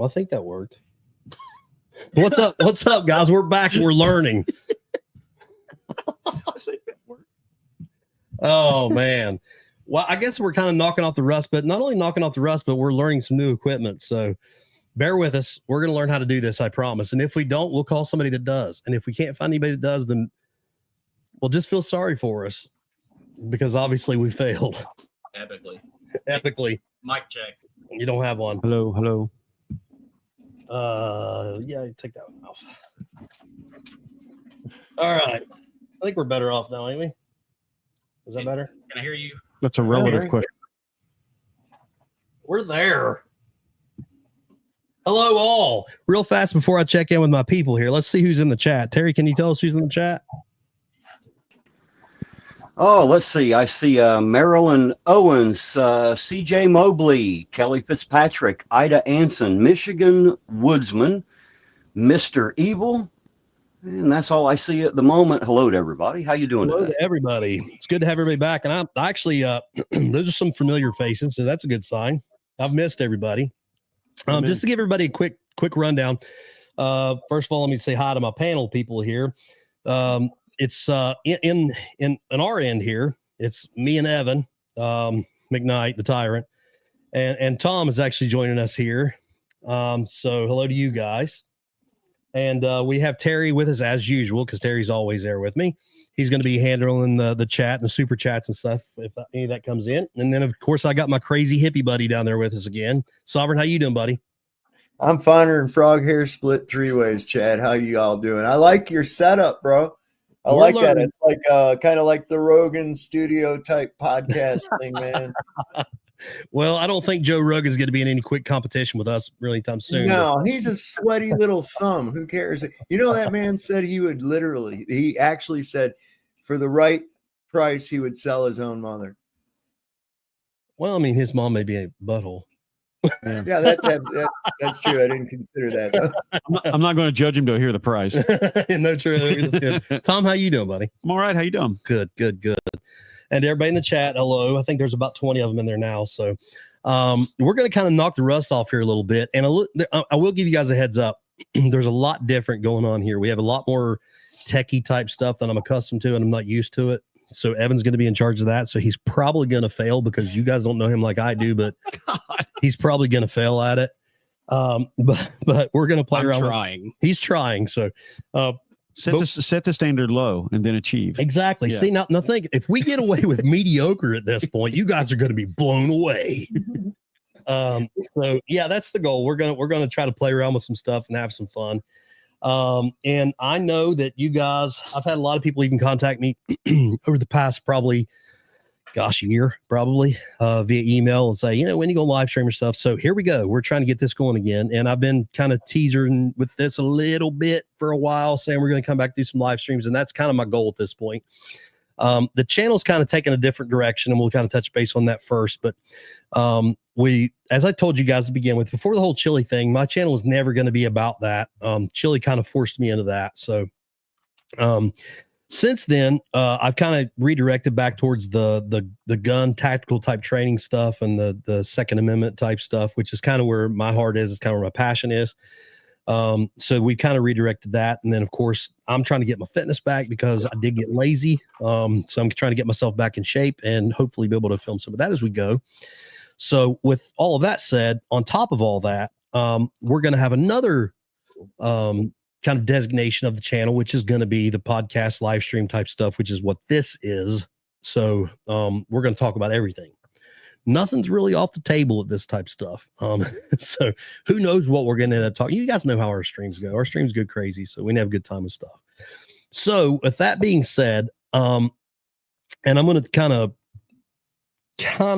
Well, I think that worked. What's up? What's up, guys? We're back. We're learning. I think that worked. Oh, man. Well, I guess we're kind of knocking off the rust, but not only knocking off the rust, but we're learning some new equipment. So bear with us. We're going to learn how to do this, I promise. And if we don't, we'll call somebody that does. And if we can't find anybody that does, then we'll just feel sorry for us because obviously we failed. Epically. Mic check. You don't have one. Hello. Yeah, take that one off. All right. I think we're better off now, ain't we? Is that better? Can I hear you? That's a relative question. We're there. Hello, all. Real fast before I check in with my people here. Let's see who's in the chat. Terry, can you tell us who's in the chat? Oh, let's see. I see Marilyn Owens, CJ Mobley, Kelly Fitzpatrick, Ida Anson, Michigan Woodsman, Mr. Evil. And that's all I see at the moment. Hello to everybody. How you doing Hello today? to everybody. It's good to have everybody back. And I actually, those are some familiar faces, so that's a good sign. I've missed everybody. Just to give everybody a quick rundown. First of all, let me say hi to my panel people here. It's in our end here. It's me and Evan, McKnight, the tyrant, and Tom is actually joining us here. So hello to you guys. And we have Terry with us as usual because Terry's always there with me. He's going to be handling the chat and the super chats and stuff if any of that comes in. And then, of course, I got my crazy hippie buddy down there with us again. Sovereign, how you doing, buddy? I'm finer than frog hair split three ways, Chad. How you all doing? I like your setup, bro. I like that. It's like kind of like the Rogan studio type podcast thing, man. Well, I don't think Joe Rogan's going to be in any quick competition with us really anytime soon. No, he's a sweaty little thumb. Who cares? You know, that man said he actually said for the right price, he would sell his own mother. Well, I mean, his mom may be a butthole. Yeah, that's true. I didn't consider that. I'm not going to judge him to hear the price. No, true. Tom, how you doing, buddy? I'm all right. How you doing? Good. And everybody in the chat, hello. I think there's about 20 of them in there now. So we're going to kind of knock the rust off here a little bit. And I will give you guys a heads up. There's a lot different going on here. We have a lot more techie type stuff than I'm accustomed to, and I'm not used to it. So Evan's going to be in charge of that. So he's probably going to fail because you guys don't know him like I do, but he's probably going to fail at it. But we're going to play around. He's trying. So set the standard low and then achieve. Exactly. Yeah. See, now think if we get away with mediocre at this point, you guys are going to be blown away. So yeah, that's the goal. We're going to try to play around with some stuff and have some fun. And I know that you guys, I've had a lot of people even contact me over the past probably, year, probably via email and say, when you go live stream or stuff. So here we go. We're trying to get this going again. And I've been kind of teasing with this a little bit for a while, saying we're going to come back, do some live streams. And that's kind of my goal at this point. The channel's kind of taking a different direction, and we'll kind of touch base on that first. But as I told you guys to begin with, before the whole chili thing, my channel was never going to be about that. Chili kind of forced me into that. So since then, I've kind of redirected back towards the gun tactical type training stuff and the Second Amendment type stuff, which is kind of where my heart is. It's kind of where my passion is. So we kind of redirected that. And then of course I'm trying to get my fitness back because I did get lazy. So I'm trying to get myself back in shape and hopefully be able to film some of that as we go. So with all of that said, on top of all that, we're going to have another, kind of designation of the channel, which is going to be the podcast live stream type stuff, which is what this is. So, we're going to talk about everything. Nothing's really off the table at this type stuff. So who knows what we're going to end up talking. You guys know how our streams go. Our streams go crazy. So we have a good time with stuff. So with that being said, and I'm going to kind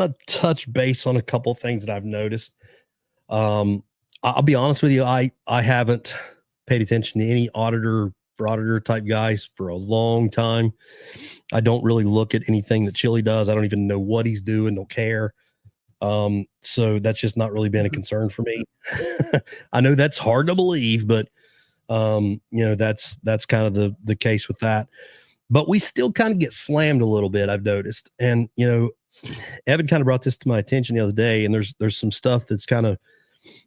of touch base on a couple of things that I've noticed. I'll be honest with you. I haven't paid attention to any auditor type guys for a long time. I don't really look at anything that Chili does. I don't even know what he's doing. Don't care. So that's just not really been a concern for me. I know that's hard to believe, but that's kind of the case with that. But we still kind of get slammed a little bit, I've noticed. And Evan kind of brought this to my attention the other day, and there's some stuff that's kind of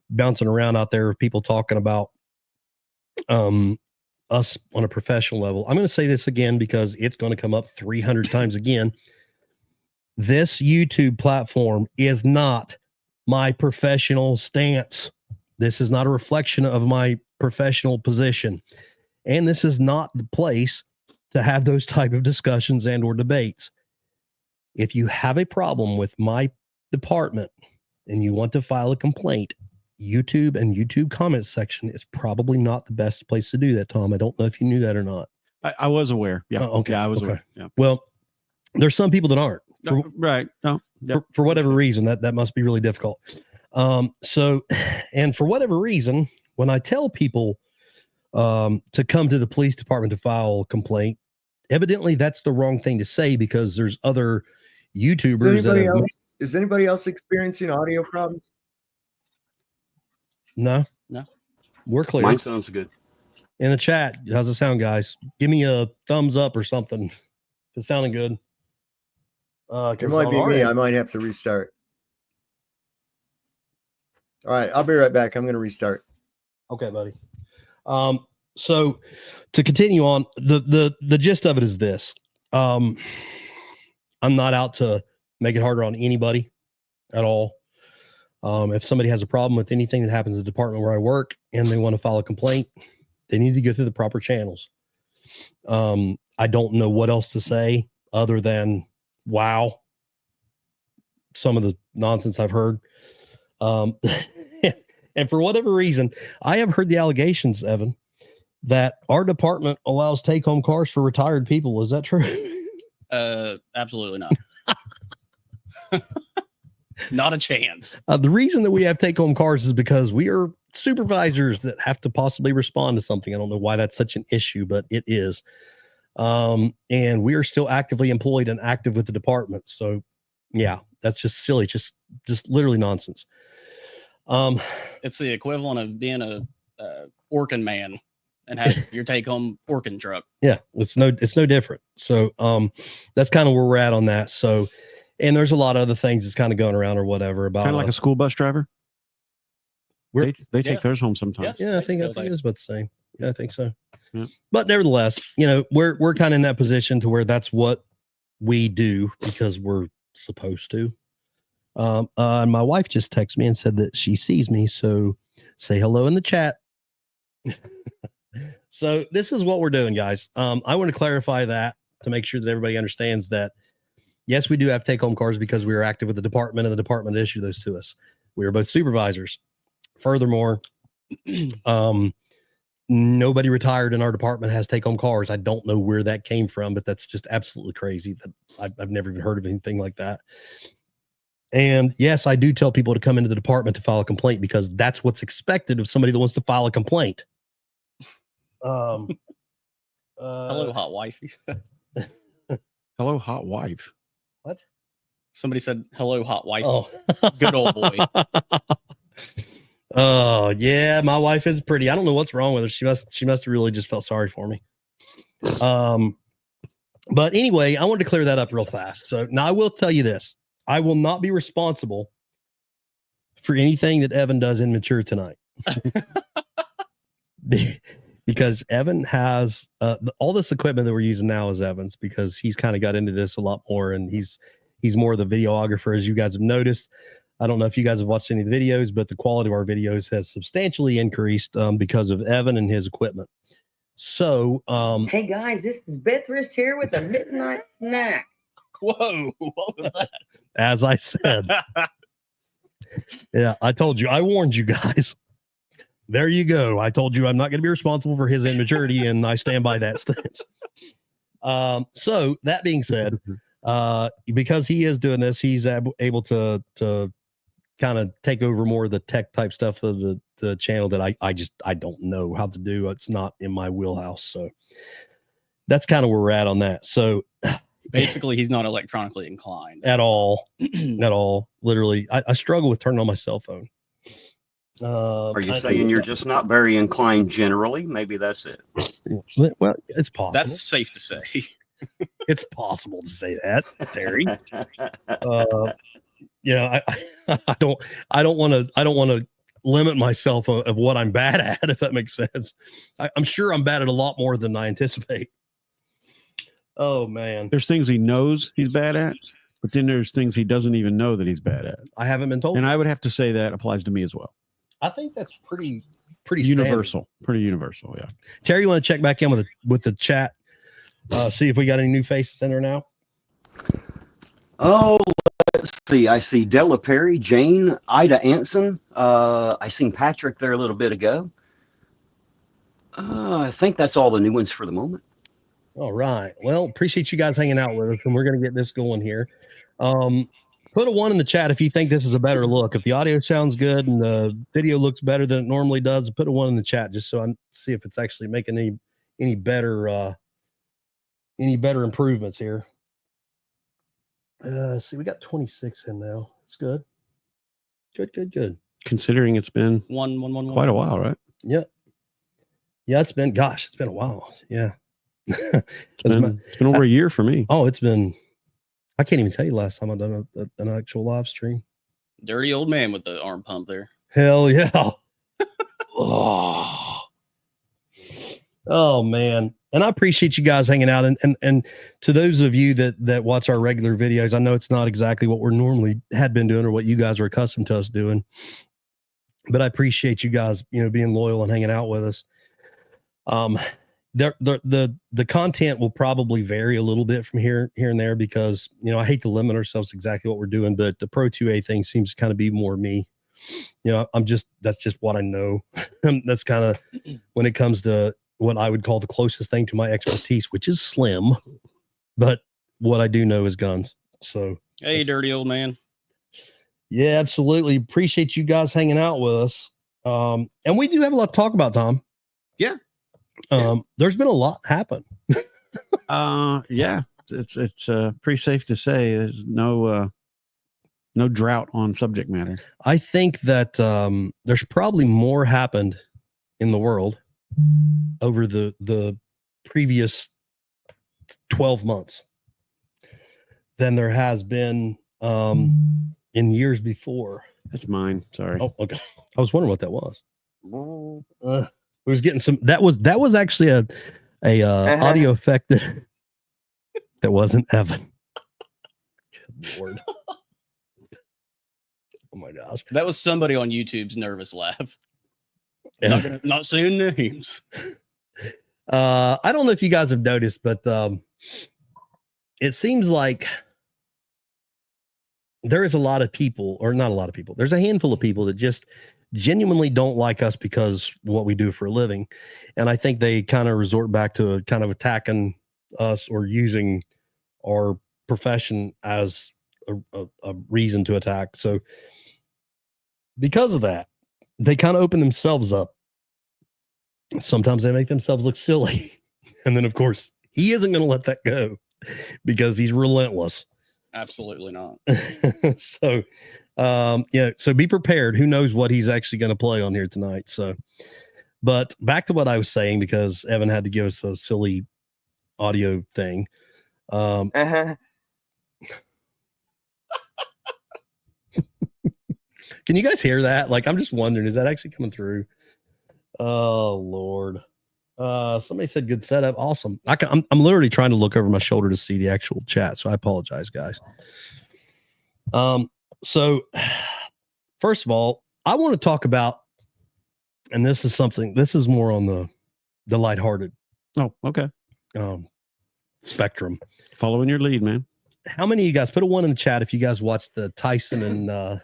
bouncing around out there of people talking about us on a professional level. I'm going to say this again because it's going to come up 300 times again. This YouTube platform is not my professional stance. This is not a reflection of my professional position. And this is not the place to have those type of discussions and or debates. If you have a problem with my department and you want to file a complaint, YouTube and YouTube comments section is probably not the best place to do that, Tom. I don't know if you knew that or not. I was aware. Yeah. Okay. Yeah, I was aware. Yeah. Well, there's some people that aren't. Right. No. Yep. For whatever reason, that must be really difficult. So, and for whatever reason, when I tell people to come to the police department to file a complaint, evidently that's the wrong thing to say because there's other YouTubers. Is anybody else experiencing audio problems? No. We're clear. Mine sounds good. In the chat, how's it sound, guys? Give me a thumbs up or something if it's sounding good. It might be me. I might have to restart. All right, I'll be right back. I'm going to restart. Okay, buddy. So to continue on, the gist of it is this. I'm not out to make it harder on anybody at all. If somebody has a problem with anything that happens in the department where I work and they want to file a complaint, they need to go through the proper channels. I don't know what else to say other than, wow, some of the nonsense I've heard. And for whatever reason, I have heard the allegations, Evan, that our department allows take-home cars for retired people. Is that true? Absolutely not. Not a chance. The reason that we have take-home cars is because we are supervisors that have to possibly respond to something. I don't know why that's such an issue, but it is. And we are still actively employed and active with the department. So yeah, that's just silly. Just literally nonsense. It's the equivalent of being a working man and have your take-home working truck. Yeah, it's no different. So that's kind of where we're at on that. So, and there's a lot of other things that's kind of going around or whatever about kind of like a school bus driver. They take Yeah. theirs home sometimes. Yeah, I think it's about the same. Yeah, I think so. Yeah. But nevertheless, we're kind of in that position to where that's what we do because we're supposed to. And my wife just texted me and said that she sees me. So say hello in the chat. So this is what we're doing, guys. I want to clarify that to make sure that everybody understands that, yes, we do have take-home cars because we are active with the department and the department issued those to us. We are both supervisors. Furthermore, nobody retired in our department has take-home cars. I don't know where that came from, but that's just absolutely crazy. That I've never even heard of anything like that. And yes, I do tell people to come into the department to file a complaint because that's what's expected of somebody that wants to file a complaint. Hello, hot wife. Hello, hot wife. What? Somebody said, hello, hot wife. Oh, Good old boy. Oh yeah, my wife is pretty. I don't know what's wrong with her. She must have really just felt sorry for me. But anyway, I wanted to clear that up real fast. So now I will tell you this. I will not be responsible for anything that Evan does immature tonight. Because Evan has all this equipment that we're using now is Evan's because he's kind of got into this a lot more and he's more the videographer, as you guys have noticed. I don't know if you guys have watched any of the videos, but the quality of our videos has substantially increased because of Evan and his equipment. So, hey guys, this is Bethris here with a midnight snack. Whoa, what was that? as I said, yeah, I told you, I warned you guys. There you go. I told you I'm not going to be responsible for his immaturity, and I stand by that stance. So that being said, because he is doing this, he's able to kind of take over more of the tech type stuff of the channel that I don't know how to do. It's not in my wheelhouse. So that's kind of where we're at on that. So basically he's not electronically inclined at all, at all. Literally, I struggle with turning on my cell phone. Are you saying you're just not very inclined generally? Maybe that's it. Well, it's possible. That's safe to say. It's possible to say that, Terry. I don't want to limit myself of what I'm bad at, if that makes sense. I'm sure I'm bad at a lot more than I anticipate. Oh man. There's things he knows he's bad at, but then there's things he doesn't even know that he's bad at. I haven't been told. And I would have to say that applies to me as well. I think that's pretty universal. standard. Pretty universal, yeah. Terry, you want to check back in with the chat? See if we got any new faces in there now. Oh, let's see. I see Della Perry, Jane, Ida Anson. I seen Patrick there a little bit ago. I think that's all the new ones for the moment. All right. Well, appreciate you guys hanging out with us, and we're going to get this going here. Put a 1 in the chat if you think this is a better look. If the audio sounds good and the video looks better than it normally does, put a 1 in the chat just so I see if it's actually making any better improvements here. See, we got 26 in now. That's good. Good. Considering it's been one quite a while, right? Yeah. Yeah, it's been a while. Yeah. It's been over a year for me. Oh, I can't even tell you last time I've done an actual live stream. Dirty old man with the arm pump there. Hell yeah. Oh man. And I appreciate you guys hanging out. And to those of you that watch our regular videos, I know it's not exactly what we're normally had been doing or what you guys are accustomed to us doing, but I appreciate you guys, being loyal and hanging out with us. The content will probably vary a little bit from here and there because, I hate to limit ourselves to exactly what we're doing, but the Pro 2A thing seems to kind of be more me. That's just what I know. That's kind of when it comes to what I would call the closest thing to my expertise, which is slim, but what I do know is guns. So, hey, dirty old man. Yeah, absolutely. Appreciate you guys hanging out with us. And we do have a lot to talk about, Tom. Yeah. There's been a lot happen. Yeah, it's pretty safe to say there's no drought on subject matter. I think that there's probably more happened in the world over the previous 12 months than there has been in years before. That's mine. Sorry. Oh, okay. I was wondering what that was. We was getting some. That was actually a audio effect that wasn't Evan. Good Lord. Oh my gosh. That was somebody on YouTube's nervous laugh. Not saying names. I don't know if you guys have noticed, but it seems like there is a lot of people, or not a lot of people. There's a handful of people that just genuinely don't like us because what we do for a living. And I think they kind of resort back to kind of attacking us or using our profession as a reason to attack. So because of that, they kind of open themselves up. Sometimes they make themselves look silly. And then of course he isn't going to let that go because he's relentless. Absolutely not. So so be prepared. Who knows what he's actually going to play on here tonight. So, but back to what I was saying, because Evan had to give us a silly audio thing. Can you guys hear that? Like, I'm just wondering, is that actually coming through? Oh Lord. Somebody said good setup. Awesome. I'm literally trying to look over my shoulder to see the actual chat. So I apologize, guys. So first of all, I want to talk about, and this is more on the lighthearted. Oh, okay. Spectrum. Following your lead, man. How many of you guys put a 1 in the chat if you guys watched the Tyson and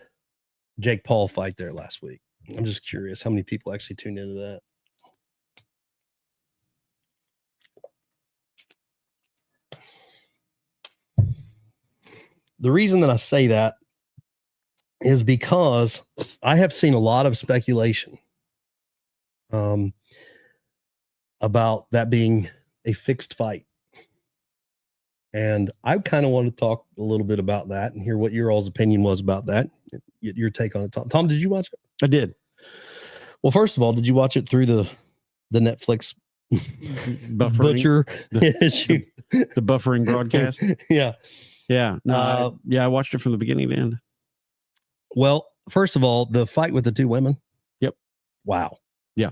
Jake Paul fight there last week? I'm just curious how many people actually tuned into that. The reason that I say that is because I have seen a lot of speculation about that being a fixed fight. And I kind of want to talk a little bit about that and hear what your all's opinion was about that. Your take on it. Tom, did you watch it? I did. Well, first of all, did you watch it through the Netflix buffering, butcher issue? The buffering broadcast? Yeah. Yeah. No, I watched it from the beginning to end. Well, first of all, the fight with the two women, Wow. Yeah.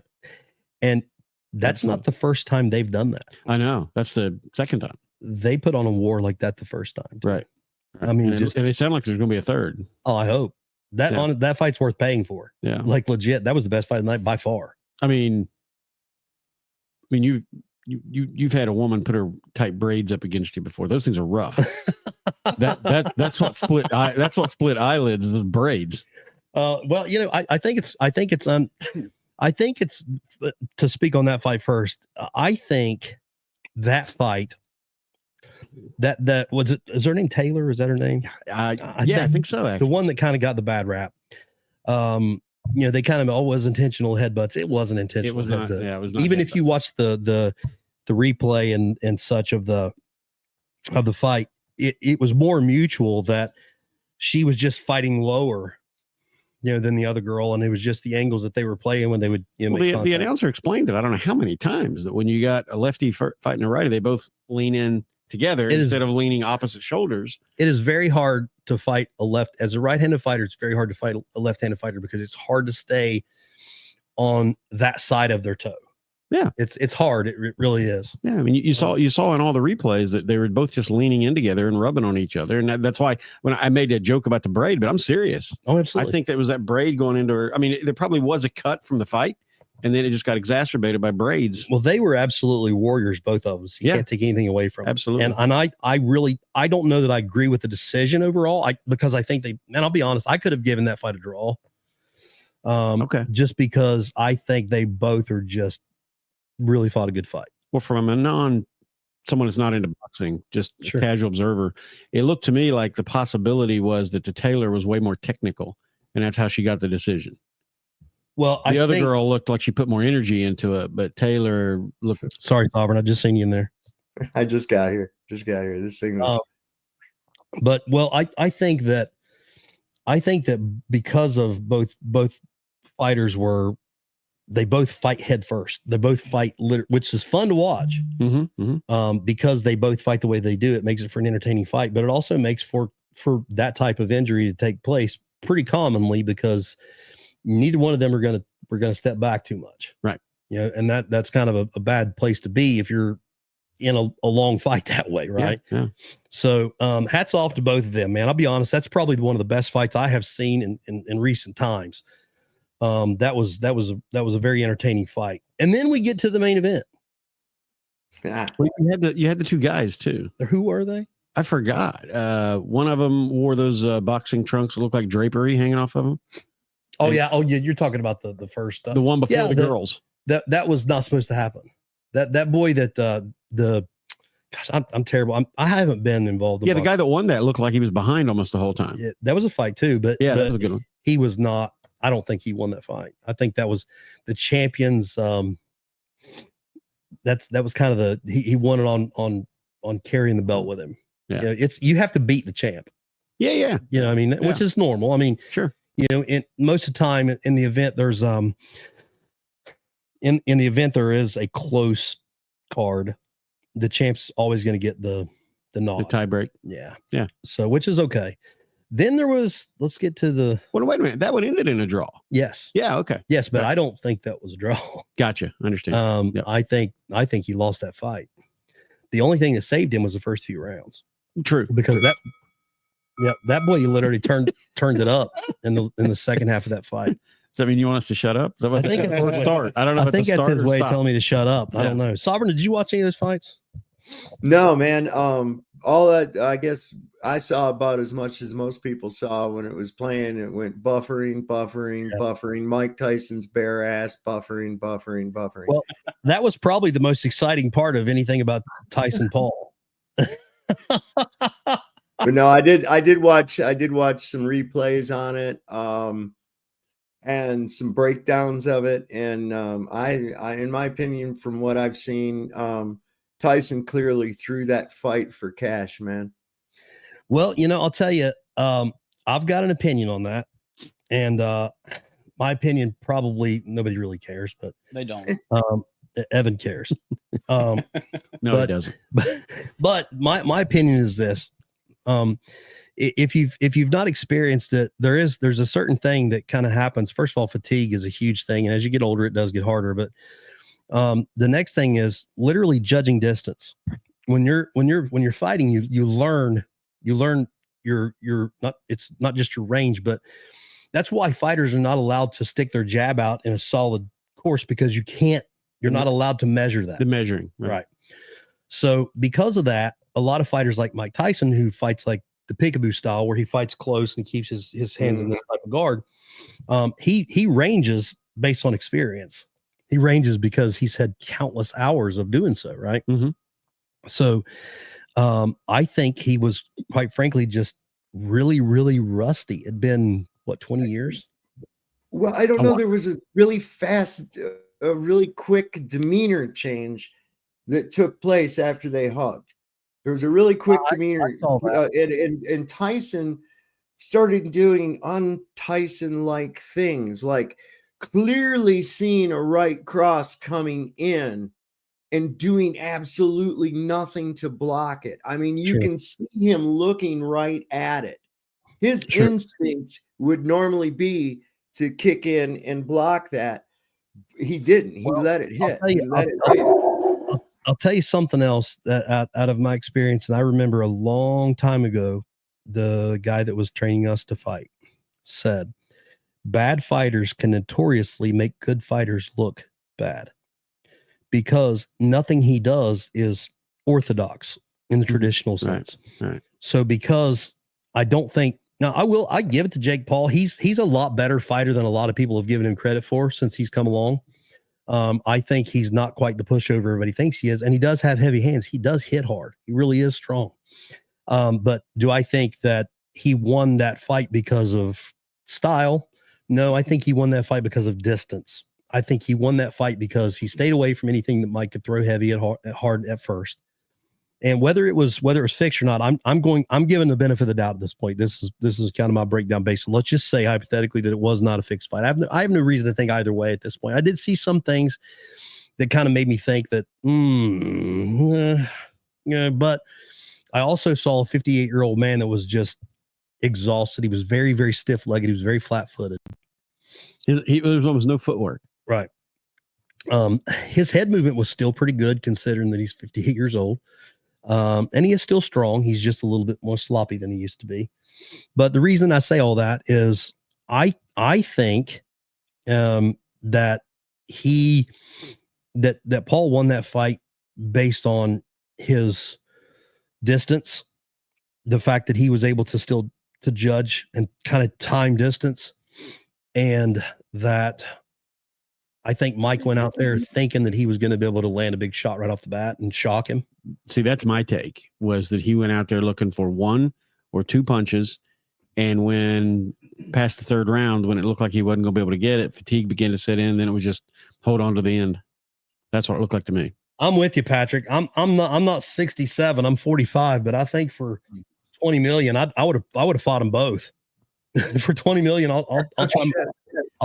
And that's not the first time they've done that. I know. That's the second time. They put on a war like that the first time. Too. Right. I mean, and it sounds like there's going to be a third. Oh, I hope that fight's worth paying for. Yeah. Like legit. That was the best fight of the night by far. I mean, you've had a woman put her tight braids up against you before. Those things are rough. that's what split eyelids is braids. Well, I think it's to speak on that fight first. I think that fight that was it. Is her name Taylor? Is that her name? I think so. Actually. The one that kind of got the bad rap. They kind of was intentional headbutts. It wasn't intentional. It was not. Yeah, it was not. Even if you watch the replay and such of the fight, it was more mutual that she was just fighting lower, than the other girl, and it was just the angles that they were playing when they would. The announcer explained it. I don't know how many times that when you got a lefty fighting a righty, they both lean in together instead of leaning opposite shoulders. It is very hard to fight as a right-handed fighter. It's very hard to fight a left-handed fighter because it's hard to stay on that side of their toe. Yeah, it's hard. It really is. Yeah, I mean, you saw in all the replays that they were both just leaning in together and rubbing on each other, and that's why when I made a joke about the braid, but I'm serious. Oh, absolutely. I think that was that braid going into her. I mean, there probably was a cut from the fight, and then it just got exacerbated by braids. Well, they were absolutely warriors, both of them. So you can't take anything away from them. Absolutely. And I don't know that I agree with the decision overall. Because I think and I'll be honest, I could have given that fight a draw. Okay. Just because I think they both are just really fought a good fight. Well, from someone that's not into boxing, just a casual observer, it looked to me like the possibility was that the Taylor was way more technical, and that's how she got the decision. Well, the other girl looked like she put more energy into it, but Taylor looked. Sorry, Sovereign, I just seen you in there. I just got here. This thing was. But I think that because of both fighters they both fight head first. They both fight, which is fun to watch. Because they both fight the way they do. It makes it for an entertaining fight, but it also makes for that type of injury to take place pretty commonly because neither one of them are going to step back too much. Right. And that's kind of a bad place to be if you're in a long fight that way. Right. Yeah. So hats off to both of them, man. I'll be honest. That's probably one of the best fights I have seen in recent times. That was a very entertaining fight. And then we get to the main event. Yeah. Well, you had the two guys too. Who were they? I forgot. One of them wore those boxing trunks that look like drapery hanging off of them. Oh yeah. You're talking about the first the one before the girls. That was not supposed to happen. That boy that gosh, I'm terrible. I haven't been involved. The guy that won that looked like he was behind almost the whole time. Yeah, that was a fight too, but that was a good one. He was not. I don't think he won that fight. I think that was the champions. That was kind of he won it on carrying the belt with him. Yeah, you have to beat the champ. Yeah. Which is normal. I mean, sure. In most of the time in the event, there's in the event there is a close card, the champ's always going to get the nod, the tie break. Yeah. So which is okay. Then there was. Let's get to the. Well, wait a minute. That one ended in a draw. Yes. Yeah. Okay. Yes, but I don't think that was a draw. Gotcha. I understand. I think he lost that fight. The only thing that saved him was the first few rounds. True. Because that boy literally turned it up in the second half of that fight. Does that mean you want us to shut up? I think it's start. I don't know. I think that's his way of telling me to shut up. Yeah. I don't know. Sovereign, did you watch any of those fights? No, man. All that I guess I saw about as much as most people saw when it was playing. It went buffering. Mike Tyson's bare ass buffering. Well, that was probably the most exciting part of anything about Tyson Paul. But no, I did watch some replays on it, and some breakdowns of it. And I, in my opinion, from what I've seen, Tyson clearly threw that fight for cash, man. Well, I'll tell you, I've got an opinion on that, and my opinion probably nobody really cares, but they don't. Evan cares. No, he doesn't. But my opinion is this: if you've not experienced it, there's a certain thing that kind of happens. First of all, fatigue is a huge thing, and as you get older, it does get harder. But the next thing is literally judging distance. When you're fighting, you learn your not, it's not just your range, but that's why fighters are not allowed to stick their jab out in a solid course, because you're not allowed to measure that. The measuring, right? So because of that, a lot of fighters like Mike Tyson, who fights like the peekaboo style, where he fights close and keeps his hands in this type of guard, he ranges based on experience. He ranges because he's had countless hours of doing so, right? Mm-hmm. So I think he was, quite frankly, just really, really rusty. It'd been, what, 20 years? Well, I don't know. There was a really fast, a really quick demeanor change that took place after they hugged. There was a really quick demeanor. And Tyson started doing un-Tyson-like things, like clearly seeing a right cross coming in and doing absolutely nothing to block it. I mean, you can see him looking right at it. His instinct would normally be to kick in and block that. He didn't. He let it hit. I'll tell you something else that out of my experience, and I remember a long time ago, the guy that was training us to fight said, bad fighters can notoriously make good fighters look bad, because nothing he does is orthodox in the traditional sense. Right. So because I don't think, now I give it to Jake Paul. He's a lot better fighter than a lot of people have given him credit for since he's come along. I think he's not quite the pushover everybody thinks he is, and he does have heavy hands. He does hit hard. He really is strong. But do I think that he won that fight because of style? No, I think he won that fight because of distance. I think he won that fight because he stayed away from anything that Mike could throw heavy at hard at first. And whether it was fixed or not, I'm giving the benefit of the doubt at this point. This is kind of my breakdown based on, let's just say hypothetically that it was not a fixed fight. I have no reason to think either way at this point. I did see some things that kind of made me think that, but I also saw a 58-year-old man that was just exhausted. He was very, very stiff-legged. He was very flat-footed. There was almost no footwork. Right. His head movement was still pretty good considering that he's 58 years old. And he is still strong. He's just a little bit more sloppy than he used to be. But the reason I say all that is I think that Paul won that fight based on his distance, the fact that he was able to still to judge and kind of time distance, and that I think Mike went out there thinking that he was going to be able to land a big shot right off the bat and shock him. See, that's my take, was that he went out there looking for one or two punches. And when past the third round, when it looked like he wasn't going to be able to get it, fatigue began to set in. Then it was just hold on to the end. That's what it looked like to me. I'm with you, Patrick. I'm not 67. I'm 45, but I think for 20 million, I would have fought them both. For 20 million, I'll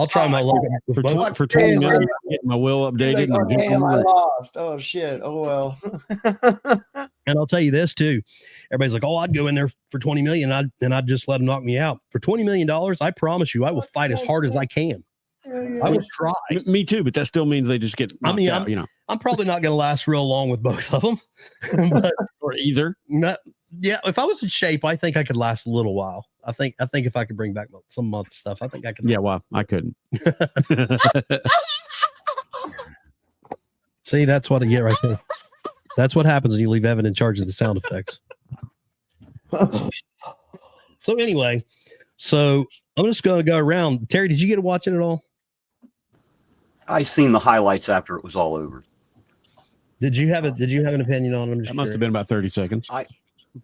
try my luck for 20 million. Get my will updated. Like, damn, I lost. Oh shit. Oh well. And I'll tell you this too. Everybody's like, "Oh, I'd go in there for 20 million, and I'd just let them knock me out for $20 million." I promise you, I will fight as hard as I can. I would try. Me too, but that still means they just get knocked out. I'm probably not going to last real long with both of them, or either. Yeah, if I was in shape, I think I could last a little while. I think if I could bring back some month stuff, I think I could. Yeah, well, I couldn't. See, that's what I get right there. That's what happens when you leave Evan in charge of the sound effects. So anyway, I'm just going to go around. Terry, did you get to watch it at all? I seen the highlights after it was all over. Did you have an opinion on it? That must have been about 30 seconds.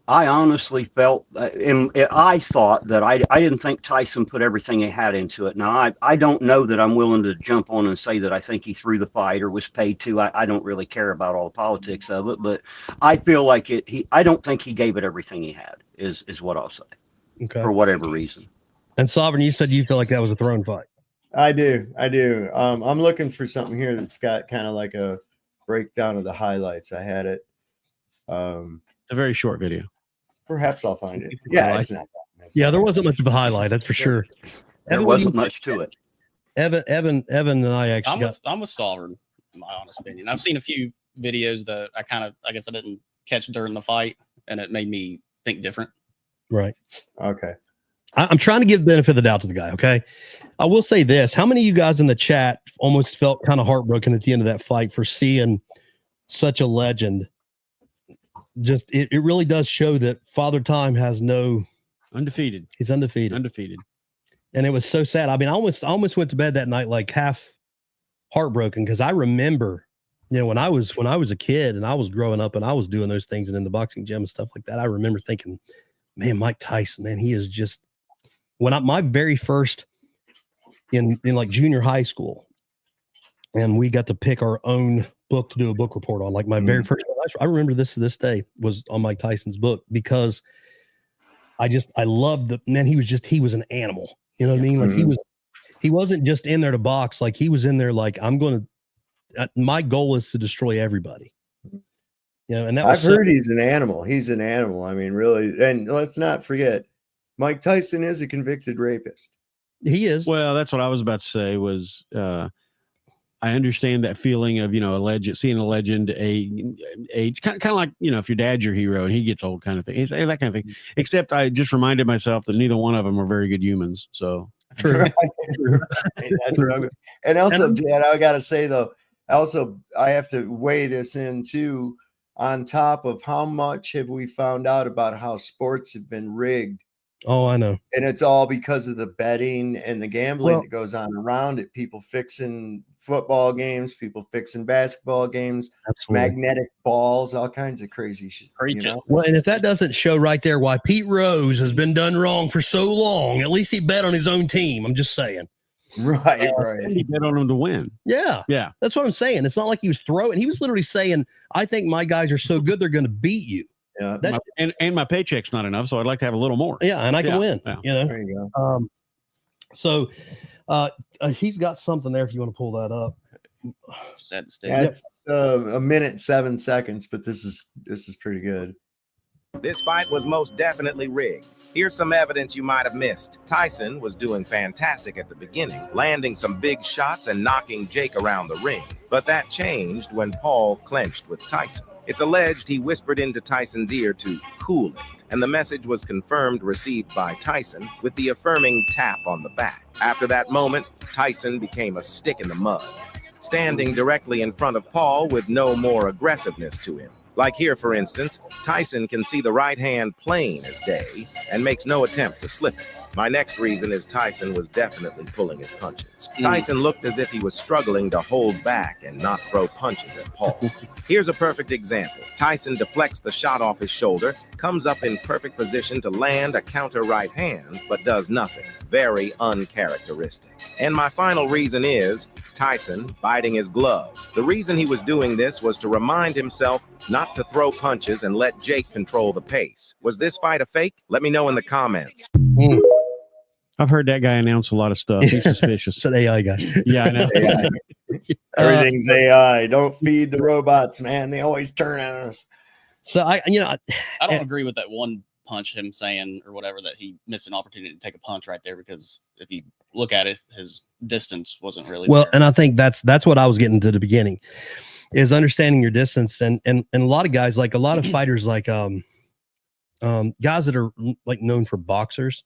I honestly felt, I thought that I didn't think Tyson put everything he had into it. Now, I don't know that I'm willing to jump on and say that I think he threw the fight or was paid to. I don't really care about all the politics of it, but I feel like I don't think he gave it everything he had, is what I'll say. Okay. For whatever reason. And Sovereign, you said you feel like that was a thrown fight. I do. I'm looking for something here that's got kind of like a breakdown of the highlights. I had it. A very short video. Perhaps I'll find it. Yeah, it's not Yeah, there wasn't much of a highlight, that's for sure. There wasn't much to it. Evan and I actually I'm with Sovereign, in my honest opinion. I've seen a few videos that I guess I didn't catch during the fight, and it made me think different. Right. Okay. I'm trying to give the benefit of the doubt to the guy. Okay. I will say this. How many of you guys in the chat almost felt kind of heartbroken at the end of that fight for seeing such a legend? Just, it really does show that Father Time has no undefeated. He's undefeated. Undefeated. And it was so sad. I mean, I almost went to bed that night, like half heartbroken. Cause I remember, when I was a kid and I was growing up and I was doing those things and in the boxing gym and stuff like that, I remember thinking, man, Mike Tyson, man, he is just, my very first in like junior high school, and we got to pick our own book to do a book report on. Like my very first, I remember this to this day was on Mike Tyson's book, because I loved the man. He was an animal. You know what I mean? Like he wasn't just in there to box. Like he was in there, like, my goal is to destroy everybody. And that I've heard he's an animal. He's an animal. I mean, really. And let's not forget, Mike Tyson is a convicted rapist. He is. Well, that's what I was about to say was, I understand that feeling of, seeing a legend age, kind of like, if your dad's your hero and he gets old kind of thing. It's that kind of thing. Except I just reminded myself that neither one of them are very good humans. So true. And also, Jad, I got to say though, I have to weigh this in too, on top of how much have we found out about how sports have been rigged. Oh, I know. And it's all because of the betting and the gambling that goes on around it. People fixing football games, people fixing basketball games, magnetic balls, all kinds of crazy shit. Well, and if that doesn't show right there why Pete Rose has been done wrong for so long, at least he bet on his own team. I'm just saying. Right. He bet on him to win. Yeah. That's what I'm saying. It's not like he was throwing. He was literally saying, I think my guys are so good they're going to beat you. Yeah. And my paycheck's not enough, so I'd like to have a little more. Yeah, and I can win. Yeah. There you go. So he's got something there if you want to pull that up. Just had to stay. That's a minute 7 seconds, but this is pretty good. This fight was most definitely rigged. Here's some evidence you might have missed. Tyson was doing fantastic at the beginning, landing some big shots and knocking Jake around the ring. But that changed when Paul clenched with Tyson. It's alleged he whispered into Tyson's ear to cool it, and the message was confirmed received by Tyson with the affirming tap on the back. After that moment, Tyson became a stick in the mud, standing directly in front of Paul with no more aggressiveness to him. Like here, for instance, Tyson can see the right hand plain as day and makes no attempt to slip it. My next reason is Tyson was definitely pulling his punches. Tyson looked as if he was struggling to hold back and not throw punches at Paul. Here's a perfect example. Tyson deflects the shot off his shoulder, comes up in perfect position to land a counter right hand, but does nothing. Very uncharacteristic. And my final reason is Tyson biting his glove. The reason he was doing this was to remind himself not to throw punches and let Jake control the pace. Was this fight a fake? Let me know in the comments. I've heard that guy announce a lot of stuff. He's suspicious. It's an AI guy. Yeah, I know. AI. Everything's AI. Don't feed the robots, man. They always turn on us. So I don't agree with that one punch, him saying or whatever, that he missed an opportunity to take a punch right there, because if you look at it, his distance wasn't really there. And I think that's what I was getting to the beginning, is understanding your distance, and a lot of guys, like a lot of fighters, like guys that are like known for boxers,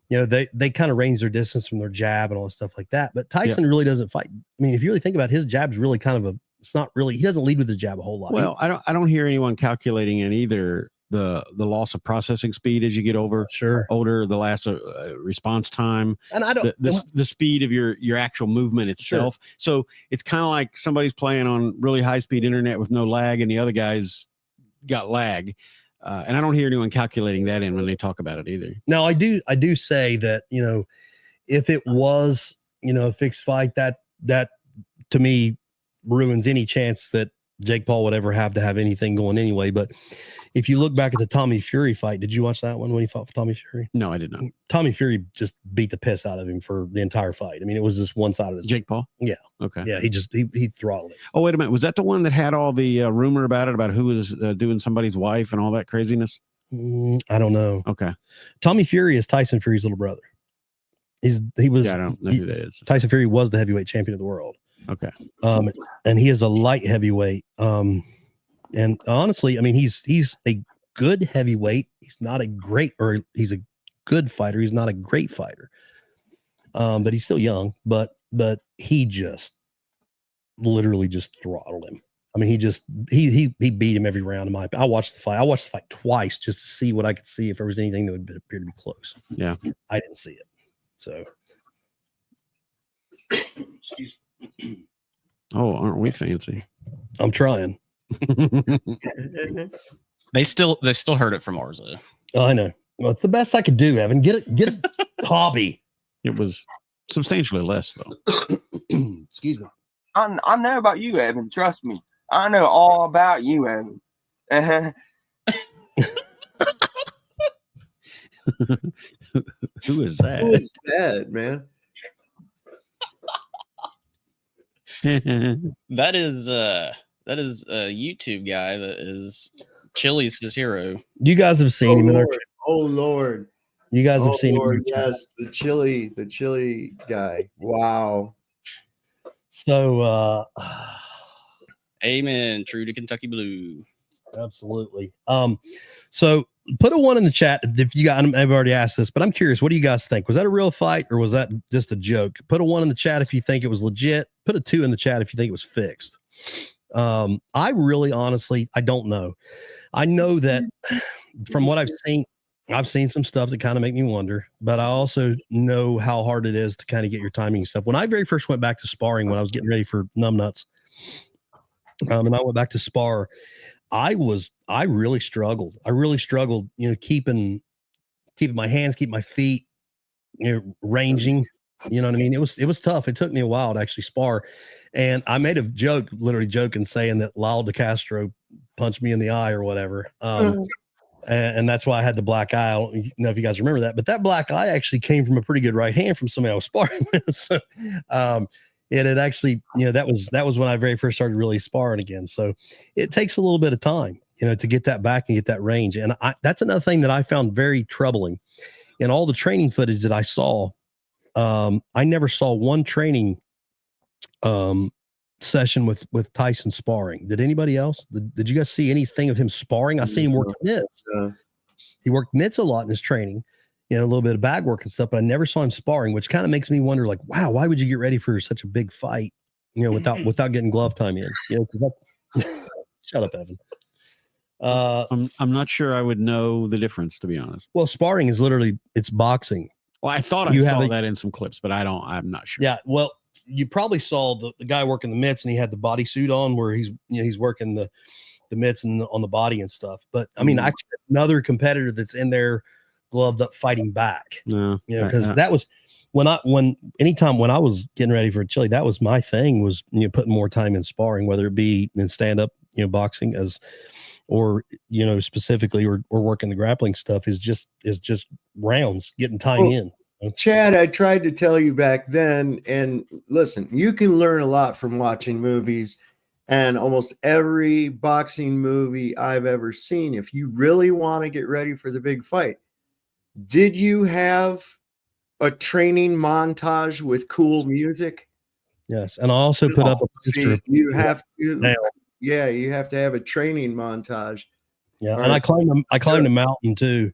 they kind of range their distance from their jab and all that stuff like that. But Tyson really doesn't fight. I mean, if you really think about it, his jab's really kind of it's not really, he doesn't lead with his jab a whole lot. Well, I don't hear anyone calculating in either the loss of processing speed as you get older, the last response time, and the speed of your actual movement itself. So it's kind of like somebody's playing on really high speed internet with no lag, and the other guy's got lag. And I don't hear anyone calculating that in when they talk about it either. Now I do say that, if it was, a fixed fight, that to me ruins any chance that Jake Paul would ever have to have anything going anyway. But if you look back at the Tommy Fury fight, did you watch that one when he fought for Tommy Fury? No, I did not. Tommy Fury just beat the piss out of him for the entire fight. I mean, it was just one side of his Jake Paul. Yeah. Okay. Yeah. He throttled it. Oh, wait a minute. Was that the one that had all the rumor about who was doing somebody's wife and all that craziness? I don't know. Okay. Tommy Fury is Tyson Fury's little brother. He was. Yeah, I don't know who that is. Tyson Fury was the heavyweight champion of the world. Okay. And he is a light heavyweight. And honestly, I mean, he's a good heavyweight. He's not a great, or he's a good fighter. He's not a great fighter. But he's still young. But he just literally just throttled him. I mean, he beat him every round. I watched the fight. I watched the fight twice just to see what I could see if there was anything that would appear to be close. Yeah, I didn't see it. So, excuse me. Oh, aren't we fancy? I'm trying. They still heard it from ours though. Oh, I know. Well, it's the best I could do, Evan. Get a hobby. It was substantially less though. Excuse me. I know about you, Evan. Trust me. I know all about you, Evan. Who is that? Who is that, man? That is a YouTube guy that is Chili's his hero. You guys have seen him in our. Oh Lord! You guys have seen Lord, him. yes, the chili guy. Wow. So, Amen. True to Kentucky Blue. absolutely. So put a 1 in the chat if you got. I've already asked this, but I'm curious. What do you guys think? Was that a real fight or was that just a joke? Put a 1 in the chat if you think it was legit. Put a 2 in the chat if you think it was fixed. I really, honestly, I don't know. I know that from what I've seen some stuff that kind of make me wonder, but I also know how hard it is to kind of get your timing and stuff. When I very first went back to sparring, when I was getting ready for Numbnuts, and I went back to spar, I really struggled. Keeping my hands, keep my feet, ranging. You know what I mean? It was tough. It took me a while to actually spar. And I made a joke, literally joking, saying that Lyle DeCastro punched me in the eye or whatever. And that's why I had the black eye. I don't know if you guys remember that, but that black eye actually came from a pretty good right hand from somebody I was sparring with. So, it had actually, that was when I very first started really sparring again. So it takes a little bit of time, to get that back and get that range. And that's another thing that I found very troubling in all the training footage that I saw. I never saw one training session with Tyson sparring. Did anybody else? Did you guys see anything of him sparring? I seen him work mitts. He worked mitts a lot in his training, a little bit of bag work and stuff, but I never saw him sparring, which kind of makes me wonder, like, wow, why would you get ready for such a big fight, without getting glove time in? Shut up, Evan. I'm not sure I would know the difference, to be honest. Well, sparring is literally, it's boxing. Well, I thought I saw that in some clips, but I'm not sure. Yeah. Well, you probably saw the guy working the mitts and he had the bodysuit on where he's working the mitts and on the body and stuff. But I mean, actually another competitor that's in there gloved up fighting back, because that was anytime when I was getting ready for Chile, that was my thing, was, putting more time in sparring, whether it be in stand up, boxing or specifically or working the grappling stuff is just rounds, getting time in. Chad, I tried to tell you back then, and listen, you can learn a lot from watching movies, and almost every boxing movie I've ever seen, if you really want to get ready for the big fight, did you have a training montage with cool music? Yes. And I also put up a picture. You have to, you have to have a training montage. Yeah. And I climbed a mountain too.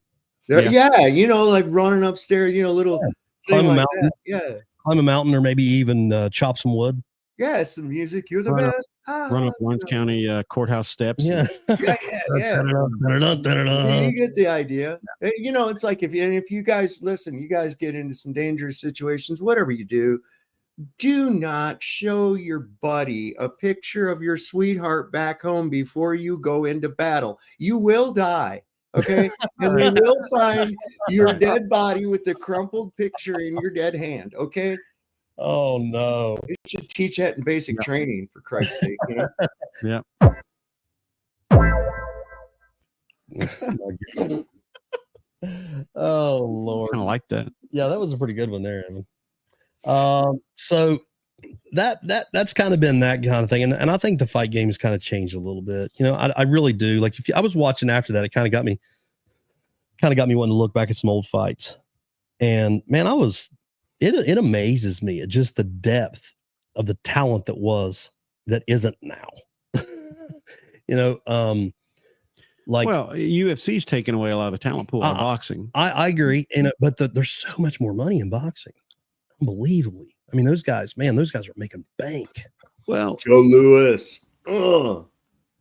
Yeah, like running upstairs, little climb a like mountain. That. Yeah. Climb a mountain, or maybe even chop some wood. Yeah, some music. You're the best. Run up Lawrence County courthouse steps. Yeah. Yeah. You get the idea. It's like if you guys listen, you guys get into some dangerous situations, whatever you do not show your buddy a picture of your sweetheart back home before you go into battle. You will die. Okay. And they will find your dead body with the crumpled picture in your dead hand. Okay. Oh no. You should teach that in basic training, for Christ's sake. Yeah. Oh Lord. Kind of like that. Yeah, that was a pretty good one there, Evan. So that's kind of been that kind of thing. And I think the fight game has kind of changed a little bit. I really do. Like I was watching after that, it kind of got me kind of got me wanting to look back at some old fights. And man, it amazes me at just the depth of the talent that isn't now. Well, UFC's taken away a lot of the talent pool of boxing. I agree. But there's so much more money in boxing. Unbelievably. I mean, those guys are making bank. Well, Joe Louis. Ugh.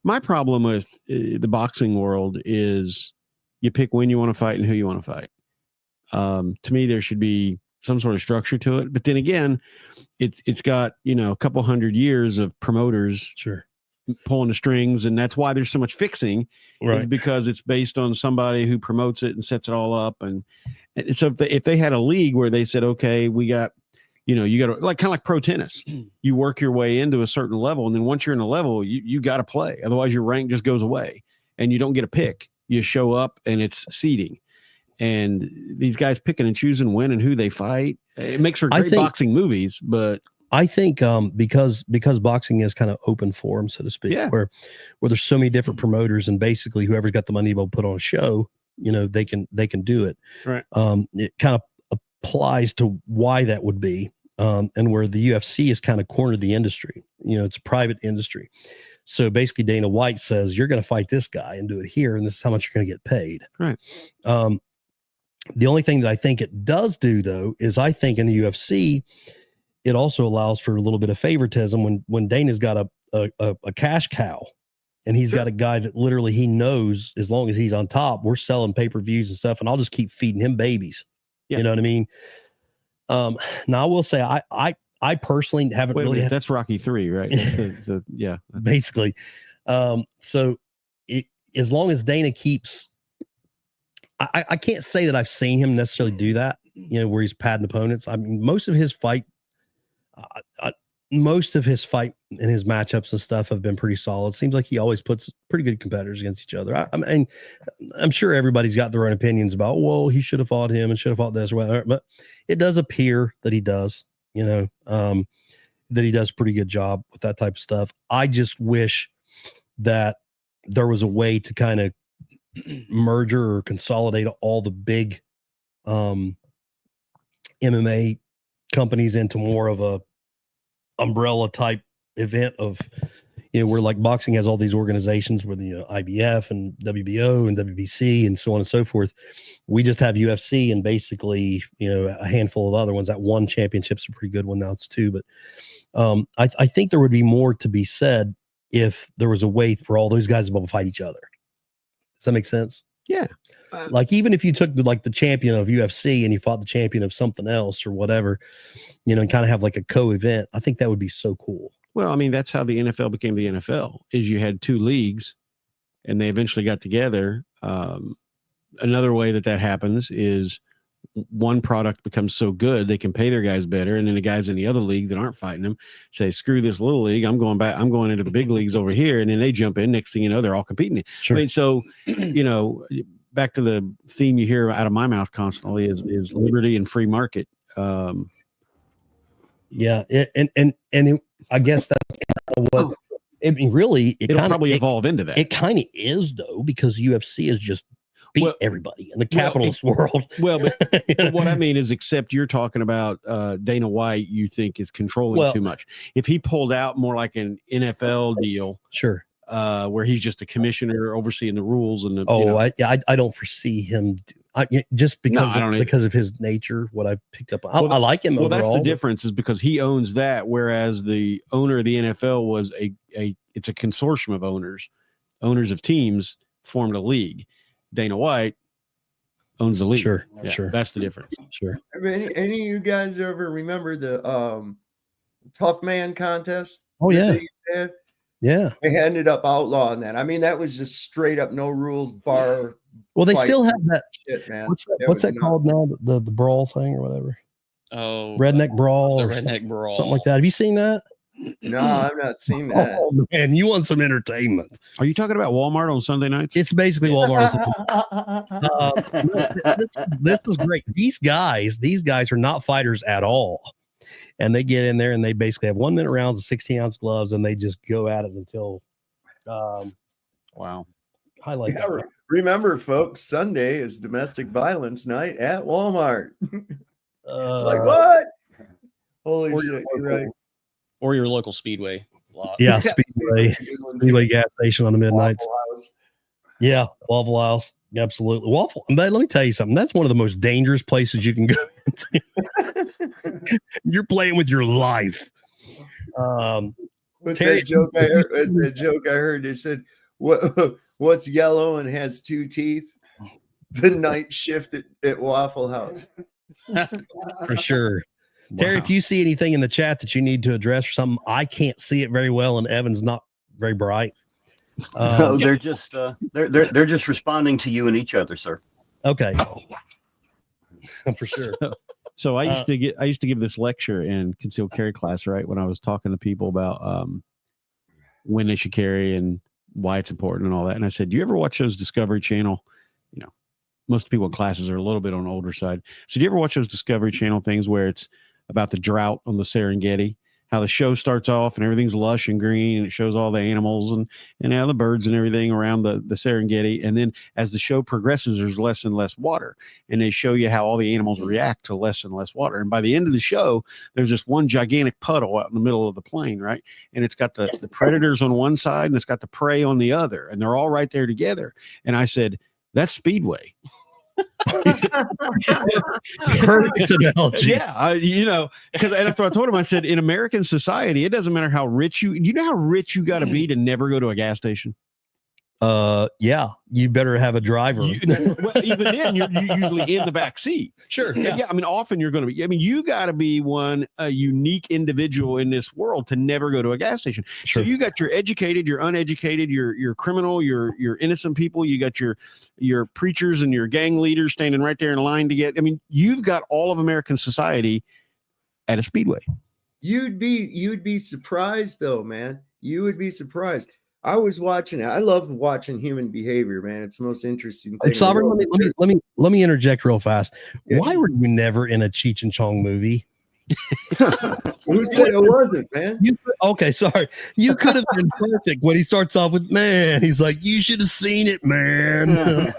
My problem with the boxing world is you pick when you want to fight and who you want to fight. To me, there should be some sort of structure to it. But then again, it's got, a couple hundred years of promoters pulling the strings. And that's why there's so much fixing, is because it's based on somebody who promotes it and sets it all up. And so if they had a league where they said, okay, we got, you got to kind of like pro tennis, you work your way into a certain level. And then once you're in a level, you got to play. Otherwise your rank just goes away and you don't get a pick. You show up and it's seeding. And these guys picking and choosing when and who they fight. It makes for great boxing movies, but I think because boxing is kind of open forum, so to speak, where there's so many different promoters and basically whoever's got the money to put on a show, they can do it. Right. It kind of applies to why that would be. And where the UFC is kind of cornered the industry, it's a private industry. So basically Dana White says, you're going to fight this guy and do it here. And this is how much you're going to get paid. Right. The only thing that I think it does do though, is I think in the UFC, it also allows for a little bit of favoritism when Dana's got a cash cow and he's got a guy that literally he knows as long as he's on top, we're selling pay-per-views and stuff. And I'll just keep feeding him babies. Yeah. You know what I mean? Now I will say, I personally haven't really that's Rocky 3, right? That's yeah. Basically. So as long as Dana keeps, I can't say that I've seen him necessarily do that, where he's padding opponents. I mean, most of his fight and his matchups and stuff have been pretty solid. Seems like he always puts pretty good competitors against each other. I mean, I'm sure everybody's got their own opinions about, well, he should have fought him and should have fought this or whatever, but it does appear that he does, that he does a pretty good job with that type of stuff. I just wish that there was a way to kind of merger or consolidate all the big MMA companies into more of a umbrella type event of, where like boxing has all these organizations where the IBF and WBO and WBC and so on and so forth. We just have UFC and basically, a handful of other ones. That one championship's a pretty good one. Now it's 2, but I think there would be more to be said if there was a way for all those guys to be able to fight each other. Does that make sense? Yeah. Like even if you took the champion of UFC and you fought the champion of something else or whatever, and kind of have like a co-event, I think that would be so cool. Well, I mean, that's how the NFL became the NFL, is you had 2 leagues and they eventually got together. Another way that happens is one product becomes so good they can pay their guys better, and then the guys in the other league that aren't fighting them say, screw this little league, I'm going into the big leagues over here, and then they jump in. Next thing you know, they're all competing. Sure. I mean, so back to the theme you hear out of my mouth constantly is liberty and free market. Yeah, I guess that's kind of what I mean. Really, it'll probably evolve into that. It kind of is though, because UFC is just beat everybody in the capitalist world. Well, but what I mean is, except you're talking about Dana White, you think is controlling too much. If he pulled out more like an NFL deal, sure, where he's just a commissioner overseeing the rules and I don't foresee him. Just because of his nature, what I've picked up, I like him. Well, overall, that's the difference, is because he owns that, whereas the owner of the NFL was it's a consortium of owners of teams formed a league. Dana White owns the league. Sure, yeah, sure. That's the difference. Sure. I mean, any of you guys ever remember the Tough Man contest? Oh yeah. Yeah. They ended up outlawing that. I mean, that was just straight up no rules bar. Well, they still have that shit, man. What's that called now? The brawl thing or whatever. Oh, redneck brawl. The redneck brawl. Something like that. Have you seen that? No, I've not seen that. Oh man, you want some entertainment? Are you talking about Walmart on Sunday nights? It's basically Walmart. This is great. These guys are not fighters at all, and they get in there and they basically have 1 minute rounds of 16-ounce gloves, and they just go at it until. Wow. Highlight. Remember, folks, Sunday is domestic violence night at Walmart. It's like, what? Holy shit, you're right. Or your local Speedway lot. Yeah, Speedway gas station on the midnights. Waffle House. Yeah, Waffle House. Absolutely. But let me tell you something. That's one of the most dangerous places you can go into. You're playing with your life. What's that joke I heard? They said, what's yellow and has 2 teeth? The night shift at Waffle House. For sure. Wow. Terry, if you see anything in the chat that you need to address or something, I can't see it very well, and Evan's not very bright. No, they're just they're just responding to you and each other, sir. Okay. For sure. So I used to give this lecture in concealed carry class, right? When I was talking to people about when they should carry and why it's important and all that. And I said, do you ever watch those Discovery Channel? You know, most people in classes are a little bit on the older side. So do you ever watch those Discovery Channel things where it's about the drought on the Serengeti? How the show starts off and everything's lush and green and it shows all the animals and all the birds and everything around the Serengeti. And then as the show progresses, there's less and less water. And they show you how all the animals react to less and less water. And by the end of the show, there's just one gigantic puddle out in the middle of the plain, right? And it's got the predators on one side and it's got the prey on the other. And they're all right there together. And I said, that's Speedway. Perfect analogy. Yeah, because after I told him, I said, in American society, it doesn't matter how rich you know how rich you got to be to never go to a gas station. Yeah, you better have a driver. Well, even then, you're usually in the back seat. Sure. Yeah. I mean, often you're going to be. I mean, you got to be a unique individual in this world to never go to a gas station. Sure. So you got your educated, your uneducated, your criminal, your innocent people. You got your preachers and your gang leaders standing right there in line to get. I mean, you've got all of American society at a speedway. You'd be surprised, though, man. You would be surprised. I was watching it. I love watching human behavior, man. It's the most interesting thing. Sovereign, let me interject real fast. Yeah. Why were you never in a Cheech and Chong movie? Who said it wasn't, man? Okay, sorry. You could have been perfect when he starts off with, man. He's like, you should have seen it, man.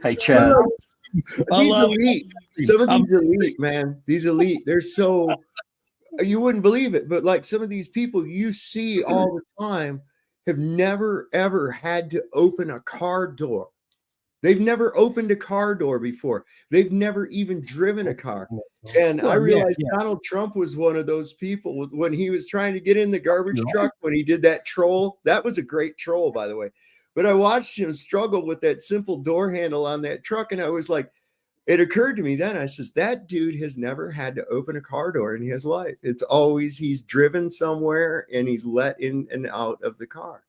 Hey, Chad. These elite. Some of these elite, man. These elite. They're so. You wouldn't believe it, but like some of these people you see all the time have never, ever had to open a car door. They've never opened a car door before. They've never even driven a car. And I realized Donald Trump was one of those people when he was trying to get in the garbage truck, when he did that troll. That was a great troll, by the way. But I watched him struggle with that simple door handle on that truck. And I was like, it occurred to me then, I says, that dude has never had to open a car door in his life. It's always he's driven somewhere and he's let in and out of the car.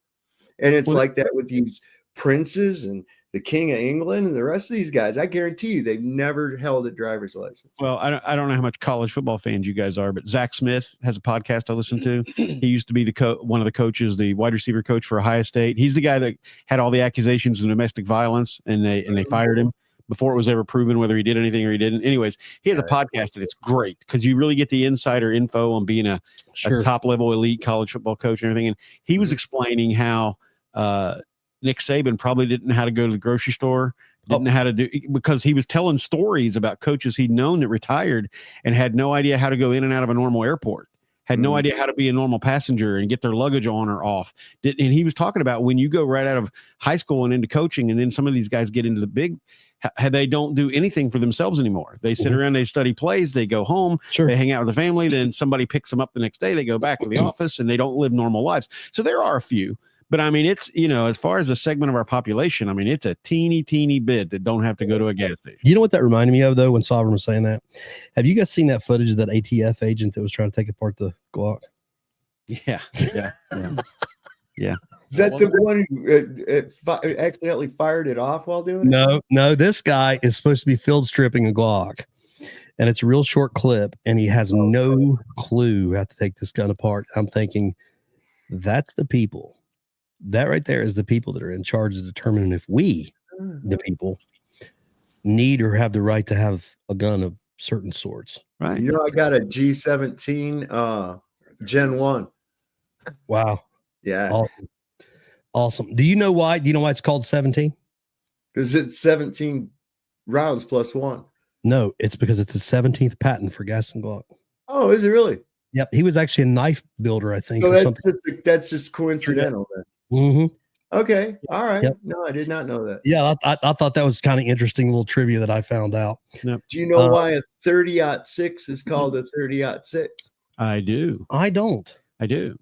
And it's like that with these princes and the King of England and the rest of these guys. I guarantee you they've never held a driver's license. Well, I don't know how much college football fans you guys are, but Zach Smith has a podcast I listen to. He used to be one of the coaches, the wide receiver coach for Ohio State. He's the guy that had all the accusations of domestic violence and they fired him before it was ever proven whether he did anything or he didn't. Anyways, he has a podcast and it's great because you really get the insider info on being a top level elite college football coach and everything. And he was explaining how Nick Saban probably didn't know how to go to the grocery store, didn't know how to do, because he was telling stories about coaches he'd known that retired and had no idea how to go in and out of a normal airport. Had no idea how to be a normal passenger and get their luggage on or off. And he was talking about when you go right out of high school and into coaching, and then some of these guys get into the big, they don't do anything for themselves anymore. They sit around, they study plays, they go home, they hang out with the family, then somebody picks them up the next day, they go back to the office, and they don't live normal lives. So there are a few. But I mean, it's, as far as a segment of our population, I mean, it's a teeny bit that don't have to go to a gas station. You know what that reminded me of, though, when Sovereign was saying that? Have you guys seen that footage of that ATF agent that was trying to take apart the Glock? Yeah. Is that the one who accidentally fired it off while doing it? No. This guy is supposed to be field stripping a Glock, and it's a real short clip, and he has no clue how to take this gun apart. I'm thinking, that's the people. That right there is the people that are in charge of determining if we, the people, need or have the right to have a gun of certain sorts. Right. I got a G17 Gen 1. Wow. Yeah. Awesome. Awesome. Do you know why? Do you know why it's called 17? Because it's 17 rounds plus 1. No, it's because it's the 17th patent for Gaston Glock. Oh, is it really? Yep. He was actually a knife builder, I think. So that's just coincidental then. Mm-hmm. Okay. All right. Yep. No, I did not know that. Yeah, I thought that was kind of interesting little trivia that I found out. Yep. Do you know why a 30-06 is called a 30-06? I do. I don't. I do.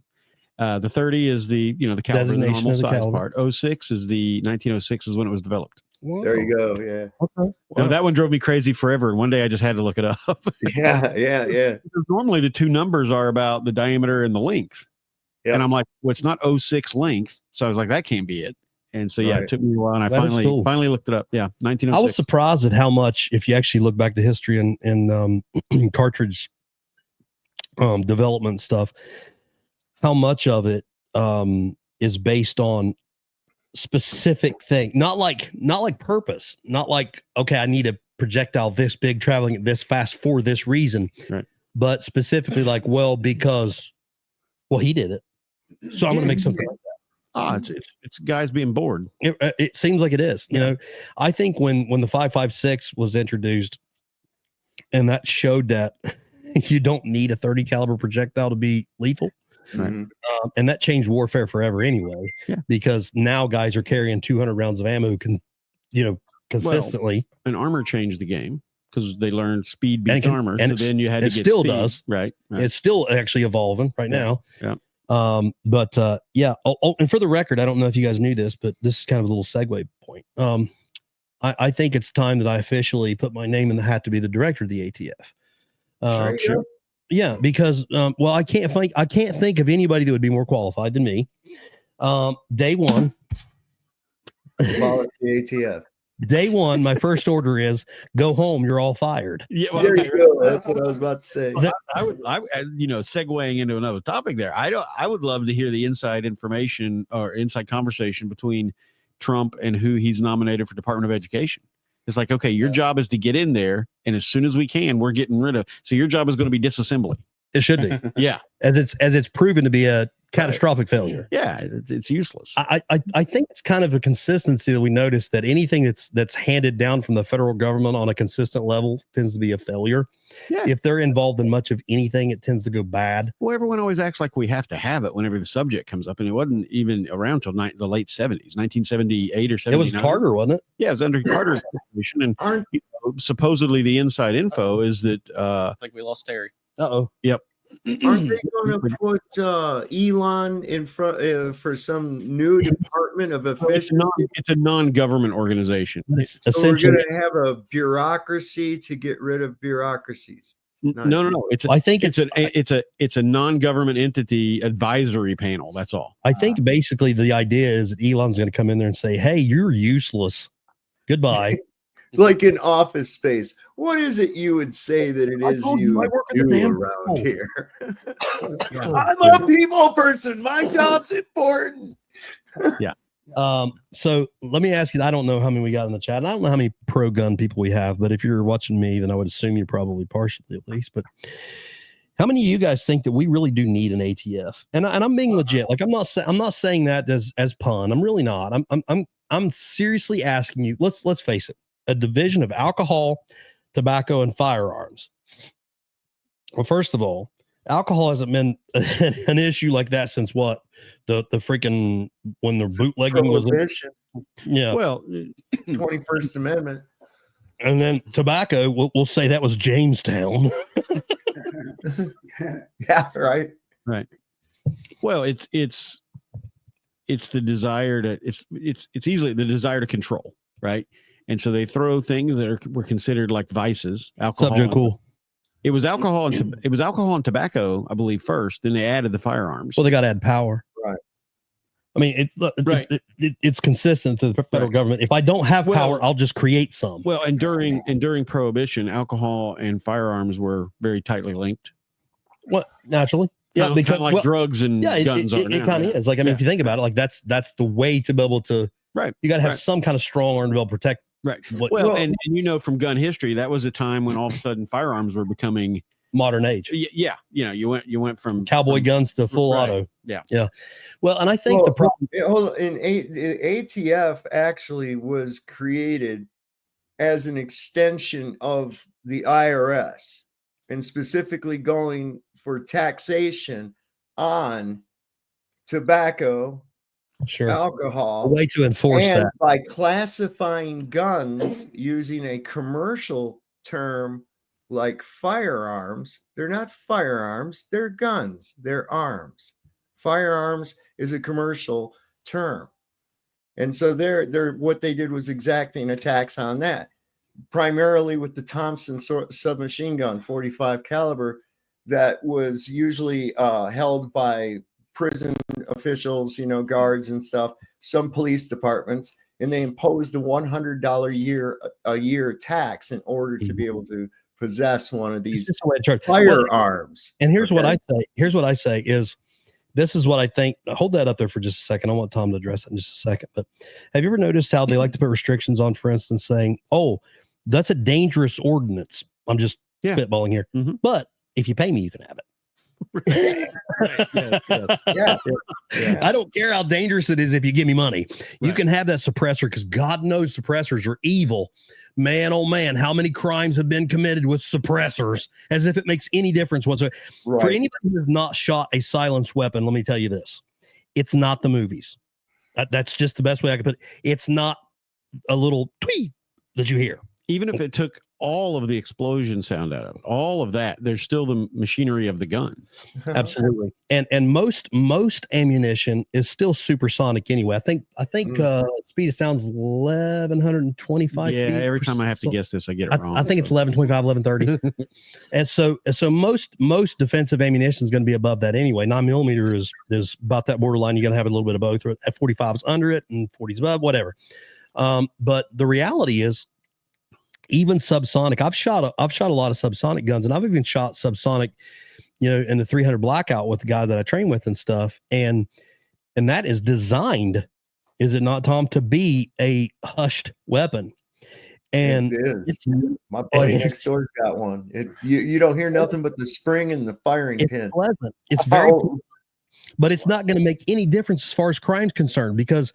The 30 is the the caliber, the Designation normal of the size caliber. part. 06 is the 1906 is when it was developed. Whoa. There you go. Yeah. Okay. Now, that one drove me crazy forever. One day I just had to look it up. Yeah. Because normally the two numbers are about the diameter and the length. Yep. And I'm like, well, it's not 06 length. So I was like, that can't be it. And so, yeah, Right. it took me a while. And I That is cool. finally looked it up. Yeah. 1906. I was surprised at how much, if you actually look back to history and cartridge development stuff, how much of it is based on specific thing, not like purpose, not like, okay, I need a projectile this big traveling this fast for this reason, right? But specifically like, because he did it, so I'm going to make something like that. It's guys being bored. It seems like it is. You know, I think when the 5.56 was introduced, and that showed that you don't need a 30 caliber projectile to be lethal. Right. And that changed warfare forever anyway, because now guys are carrying 200 rounds of ammo, consistently. And armor changed the game because they learned speed beats armor. And so then you had to get still speed. does. Right. It's still actually evolving right now. Yeah. Yeah. Oh, and for the record, I don't know if you guys knew this, but this is kind of a little segue point. I think it's time that I officially put my name in the hat to be the director of the ATF. Sure. Yeah, because I can't think of anybody that would be more qualified than me. Day one, Abolish the ATF. Day one, my first order is go home. You're all fired. Yeah, well, There you go. That's what I was about to say. I would, segueing into another topic there. I would love to hear the inside information or inside conversation between Trump and who he's nominated for Department of Education. It's like, okay, your job is to get in there, and as soon as we can, we're getting rid of. So your job is going to be disassembly. It should be. Yeah, as it's proven to be a catastrophic failure. Yeah, it's useless. I think it's kind of a consistency that we notice that anything that's handed down from the federal government on a consistent level tends to be a failure. Yeah. If they're involved in much of anything, it tends to go bad. Well, everyone always acts like we have to have it whenever the subject comes up, and it wasn't even around till the late 70s, 1978 or 79. It was Carter, wasn't it? Yeah, it was under Carter's administration, and supposedly the inside info is that I think we lost Terry. Uh-oh. Yep. Aren't they going to put Elon in front for some new department of efficiency? It's a non-government organization. So we're going to have a bureaucracy to get rid of bureaucracies. No. It's a non-government entity advisory panel. That's all. I think basically the idea is that Elon's going to come in there and say, "Hey, you're useless. Goodbye." Like in Office Space, what is it you would say that it is you do around here? I'm a people person. My job's important. Yeah. So let me ask you, I don't know how many we got in the chat. And I don't know how many pro-gun people we have, but if you're watching me, then I would assume you're probably partially at least. But how many of you guys think that we really do need an ATF? And I'm being legit. Like I'm not saying that as pun. I'm really not. I'm seriously asking you. Let's face it. A division of alcohol, tobacco, and firearms. Well, first of all, alcohol hasn't been an issue like that since what? The freaking when the bootlegging was. Yeah. Well, 21st Amendment. And then tobacco, we'll say that was Jamestown. Yeah, right. Right. Well, it's the desire to it's easily the desire to control, right? And so they throw things that were considered like vices. Alcohol. Cool. It was alcohol and tobacco, I believe, first. Then they added the firearms. Well, they got to add power. Right. I mean, it's consistent to the federal government. If I don't have power, I'll just create some. Well, and during Prohibition, alcohol and firearms were very tightly linked. Well, naturally. Yeah, because like drugs and guns are now. It kind of is. Like, I mean, if you think about it, like that's the way to be able to. Right. You got to have some kind of strong arm to be able to protect. Right. And from gun history, that was a time when all of a sudden firearms were becoming modern age. Yeah. You went from cowboy guns to full auto. Yeah. Well, and I think the problem ATF actually was created as an extension of the IRS, and specifically going for taxation on tobacco, alcohol, a way to enforce and that by classifying guns using a commercial term like firearms. They're not firearms, they're guns, they're arms. Firearms is a commercial term. And so they're what they did was exacting a tax on that, primarily with the Thompson submachine gun, 45 caliber, that was usually held by prison officials, guards and stuff, some police departments, and they imposed a $100 a year tax in order to be able to possess one of these firearms. And here's what I say. Here's what I say is, this is what I think. Hold that up there for just a second. I want Tom to address it in just a second. But have you ever noticed how they like to put restrictions on, for instance, saying, "Oh, that's a dangerous ordinance." I'm just spitballing here. But if you pay me, you can have it. I don't care how dangerous it is if you give me money. You can have that suppressor, because God knows suppressors are evil. Man, oh man, how many crimes have been committed with suppressors, as if it makes any difference whatsoever. For anybody who has not shot a silenced weapon, let me tell you this. It's not the movies. That's just the best way I can put it. It's not a little tweet that you hear. Even if it took all of the explosion sound out of it, all of that, there's still the machinery of the gun. Absolutely. And most ammunition is still supersonic anyway. I think speed of sound's 1125 yeah, feet. every time I have to guess this, I get it wrong. I think it's 1125, 1130. And so most defensive ammunition is going to be above that anyway. 9mm is about that borderline. You're going to have a little bit of both. F45 is under it and 40 is above, whatever. But the reality is, even subsonic, I've shot a lot of subsonic guns, and I've even shot subsonic, in the 300 blackout with the guys that I train with and stuff. And that is designed, is it not, Tom, to be a hushed weapon? And it is. My buddy next door's got one. You don't hear nothing but the spring and the firing pin. Pleasant. It's very pleasant, but it's not going to make any difference as far as crime's concerned, because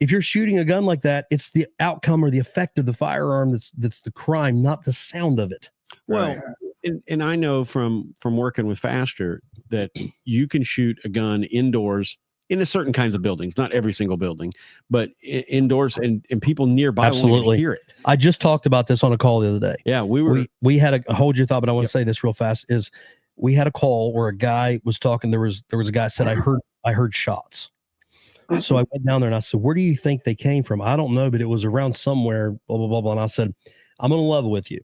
if you're shooting a gun like that, it's the outcome or the effect of the firearm that's the crime, not the sound of it. Well, and I know from working with Faster that you can shoot a gun indoors in a certain kinds of buildings, not every single building, but indoors, and people nearby won't hear it. I just talked about this on a call the other day. Yeah, we had a hold your thought, but I want to say this real fast. Is we had a call where a guy was talking. There was a guy said, I heard shots. So I went down there and I said, "Where do you think they came from?" "I don't know, but it was around somewhere, blah, blah, blah, blah." And I said, "I'm going to level with you.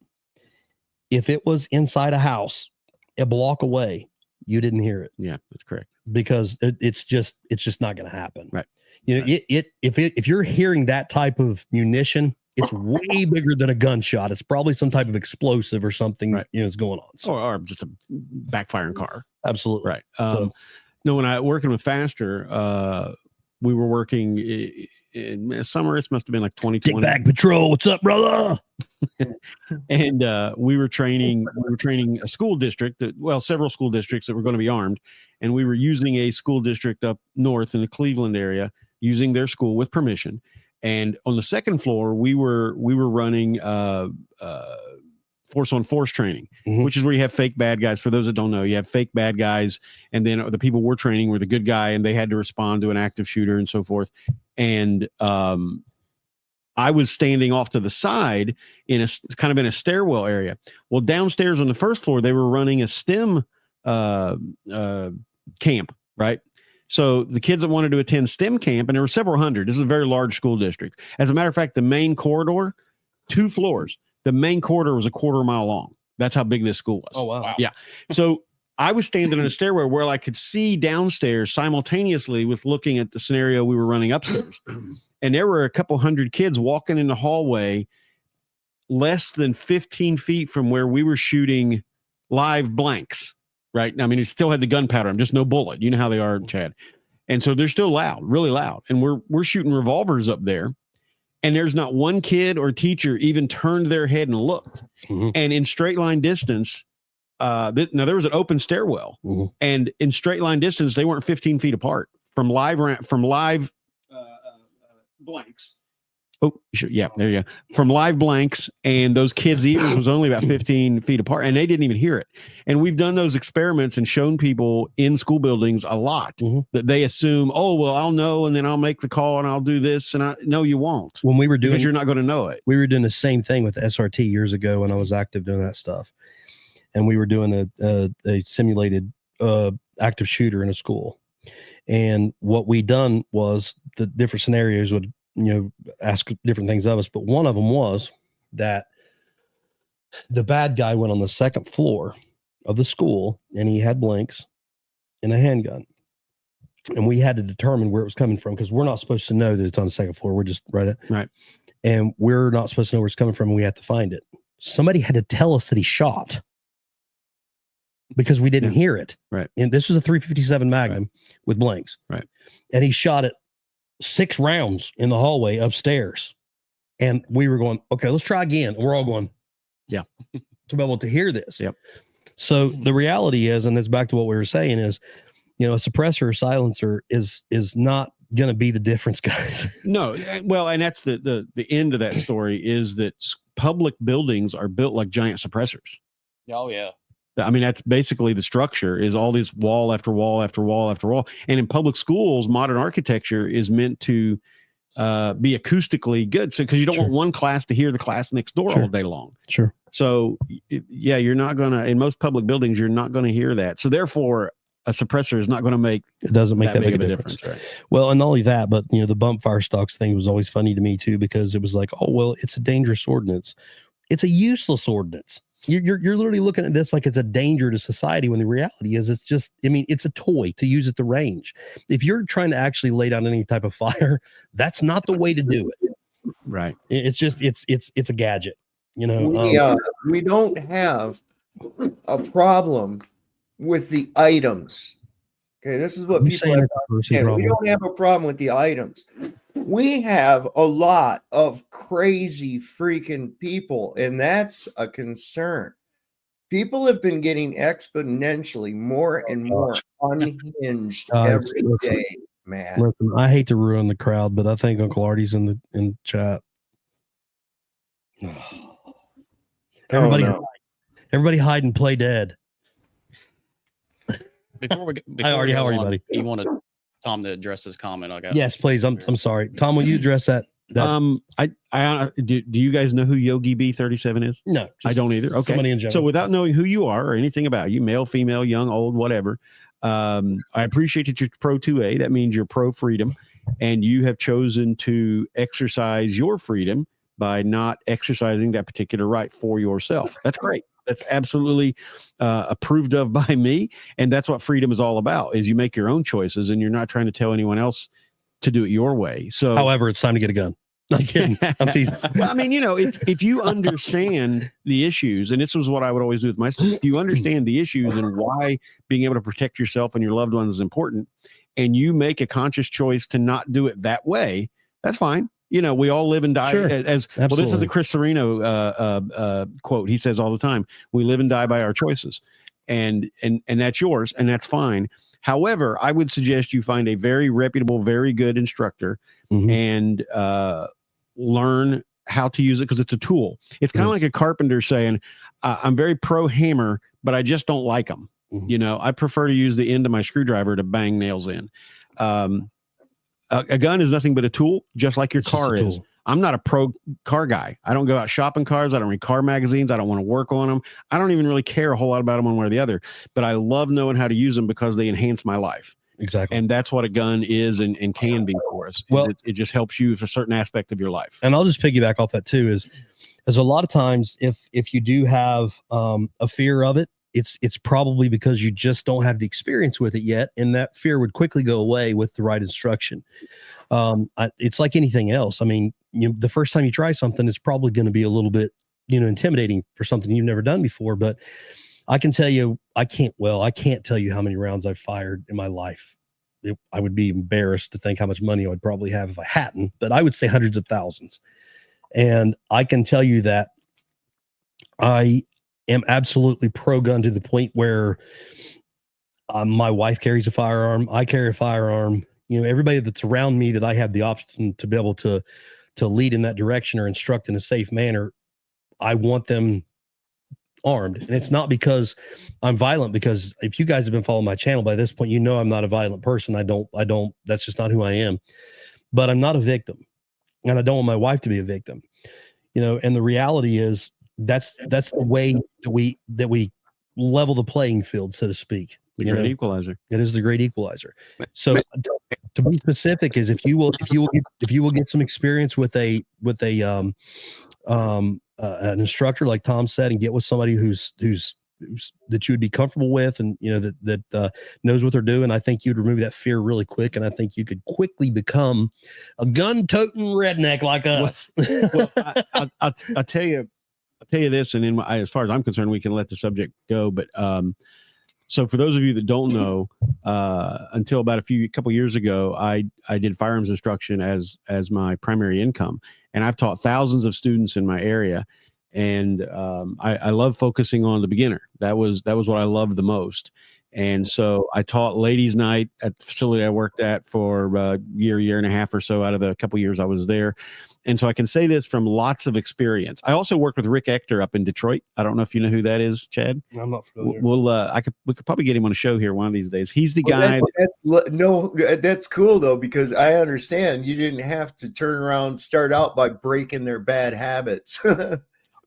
If it was inside a house a block away, you didn't hear it." Yeah, that's correct. Because it's just not going to happen. Right. If you're hearing that type of munition, it's way bigger than a gunshot. It's probably some type of explosive or something, is going on. So, or just a backfiring car. Absolutely. Right. No, when I working with Faster, we were working in summer. It must have been like 2020. Kick back patrol. What's up, brother? And we were training a school district several school districts that were going to be armed. And we were using a school district up north in the Cleveland area, using their school with permission. And on the second floor, we were running force on force training, which is where you have fake bad guys. For those that don't know, you have fake bad guys, and then the people we're training were the good guy, and they had to respond to an active shooter and so forth. And I was standing off to the side in a stairwell area. Well, downstairs on the first floor, they were running a STEM camp, right? So the kids that wanted to attend STEM camp, and there were several hundred. This is a very large school district. As a matter of fact, the main corridor, 2 floors. The main corridor was a quarter mile long. That's how big this school was. Oh, wow. Yeah. So I was standing in a stairway where I could see downstairs simultaneously with looking at the scenario we were running upstairs. And there were a couple hundred kids walking in the hallway less than 15 feet from where we were shooting live blanks, right? I mean, it still had the gunpowder, just no bullet. You know how they are, Chad. And so they're still loud, really loud. And we're shooting revolvers up there. And there's not one kid or teacher even turned their head and looked. And in straight line distance, now there was an open stairwell, and in straight line distance, they weren't 15 feet apart from live blanks. Oh, yeah, there you go. From live blanks, and those kids' ears was only about 15 feet apart, and they didn't even hear it. And we've done those experiments and shown people in school buildings a lot that they assume, oh, well, I'll know, and then I'll make the call, and I'll do this, and no, you won't. When we were doing, because you're not going to know it. We were doing the same thing with SRT years ago when I was active doing that stuff, and we were doing a simulated active shooter in a school, and what we done was the different scenarios would ask different things of us. But one of them was that the bad guy went on the second floor of the school and he had blanks and a handgun. And we had to determine where it was coming from because we're not supposed to know that it's on the second floor. We're just right. And we're not supposed to know where it's coming from. And we had to find it. Somebody had to tell us that he shot because we didn't hear it. Right. And this was a 357 Magnum with blanks. Right. And he shot it 6 rounds in the hallway upstairs. And we were going, okay, let's try again. And we're all going, yeah, to be able to hear this. Yep. So the reality is, and it's back to what we were saying is, a suppressor or silencer is not going to be the difference, guys. No. Well, and that's the end of that story is that public buildings are built like giant suppressors. Oh yeah. I mean, that's basically the structure is all this wall after wall after wall after wall. And in public schools, modern architecture is meant to be acoustically good. So, because you don't want one class to hear the class next door all day long. Sure. So, yeah, you're not going to, in most public buildings, you're not going to hear that. So therefore, a suppressor is not going to make, it doesn't make that big of a difference. Right? Well, and not only that, but, the bump fire stocks thing was always funny to me too, because it was like, oh, well, it's a dangerous ordinance. It's a useless ordinance. You're literally looking at this like it's a danger to society when the reality is it's just, it's a toy to use at the range. If you're trying to actually lay down any type of fire, that's not the way to do it. Right. It's just, it's a gadget, we don't have a problem with the items. Okay. This is what people are. We don't have a problem with the items. We have a lot of crazy freaking people, and that's a concern. People have been getting exponentially more and more unhinged every day, man. Listen, I hate to ruin the crowd, but I think Uncle Artie's in the chat. Everybody hide and play dead. Before we Hi, Artie, how are you, buddy? You wanted Tom to address this comment? I got. Yes, please. I'm sorry, Tom. Will you address that? I do you guys know who Yogi B37 is? No, I don't either. Okay. Somebody in general. So without knowing who you are or anything about you, male, female, young, old, whatever, I appreciate that you're pro 2A. That means you're pro freedom, and you have chosen to exercise your freedom by not exercising that particular right for yourself. That's great. That's absolutely approved of by me. And that's what freedom is all about, is you make your own choices and you're not trying to tell anyone else to do it your way. So, however, it's time to get a gun. I'm kidding. I'm teasing. Well, I mean, if you understand the issues, and this was what I would always do with my students, if you understand the issues and why being able to protect yourself and your loved ones is important, and you make a conscious choice to not do it that way, that's fine. We all live and die as well. This is the Chris Sereno quote. He says all the time, we live and die by our choices, and that's yours, and that's fine. However, I would suggest you find a very reputable, very good instructor and learn how to use it, because it's a tool. It's kind of like a carpenter saying, I'm very pro hammer, but I just don't like them. I prefer to use the end of my screwdriver to bang nails in. A gun is nothing but a tool, just like your car is. I'm not a pro car guy. I don't go out shopping cars. I don't read car magazines. I don't want to work on them. I don't even really care a whole lot about them one way or the other, but I love knowing how to use them because they enhance my life. Exactly. And that's what a gun is and can be for us. Well, it just helps you with a certain aspect of your life. And I'll just piggyback off that too, is a lot of times if you do have a fear of it, it's probably because you just don't have the experience with it yet, and that fear would quickly go away with the right instruction. It's like anything else. I mean, the first time you try something, it's probably going to be a little bit, intimidating for something you've never done before. But I can tell you, I can't tell you how many rounds I've fired in my life. I would be embarrassed to think how much money I would probably have if I hadn't, but I would say hundreds of thousands. And I can tell you that I am absolutely pro gun to the point where my wife carries a firearm. I carry a firearm. You know, everybody that's around me that I have the option to be able to lead in that direction or instruct in a safe manner, I want them armed. And it's not because I'm violent, because if you guys have been following my channel by this point, you know I'm not a violent person. I don't, that's just not who I am. But I'm not a victim. And I don't want my wife to be a victim. You know, and the reality is that's the way that we level the playing field, so to speak. The great equalizer. It is the great equalizer. So to be specific is if you will get some experience with an instructor, like Tom said, and get with somebody who's that you would be comfortable with, and you know that knows what they're doing, I think you'd remove that fear really quick, and I think you could quickly become a gun-toting redneck like us. Well, I'll tell you this, and as far as I'm concerned, we can let the subject go. But so for those of you that don't know, until about a couple years ago, I did firearms instruction as my primary income, and I've taught thousands of students in my area. And I love focusing on the beginner. That was what I loved the most. And so I taught ladies' night at the facility I worked at for a year and a half or so out of the couple years I was there. And so I can say this from lots of experience. I also worked with Rick Ector up in Detroit. I don't know if you know who that is, Chad. I'm not familiar. We could probably get him on a show here one of these days. He's the guy. That's cool though, because I understand you didn't have to turn around, start out by breaking their bad habits.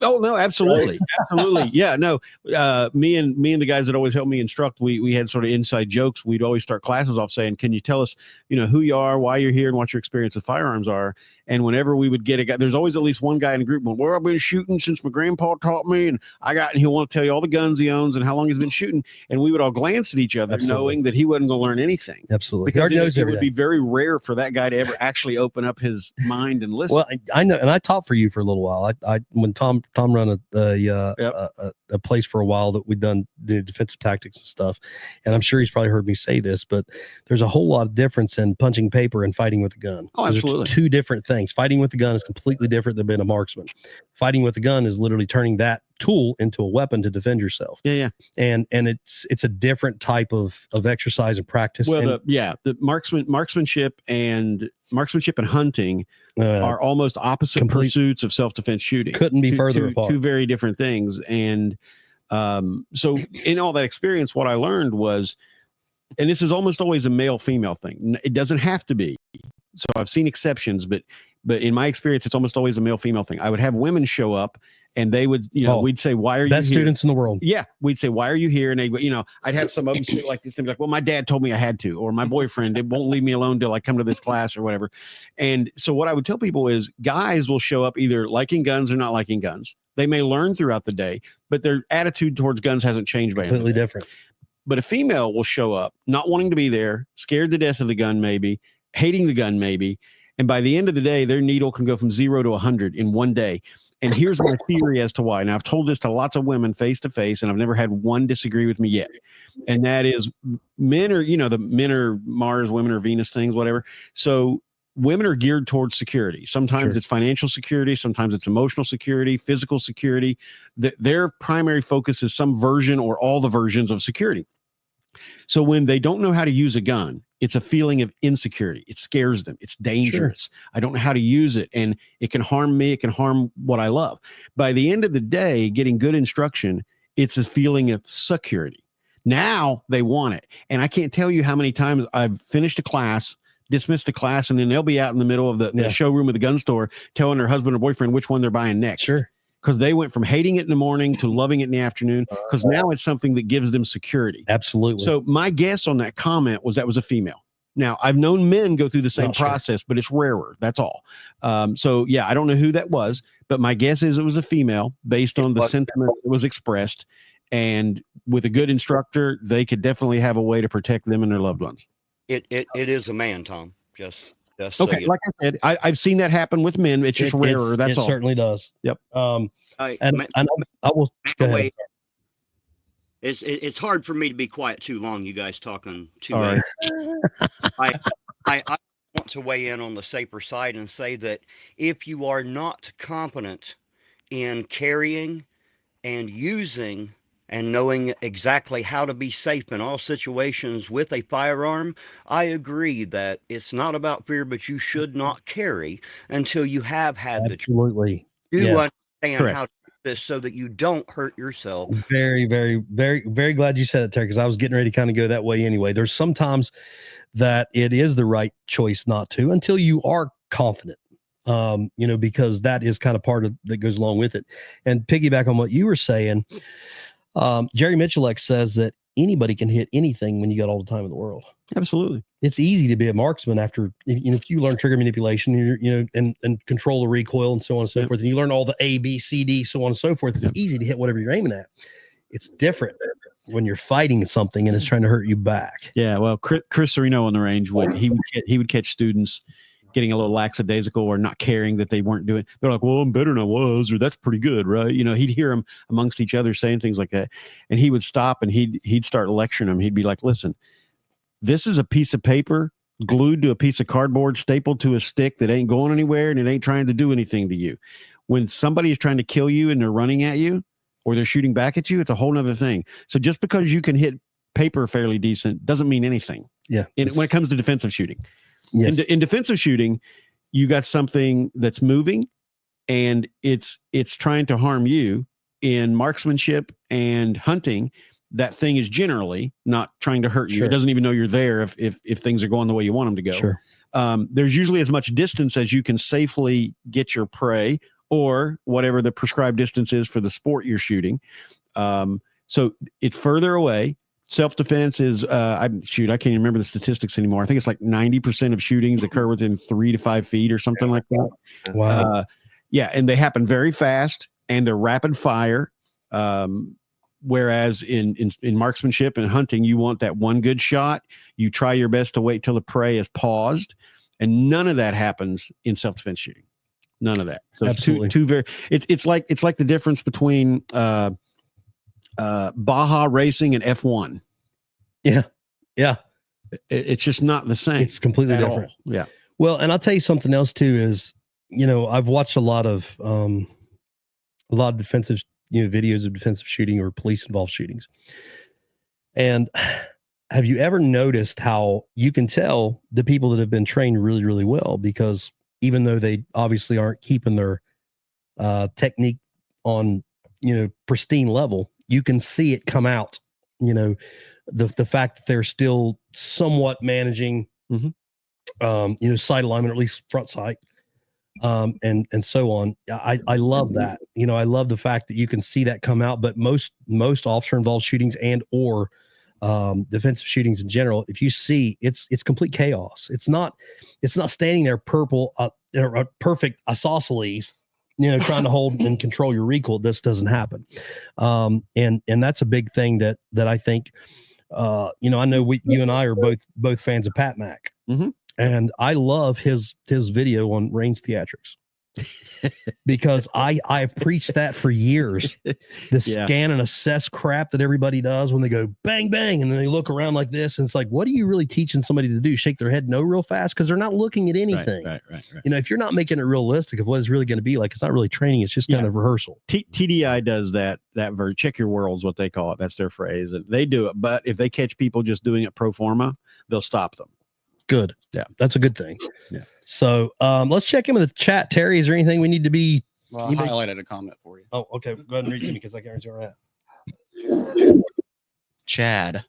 Oh no, absolutely. Absolutely. Yeah, no. Me and the guys that always help me instruct, we had sort of inside jokes. We'd always start classes off saying, "Can you tell us, who you are, why you're here, and what your experience with firearms are?" And whenever we would get a guy, there's always at least one guy in the group going, "Well, I've been shooting since my grandpa taught me, and he'll want to tell you all the guns he owns and how long he's been shooting." And we would all glance at each other, knowing that he wasn't going to learn anything. Absolutely. Because it would be very rare for that guy to ever actually open up his mind and listen. Well, I know, and I taught for you for a little while. I when Tom run a place for a while that we'd done the defensive tactics and stuff, and I'm sure he's probably heard me say this, but there's a whole lot of difference in punching paper and fighting with a gun. Oh, absolutely. Two different things. Fighting with the gun is completely different than being a marksman. Fighting with the gun is literally turning that tool into a weapon to defend yourself. Yeah. And it's a different type of exercise and practice. Well, the marksmanship and hunting are almost opposite pursuits of self-defense shooting. Couldn't be further apart. Two very different things. And so in all that experience, what I learned was, and this is almost always a male-female thing. It doesn't have to be. So I've seen exceptions, but in my experience, it's almost always a male-female thing. I would have women show up, and they would, we'd say, "Why are you best here?" Students in the world. Yeah, we'd say, "Why are you here?" And they, I'd have some of them say like this, and be like, "Well, my dad told me I had to," or "My boyfriend, it won't leave me alone till I come to this class," or whatever. And so what I would tell people is, guys will show up either liking guns or not liking guns. They may learn throughout the day, but their attitude towards guns hasn't changed by completely different. But a female will show up not wanting to be there, scared to death of the gun, maybe hating the gun, maybe. And by the end of the day, their needle can go from 0 to 100 in one day. And here's my theory as to why. Now, I've told this to lots of women face to face, and I've never had one disagree with me yet. And that is, men are Mars, women are Venus things, whatever. So women are geared towards security. Sometimes it's financial security. Sometimes it's emotional security, physical security. Their primary focus is some version or all the versions of security. So when they don't know how to use a gun, it's a feeling of insecurity. It scares them. It's dangerous. I don't know how to use it, and it can harm me. It can harm what I love. By the end of the day, getting good instruction, it's a feeling of security. Now they want it. And I can't tell you how many times I've finished a class, dismissed a class, and then they'll be out in the middle of the showroom of the gun store telling their husband or boyfriend which one they're buying next. Because they went from hating it in the morning to loving it in the afternoon, because now it's something that gives them security. Absolutely. So my guess on that comment was that was a female. Now, I've known men go through the same process, but it's rarer. That's all. So, yeah, I don't know who that was, but my guess is it was a female based on the sentiment that was expressed. And with a good instructor, they could definitely have a way to protect them and their loved ones. It is a man, Tom. Just okay. So like I said, I've seen that happen with men. It's just rarer. That's all. It certainly does. Yep. I will. Go ahead. It's hard for me to be quiet too long. You guys talking too much. I want to weigh in on the safer side and say that if you are not competent in carrying and using and knowing exactly how to be safe in all situations with a firearm, I agree that it's not about fear, but you should not carry until you have had the Absolutely. do Yes. understand Correct. how to do this so that you don't hurt yourself. Very, very, very, very glad you said it, Terry, because I was getting ready to kind of go that way anyway. There's sometimes that it is the right choice not to until you are confident, because that is kind of part of that goes along with it. And piggyback on what you were saying, Jerry Mitchellek says that anybody can hit anything when you got all the time in the world. Absolutely. It's easy to be a marksman after, if you learn trigger manipulation, and control the recoil and so on and so forth, and you learn all the A, B, C, D, so on and so forth. It's easy to hit whatever you're aiming at. It's different when you're fighting something and it's trying to hurt you back. Yeah. Well, Chris Serino on the range he would catch students getting a little lackadaisical or not caring that they weren't doing. They're like, well, I'm better than I was, or that's pretty good, right? He'd hear them amongst each other saying things like that, and he would stop and he'd start lecturing them. He'd be like, listen, this is a piece of paper glued to a piece of cardboard, stapled to a stick that ain't going anywhere, and it ain't trying to do anything to you. When somebody is trying to kill you and they're running at you or they're shooting back at you, it's a whole nother thing. So just because you can hit paper fairly decent doesn't mean anything. Yeah. When it comes to defensive shooting. Yes. In defensive shooting, you got something that's moving and it's trying to harm you. In marksmanship and hunting, that thing is generally not trying to hurt you. Sure. It doesn't even know you're there if things are going the way you want them to go. Sure. There's usually as much distance as you can safely get your prey, or whatever the prescribed distance is for the sport you're shooting. So it's further away. Self-defense is, I can't even remember the statistics anymore. I think it's like 90% of shootings occur within 3 to 5 feet or something like that. Wow. Yeah. And they happen very fast and they're rapid fire. Whereas in marksmanship and hunting, you want that one good shot. You try your best to wait till the prey is paused, and none of that happens in self-defense shooting. None of that. So Absolutely. It's like the difference between Baja racing and F1. Yeah. Yeah. It's just not the same. It's completely different. All. Yeah. Well, and I'll tell you something else too is, I've watched a lot of defensive, videos of defensive shooting or police involved shootings. And have you ever noticed how you can tell the people that have been trained really, really well, because even though they obviously aren't keeping their technique on, pristine level, you can see it come out, the fact that they're still somewhat managing, sight alignment, or at least front sight, and so on. I love that. I love the fact that you can see that come out, but most officer involved shootings and or defensive shootings in general, if you see it's complete chaos. It's not standing there purple, perfect isosceles, trying to hold and control your recoil. This doesn't happen. And that's a big thing that I think, I know you and I are both fans of Pat Mack. Mm-hmm. And I love his video on range theatrics, because I've preached that for years. The scan and assess crap that everybody does when they go bang, bang, and then they look around like this. And it's like, what are you really teaching somebody to do? Shake their head no real fast, because they're not looking at anything. Right. If you're not making it realistic of what it's really going to be like, it's not really training. It's just kind of rehearsal. TDI does that verb. Check your worlds, what they call it. That's their phrase. They do it. But if they catch people just doing it pro forma, they'll stop them. Good. Yeah. That's a good thing. Yeah. So let's check in with the chat. Terry, is there anything we need to be? Well, I highlighted a comment for you. Oh, okay. Go ahead and read it because I can't see where we're at. Chad,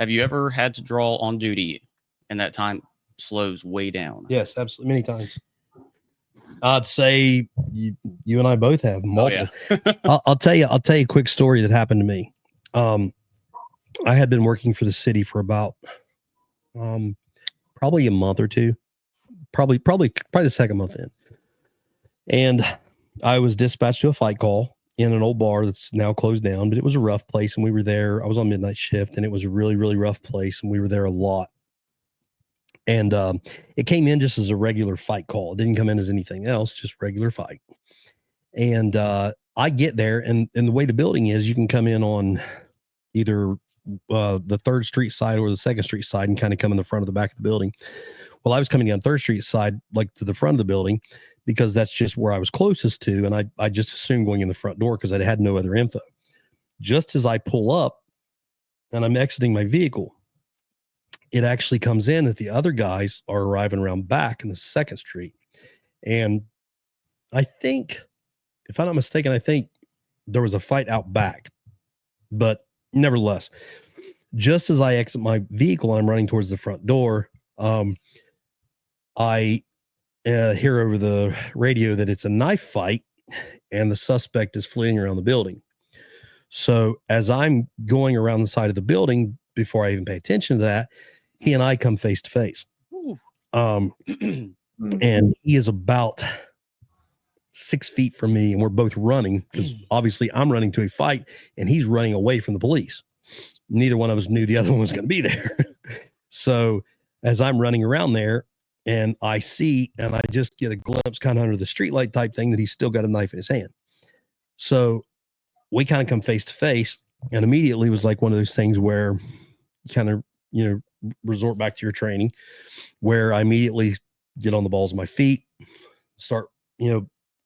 have you ever had to draw on duty and that time slows way down? Yes, absolutely. Many times. I'd say you and I both have multiple. Oh, yeah. I'll tell you a quick story that happened to me. I had been working for the city for about probably a month or two, probably the second month in. And I was dispatched to a fight call in an old bar that's now closed down, but it was a rough place. And we were there. I was on midnight shift, and it was a really, really rough place. And we were there a lot. And it came in just as a regular fight call. It didn't come in as anything else, just regular fight. And I get there, and the way the building is, you can come in on either the 3rd Street side or the 2nd Street side and kind of come in the front of the back of the building. Well, I was coming down 3rd Street side, like to the front of the building, because that's just where I was closest to. And I just assumed going in the front door because I had no other info. Just as I pull up and I'm exiting my vehicle, it actually comes in that the other guys are arriving around back in the 2nd Street. And I think, if I'm not mistaken, I think there was a fight out back. But nevertheless, just as I exit my vehicle and I'm running towards the front door, I hear over the radio that it's a knife fight and the suspect is fleeing around the building. So as I'm going around the side of the building, before I even pay attention to that, he and I come face to face. And he is about 6 feet from me, and we're both running because obviously I'm running to a fight and he's running away from the police. Neither one of us knew the other one was going to be there. So as I'm running around there, and I see, and I just get a glimpse kind of under the streetlight type thing that he's still got a knife in his hand. So we kind of come face to face, and immediately it was like one of those things where you kind of, resort back to your training, where I immediately get on the balls of my feet, start,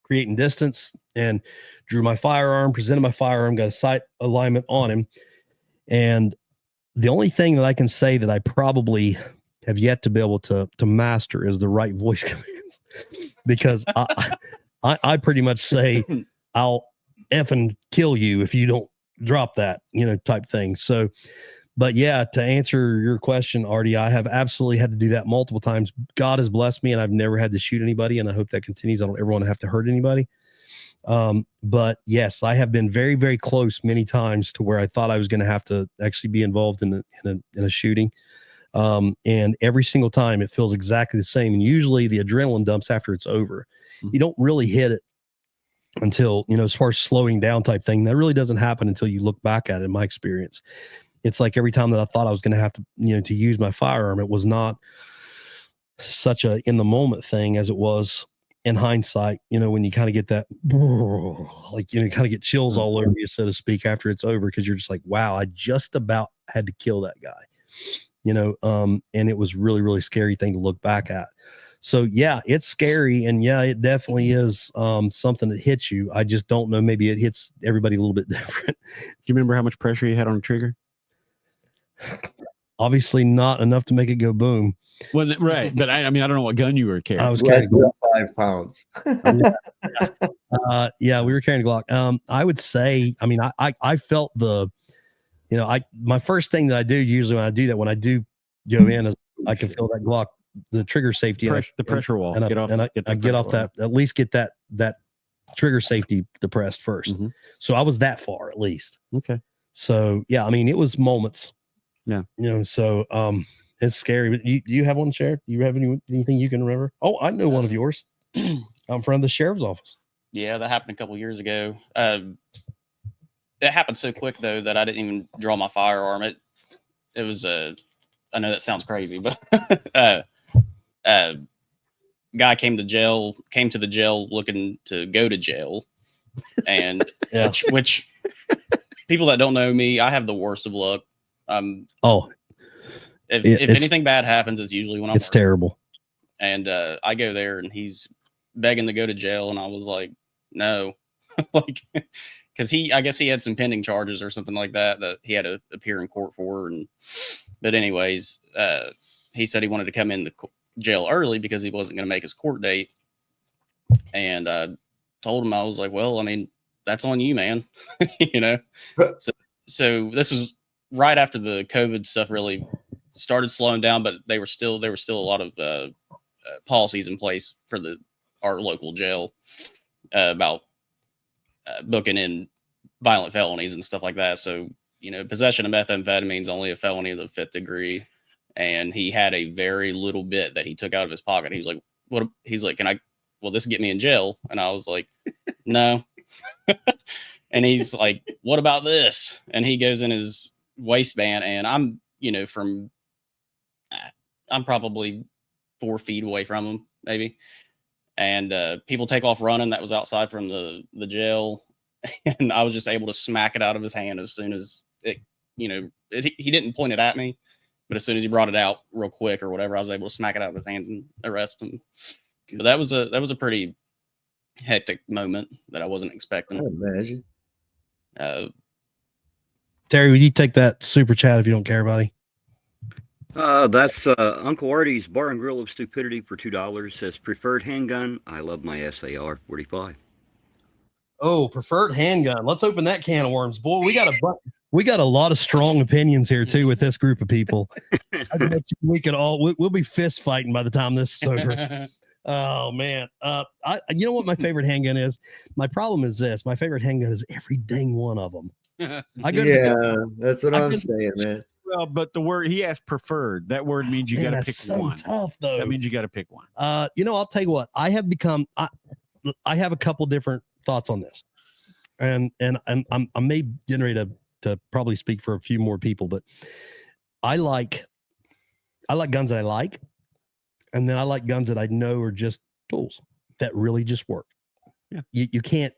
creating distance, and drew my firearm, presented my firearm, got a sight alignment on him. And the only thing that I can say that I probably have yet to be able to master is the right voice commands, because I pretty much say, I'll effing kill you if you don't drop that, type thing. So, but yeah, to answer your question, Artie, I have absolutely had to do that multiple times. God has blessed me and I've never had to shoot anybody, and I hope that continues. I don't ever want to have to hurt anybody. But yes, I have been very, very close many times to where I thought I was going to have to actually be involved in a shooting. And every single time it feels exactly the same. And usually the adrenaline dumps after it's over. You don't really hit it until, as far as slowing down type thing, that really doesn't happen until you look back at it. In my experience, it's like every time that I thought I was going to have to, to use my firearm, it was not such a in the moment thing as it was in hindsight, when you kind of get that, like, kind of get chills all over you, so to speak, after it's over. Cause you're just like, wow, I just about had to kill that guy. And it was really, really scary thing to look back at. So yeah, it's scary. And yeah, it definitely is something that hits you. I just don't know. Maybe it hits everybody a little bit different. Do you remember how much pressure you had on the trigger? Obviously not enough to make it go boom. Well, right. But I don't know what gun you were carrying. I was Less carrying than 5 pounds. yeah, we were carrying a Glock. I would say, I felt my first thing that I do usually when I do that, when I do go in, is I can feel that Glock, the trigger safety, the pressure wall, and I get off that, at least get that trigger safety depressed first. Mm-hmm. So I was that far at least. Okay. So yeah, it was moments. Yeah. So it's scary. But you have one, Sheriff? Do you have anything you can remember? Oh, I know one of yours. I'm from the sheriff's office. Yeah, that happened a couple years ago. It happened so quick though that I didn't even draw my firearm. It was I know that sounds crazy, but guy came to the jail looking to go to jail, and yeah. which people that don't know me, I have the worst of luck. If anything bad happens, it's usually when it's terrible. And I go there and he's begging to go to jail, and I was like, no, like, because I guess he had some pending charges or something like that he had to appear in court for. But anyways, he said he wanted to come in the jail early because he wasn't going to make his court date. And I told him, I was like, well, that's on you, man. So this was right after the COVID stuff really started slowing down, but there were still a lot of policies in place for our local jail about booking in violent felonies and stuff like that. So, possession of methamphetamine is only a felony of the 5th degree. And he had a very little bit that he took out of his pocket. He was like, what? He's like, will this get me in jail? And I was like, no. And he's like, what about this? And he goes in his waistband, and I'm probably 4 feet away from him, maybe. And people take off running. That was outside from the jail. And I was just able to smack it out of his hand as soon as it, he didn't point it at me, but as soon as he brought it out real quick or whatever, I was able to smack it out of his hands and arrest him. But that was a pretty hectic moment that I wasn't expecting. I imagine. Terry, would you take that super chat if you don't care, buddy? That's Uncle Artie's Bar and Grill of Stupidity for $2. Says preferred handgun. I love my SAR 45. Oh, preferred handgun. Let's open that can of worms, boy. We got a lot of strong opinions here too with this group of people. I bet you we could all we'll be fist fighting by the time this is over. Oh man, you know what my favorite handgun is? My problem is this: my favorite handgun is every dang one of them. That's what I'm saying, man. Well, but the word he asked preferred, that word means you got to pick one. Tough though. That means you got to pick one. I'll tell you what. I have a couple different thoughts on this, and I may get ready to probably speak for a few more people, but I like guns that I like, and then I like guns that I know are just tools that really just work. Yeah, you can't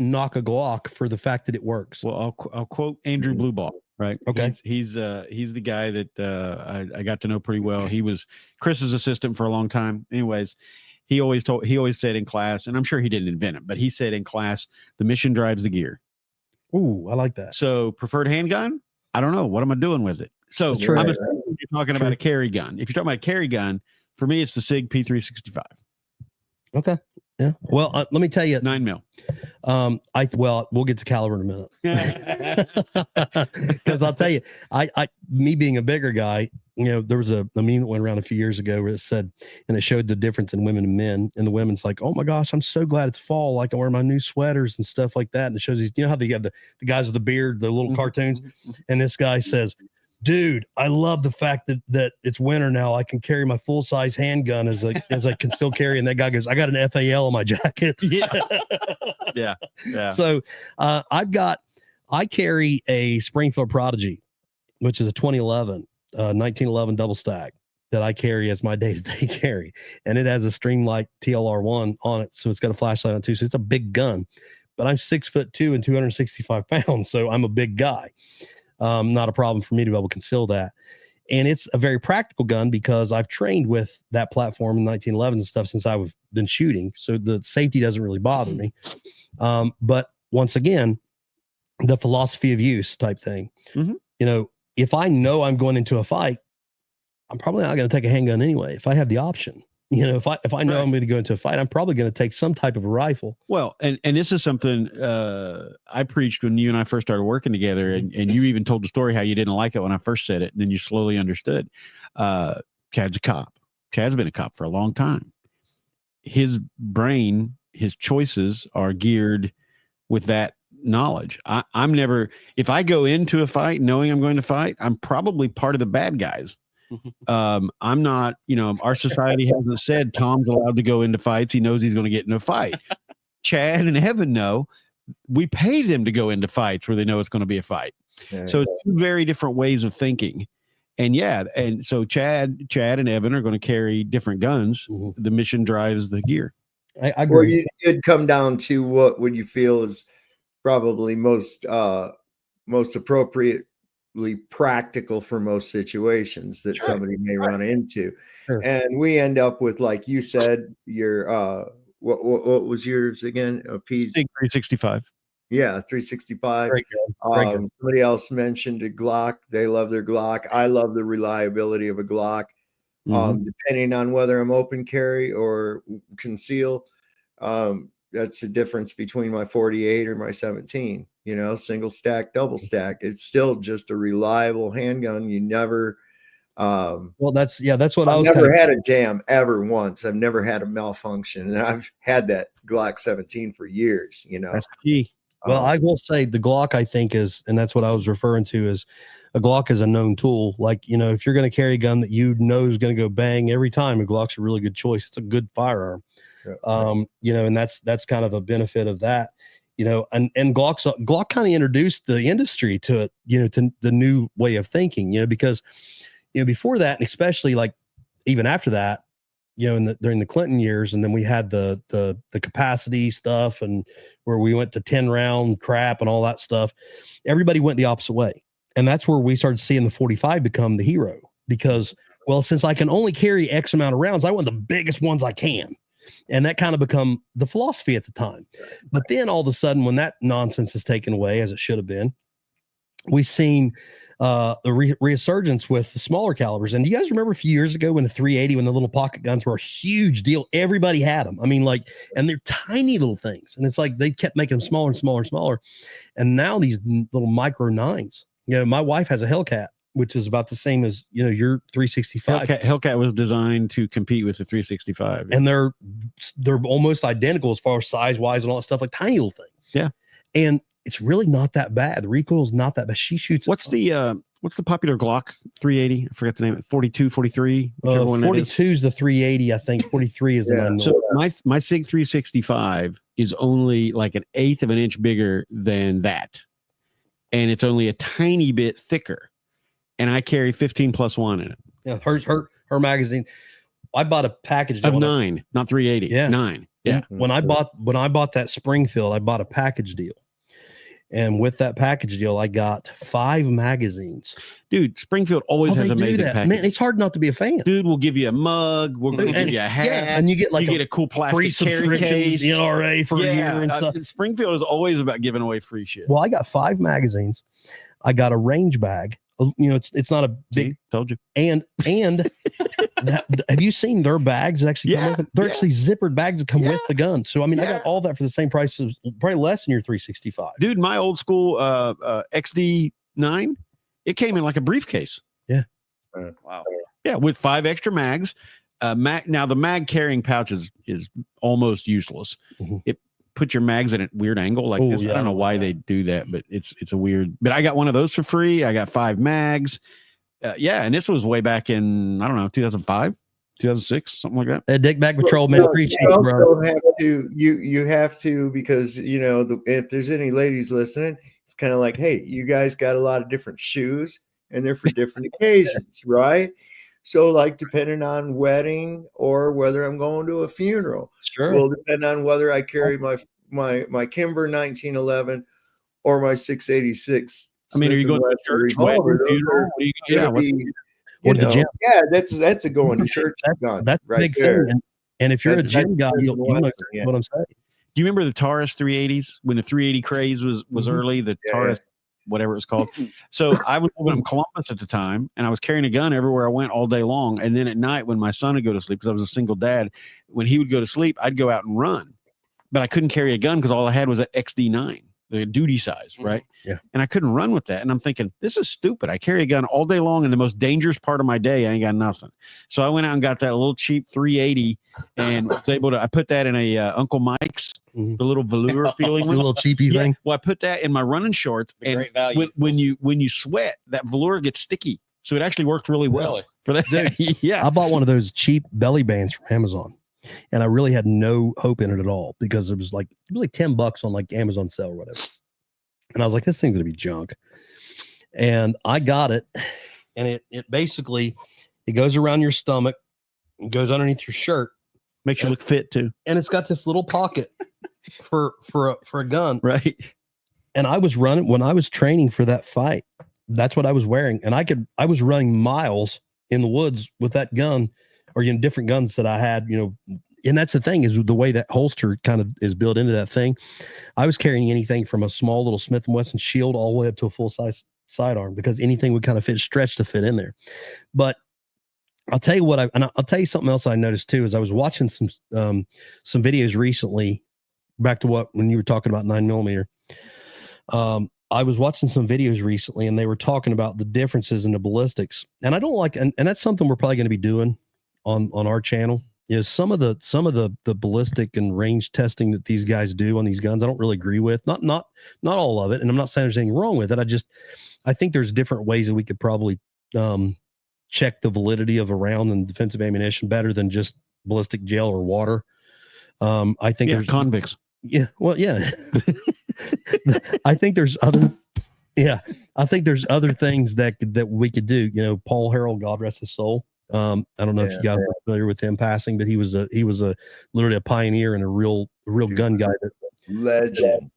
knock a Glock for the fact that it works. Well, I'll quote Andrew Blueball. Right. Okay. He's the guy that I got to know pretty well. He was Chris's assistant for a long time. Anyways, he always said in class, and I'm sure he didn't invent it, but he said in class, the mission drives the gear. Ooh, I like that. So preferred handgun, I don't know. What am I doing with it? So I'm assuming you're talking about a carry gun. If you're talking about a carry gun, for me, it's the SIG P365. Okay. Yeah. Well, let me tell you, 9mm. We'll get to caliber in a minute. Because I'll tell you, me being a bigger guy, there was a meme that went around a few years ago where it said, and it showed the difference in women and men, and the women's like, oh my gosh, I'm so glad it's fall. Like I wear my new sweaters and stuff like that. And it shows these, how they have the guys with the beard, the little cartoons. And this guy says, dude, I love the fact that it's winter now. I can carry my full size handgun as I can still carry. And that guy goes, I got an FAL on my jacket. Yeah. So I carry a Springfield Prodigy, which is a 1911 double stack that I carry as my day-to-day carry. And it has a Streamlight TLR1 on it. So it's got a flashlight on it too. So it's a big gun, but I'm 6'2" and 265 pounds. So I'm a big guy. Not a problem for me to be able to conceal that. And it's a very practical gun because I've trained with that platform in 1911s and stuff since I've been shooting. So the safety doesn't really bother me. But once again, the philosophy of use type thing, if I know I'm going into a fight, I'm probably not going to take a handgun anyway. If I have the option, if I know I'm going to go into a fight, I'm probably going to take some type of a rifle. Well, and this is something I preached when you and I first started working together, and you even told the story how you didn't like it when I first said it, and then you slowly understood. Chad's a cop. Chad's been a cop for a long time. His brain, his choices are geared with that knowledge. I'm never, if I go into a fight knowing I'm going to fight, I'm probably part of the bad guys. I'm not, our society hasn't said Tom's allowed to go into fights. He knows he's going to get in a fight. Chad and Evan know we pay them to go into fights where they know it's going to be a fight. Yeah. So it's two very different ways of thinking. And and so Chad and Evan are going to carry different guns. Mm-hmm. The mission drives the gear. I agree. Or you'd come down to what would you feel is probably most appropriately practical for most situations that somebody may run into. Sure. And we end up with, like you said, your what was yours again? A P 365. Yeah, 365. Very good. Somebody else mentioned a Glock. They love their Glock. I love the reliability of a Glock. Mm-hmm. Depending on whether I'm open carry or conceal, that's the difference between my 48 or my 17. Single stack, double stack. It's still just a reliable handgun. You never. That's what I've never had a jam ever once. I've never had a malfunction, and I've had that Glock 17 for years. That's the key. Well, I will say the Glock, I think, is, and that's what I was referring to, is a Glock is a known tool. Like, if you're going to carry a gun that is going to go bang every time, a Glock's a really good choice. It's a good firearm. Yeah. And that's kind of a benefit of that, and Glock kind of introduced the industry to it, to the new way of thinking, because, before that, and especially like even after that, during the Clinton years, and then we had the capacity stuff, and where we went to 10 round crap and all that stuff, everybody went the opposite way. And that's where we started seeing the 45 become the hero, because, well, since I can only carry X amount of rounds, I want the biggest ones I can. And that kind of become the philosophy at the time. But then all of a sudden, when that nonsense is taken away, as it should have been, we've seen the resurgence with the smaller calibers. And do you guys remember a few years ago when the 380, when the little pocket guns were a huge deal? Everybody had them. I mean, like, and they're tiny little things. And it's like they kept making them smaller and smaller and smaller. And now these little micro 9s. You know, my wife has a Hellcat, which is about the same as, you know, your 365. Hellcat was designed to compete with the 365. And they're almost identical as far as size wise and all that stuff, like tiny little things. Yeah. And it's really not that bad. The recoil is not that bad. She shoots. What's the popular Glock 380? I forget the name. 42, 43. 42 is the 380. I think 43 is the 9. So my Sig 365 is only like an eighth of an inch bigger than that, and it's only a tiny bit thicker. And I carry 15+1 in it. Yeah, her magazine. I bought a package of 9, not 380. Yeah, 9. Yeah. When I bought that Springfield, I bought a package deal. And with that package deal, I got 5 magazines. Dude, Springfield always has amazing packages. Man, it's hard not to be a fan. Dude, we'll give you a mug. We'll give you a hat. Yeah, and you get a cool plastic free subscription case. to the NRA for a year and stuff. Springfield is always about giving away free shit. Well, I got 5 magazines. I got a range bag. You know, it's not a big. See, told you. And have you seen their bags that actually come with? They're actually zippered bags that come with the gun. So I mean, I got all that for the same price as probably less than your 365. Dude, my old school XD9, it came in like a briefcase. Yeah. Wow. Yeah, with 5 extra mags. Now the mag carrying pouch is almost useless. Mm-hmm. It put your mags at a weird angle like this. I don't know why they do that, but it's a weird. But I got one of those for free. I got 5 mags. And this was way back in, I don't know, 2005, 2006, something like that. Dick Back Patrol, man, appreciate you bro. Have to, you have to, because you know if there's any ladies listening, it's kind of like, hey, you guys got a lot of different shoes, and they're for different occasions, right? So, like, depending on wedding or whether I'm going to a funeral, will depend on whether I carry my Kimber 1911 or my 686. I mean, are you going to church? That's a going to church. That's a big thing. And if you're a gym guy, you'll know what I'm saying. Do you remember the Taurus 380s when the 380 craze was early? The Taurus, whatever it was called. So I was living in Columbus at the time, and I was carrying a gun everywhere I went all day long. And then at night, when my son would go to sleep, because I was a single dad, when he would go to sleep, I'd go out and run. But I couldn't carry a gun because all I had was an XD9. The duty size, right? Yeah. And I couldn't run with that. And I'm thinking, this is stupid. I carry a gun all day long, and the most dangerous part of my day, I ain't got nothing. So I went out and got that little cheap 380 and was able to, I put that in a Uncle Mike's, the little velour feeling one. The little cheapy thing. Well, I put that in my running shorts. And great value. When you sweat, that velour gets sticky. So it actually worked really well for that. Dude, yeah. I bought one of those cheap belly bands from Amazon. And I really had no hope in it at all because it was like $10 on like Amazon sale or whatever. And I was like, this thing's gonna be junk. And I got it, and it basically it goes around your stomach, and goes underneath your shirt, makes you look fit too. And it's got this little pocket for a gun, right? And I was running when I was training for that fight. That's what I was wearing, and I was running miles in the woods with that gun. Or, you know, different guns that I had, you know, and that's the thing is the way that holster kind of is built into that thing. I was carrying anything from a small little Smith & Wesson Shield all the way up to a full-size sidearm because anything would kind of stretch to fit in there. But I'll tell you what, I'll tell you something else I noticed too, is I was watching some videos recently, back to when you were talking about 9mm. I was watching some videos recently, and they were talking about the differences in the ballistics. And I don't like, and that's something we're probably going to be doing on our channel, is some of the ballistic and range testing that these guys do on these guns. I don't really agree with, not all of it. And I'm not saying there's anything wrong with it. I think there's different ways that we could probably check the validity of a round and defensive ammunition better than just ballistic gel or water. I think there's convicts. Yeah. Well, yeah. I think there's other things that we could do. You know, Paul Harrell, God rest his soul. I don't know if you guys are familiar with him passing, but he was literally a pioneer and a real gun guy. Legend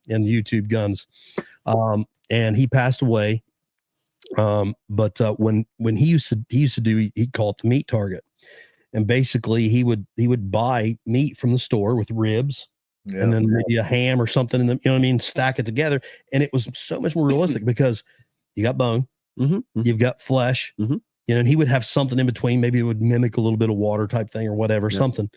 in YouTube guns. And he passed away. But when he used to do, he'd call it the meat target. and basically he would buy meat from the store with ribs. Yeah. And then maybe a ham or something in the, you know what I mean, stack it together. And it was so much more realistic because you got bone, you've got flesh, you know, and he would have something in between. Maybe it would mimic a little bit of water type thing or whatever, something.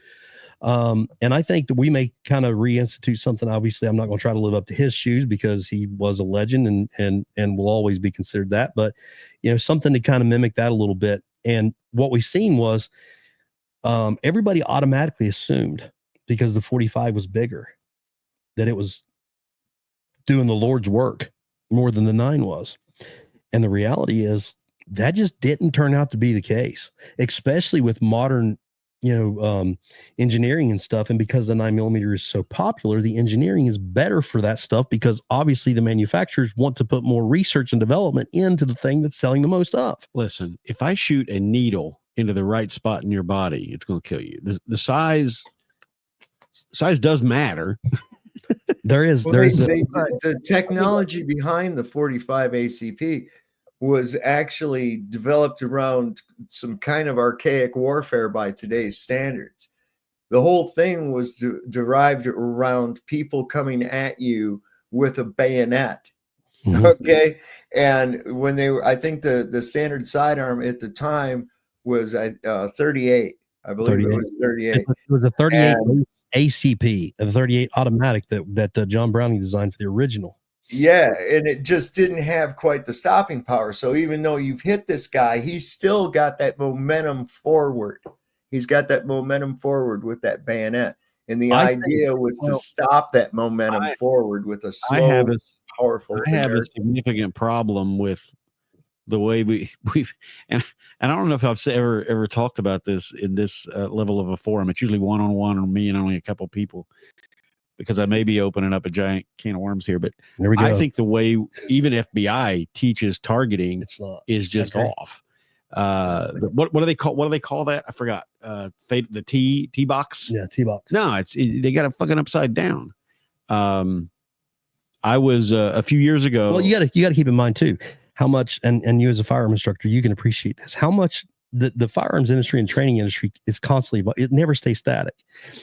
And I think that we may kind of reinstitute something. Obviously, I'm not going to try to live up to his shoes because he was a legend and will always be considered that. But, you know, something to kind of mimic that a little bit. And what we've seen was everybody automatically assumed, because the 45 was bigger, that it was doing the Lord's work more than the 9 was. And the reality is that just didn't turn out to be the case, especially with modern, you know, engineering and stuff. And because the 9mm is so popular, the engineering is better for that stuff because obviously the manufacturers want to put more research and development into the thing that's selling the most of. Listen, if I shoot a needle into the right spot in your body, it's going to kill you. The size does matter. The technology behind the 45 ACP was actually developed around some kind of archaic warfare by today's standards. The whole thing was derived around people coming at you with a bayonet. Okay. And when they were, I think the standard sidearm at the time was 38. I believe it was 38. It was a 38 ACP, a 38 automatic that John Browning designed for the original. Yeah, and it just didn't have quite the stopping power. So even though you've hit this guy, he's still got that momentum forward. He's got that momentum forward with that bayonet. And the idea was to stop that momentum forward with a slow, powerful. I have a significant problem with the way we've and I don't know if I've ever talked about this in this level of a forum. It's usually one-on-one or me and only a couple people, because I may be opening up a giant can of worms here. But there we go. I think the way even FBI teaches targeting is just off. What do they call that? I forgot. The T box. Yeah, T box. No, they got it fucking upside down. I was a few years ago. Well, you got to keep in mind too how much, and you as a firearm instructor, you can appreciate this, how much the firearms industry and training industry is constantly, it never stays static.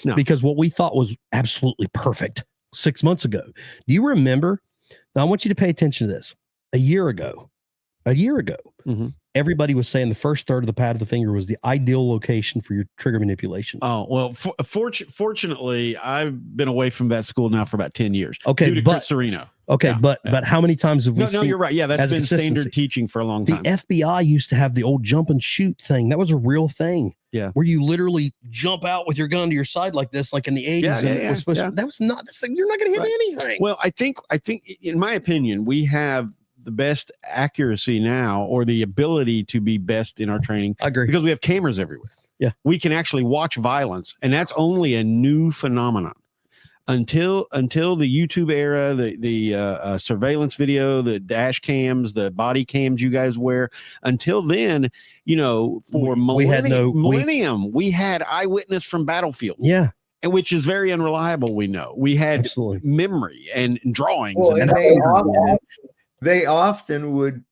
No. Because what we thought was absolutely perfect 6 months ago. Do you remember? Now I want you to pay attention to this. A year ago, everybody was saying the first third of the pad of the finger was the ideal location for your trigger manipulation. Oh, well, fortunately, I've been away from that school now for about 10 years. Okay, due to Chris Serino. Okay, yeah, but how many times have we seen? No, you're right. Yeah, that's been standard teaching for a long time. The FBI used to have the old jump and shoot thing. That was a real thing. Yeah. Where you literally jump out with your gun to your side like this, like in the 80s. That was not, you're not going to hit anything. Well, I think in my opinion, we have the best accuracy now, or the ability to be best in our training. I agree. Because we have cameras everywhere. Yeah. We can actually watch violence, and that's only a new phenomenon. Until the YouTube era, the surveillance video, the dash cams, the body cams you guys wear, until then, you know, for millennium, we had eyewitness from battlefield. Yeah. And which is very unreliable. We know we had memory and drawings. Well, and they often would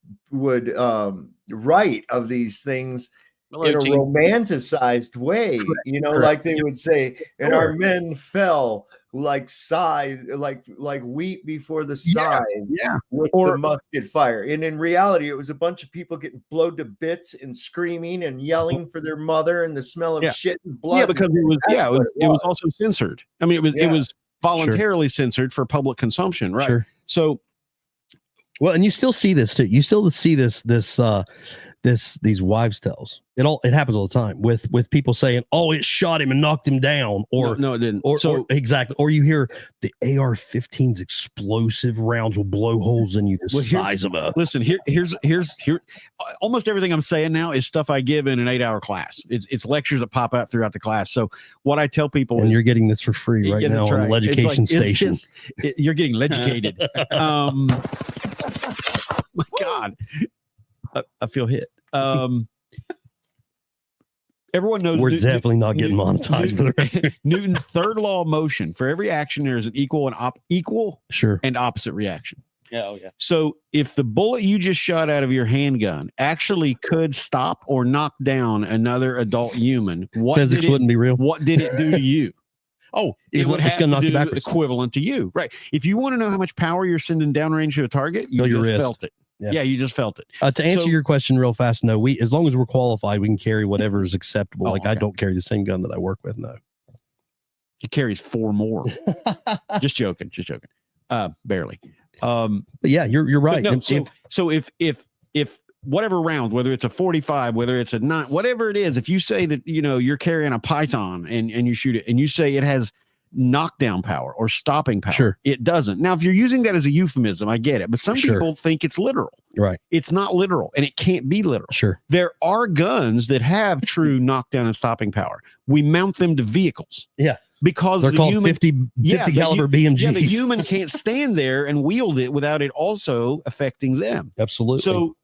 write of these things in a romanticized way. Correct. You know, like they would say, and our men fell like wheat before the scythe with the musket fire. And in reality, it was a bunch of people getting blown to bits and screaming and yelling for their mother, and the smell of shit and blood. Yeah, because it was also censored. I mean, it was voluntarily censored for public consumption, right? Sure. So, well, and you still see this too. You still see these wives' tales. It happens all the time with people saying, "Oh, it shot him and knocked him down," or no, it didn't. Or exactly. Or you hear the AR-15's explosive rounds will blow holes in you the size of a. Listen, here's almost everything I'm saying now is stuff I give in an 8-hour class. It's lectures that pop out throughout the class. So what I tell people, and you're getting this for free right now on the education station. You're getting educated. My God. I feel hit. Everyone knows we're definitely not getting monetized. Newton's third law of motion: for every action, there is an equal and opposite reaction. Yeah, oh yeah. So if the bullet you just shot out of your handgun actually could stop or knock down another adult human, Physics wouldn't be real. What did it do to you? Oh, it would have to knock you do backwards. equivalent to you. Right. If you want to know how much power you're sending downrange to a target, you Feel your just wrist. felt it. Yeah, you just felt it. To answer your question real fast, no, as long as we're qualified, we can carry whatever is acceptable. Oh, I don't carry the same gun that I work with. No. He carries 4 more. Just joking. Barely. But yeah, you're right. No, so if whatever round, whether it's a 45, whether it's a 9, whatever it is, if you say that, you're carrying a Python and you shoot it and you say it has knockdown power or stopping power, sure, it doesn't. Now, if you're using that as a euphemism, I get it. But some people think it's literal. Right. It's not literal and it can't be literal. Sure. There are guns that have true knockdown and stopping power. We mount them to vehicles. Yeah. Because they're called 50 caliber BMGs. Yeah, the human can't stand there and wield it without it also affecting them. Absolutely. So,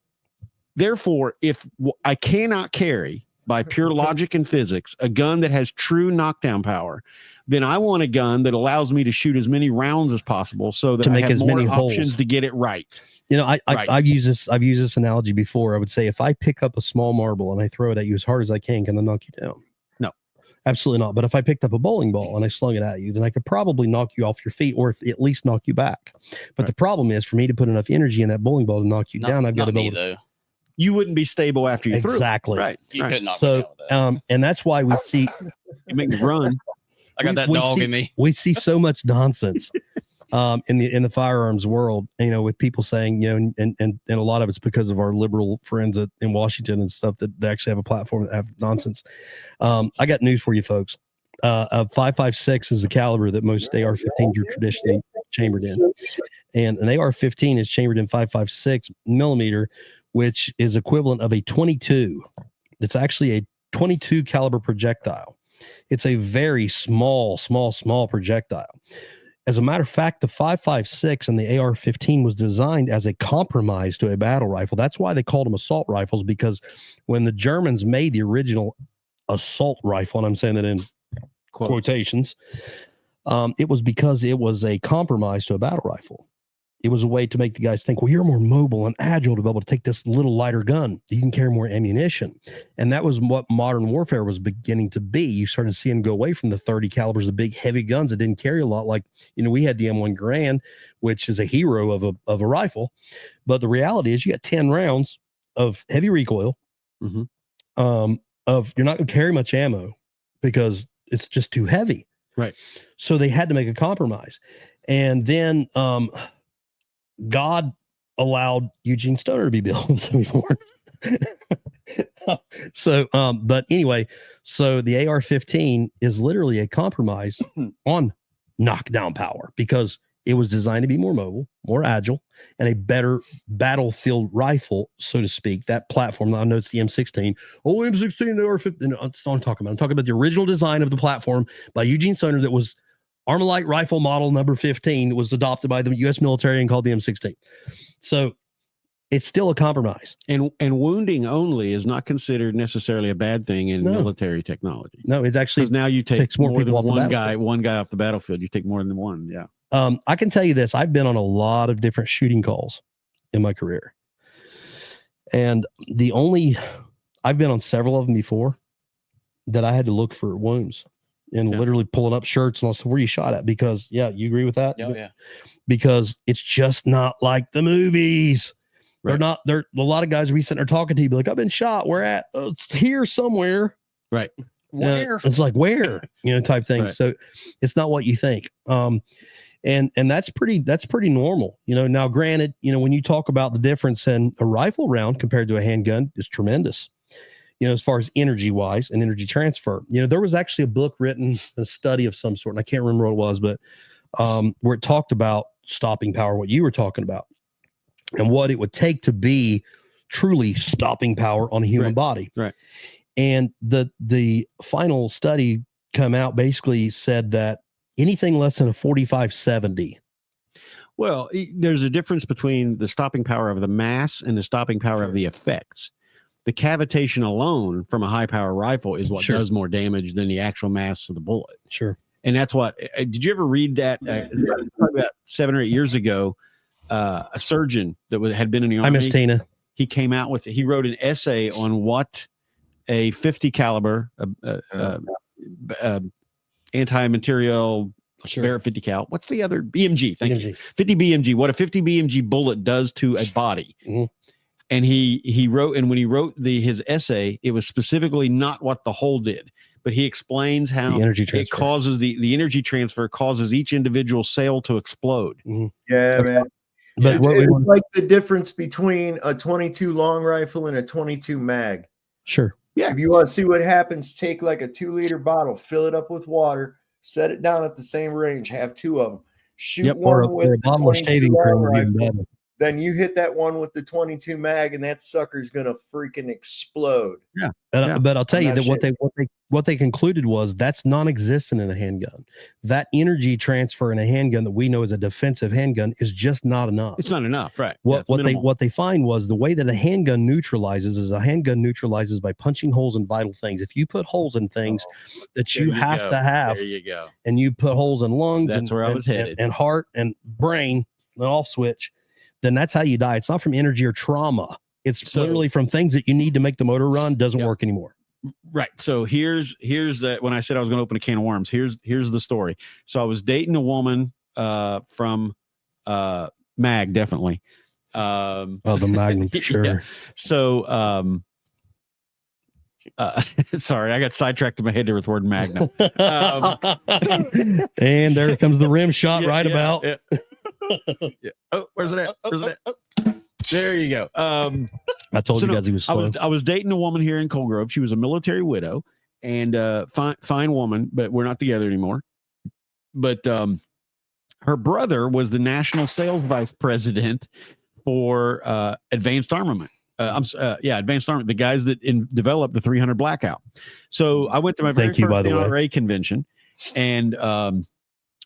therefore, if I cannot carry by pure logic and physics a gun that has true knockdown power, then I want a gun that allows me to shoot as many rounds as possible, so that I have as many options to get it right. I've used this analogy before. I would say if I pick up a small marble and I throw it at you as hard as I can I knock you down? Absolutely not. But if I picked up a bowling ball and I slung it at you, then I could probably knock you off your feet or at least knock you back. But the problem is, for me to put enough energy in that bowling ball to knock you down, I've got to be able to. You wouldn't be stable after you threw. Exactly. Right. You could knock so, me down with that. And that's why we see. You make me run. I got that dog in me. We see so much nonsense in the firearms world, with people saying, and a lot of it's because of our liberal friends in Washington and stuff that they actually have a platform that have nonsense. I got news for you folks. A 5.56 is the caliber that most AR-15s are traditionally chambered in, and an AR-15 is chambered in 5.56 millimeter, which is equivalent of a 22. It's actually a 22 caliber projectile. It's a very small projectile. As a matter of fact, the 5.56 and the AR-15 was designed as a compromise to a battle rifle. That's why they called them assault rifles, because when the Germans made the original assault rifle, and I'm saying that in quotations, it was because it was a compromise to a battle rifle. It was a way to make the guys think, well, you're more mobile and agile to be able to take this little lighter gun. You can carry more ammunition. And that was what modern warfare was beginning to be. You started seeing go away from the 30 calibers, the big heavy guns that didn't carry a lot. Like, we had the M1 Garand, which is a hero of a rifle. But the reality is you got 10 rounds of heavy recoil, you're not going to carry much ammo because it's just too heavy. Right. So they had to make a compromise. And then, God allowed Eugene Stoner to be built to be born. So, but anyway, so the AR-15 is literally a compromise on knockdown power because it was designed to be more mobile, more agile, and a better battlefield rifle, so to speak. That platform, I know it's the M16. Oh, M16, the AR-15. No, that's not what I'm talking about. I'm talking about the original design of the platform by Eugene Stoner that was Armalite rifle model number 15 was adopted by the U.S. military and called the M16. So it's still a compromise. And wounding only is not considered necessarily a bad thing in military technology. No, it's actually now you take more than one guy off the battlefield. You take more than one. Yeah. I can tell you this. I've been on a lot of different shooting calls in my career. And I've been on several of them before that I had to look for wounds. And literally pulling up shirts and I said, where you shot at? Because you agree with that? Oh, yeah. Because it's just not like the movies. Right. They're a lot of guys we sitting there talking to you, be like, I've been shot. Where at? Oh, it's here somewhere. Right. Where? It's like where, type thing. Right. So it's not what you think. And that's pretty normal. Now granted, when you talk about the difference in a rifle round compared to a handgun, it's tremendous. As far as energy wise and energy transfer, there was actually a book written, a study of some sort, and I can't remember what it was, but where it talked about stopping power, what you were talking about, and what it would take to be truly stopping power on a human body. Right. And the final study come out basically said that anything less than a 45-70. Well, there's a difference between the stopping power of the mass and the stopping power of the effects. The cavitation alone from a high power rifle is what does more damage than the actual mass of the bullet. Sure. And that's what, did you ever read that? Probably about 7 or 8 years ago, a surgeon that had been in the I Army. miss Tina. He came out with, he wrote an essay on what a 50 caliber, anti-material Barrett 50 cal. What's the other? BMG. Thank you. 50 BMG. What a 50 BMG bullet does to a body. Mm-hmm. And he wrote, and when he wrote his essay, it was specifically not what the hole did, but he explains how the energy transfer. It causes the energy transfer causes each individual cell to explode. Mm-hmm. Yeah, man. But it's like the difference between a 22 long rifle and a 22 mag. Sure. Yeah. If you want to see what happens, take like a 2-liter bottle, fill it up with water, set it down at the same range, have 2 of them, shoot one with the 22 long rifle, then you hit that one with the 22 mag, and that sucker's gonna freaking explode. Yeah. But I'll tell you that what they concluded was that's non-existent in a handgun. That energy transfer in a handgun that we know as a defensive handgun is just not enough. It's not enough, right? What they find was the way that a handgun neutralizes is a handgun neutralizes by punching holes in vital things. If you put holes in things that you have to have, there you go, and you put holes in lungs, that's where I was headed, and heart and brain, an off switch, then that's how you die. It's not from energy or trauma. It's literally from things that you need to make the motor run doesn't work anymore. Right. So here's that. When I said I was going to open a can of worms, here's the story. So I was dating a woman from Mag, definitely. The Magnum, for sure. Yeah. So sorry, I got sidetracked in my head there with the word Magnum. And there comes the rim shot about. Yeah. Yeah. Oh, where's it at? Where's it at? There you go. I told you guys he was slow. I was dating a woman here in Cold Grove. She was a military widow and fine woman, but we're not together anymore. But her brother was the national sales vice president for Advanced Armament. Advanced Armament, the guys that developed the 300 Blackout. So I went to my very first NRA convention, and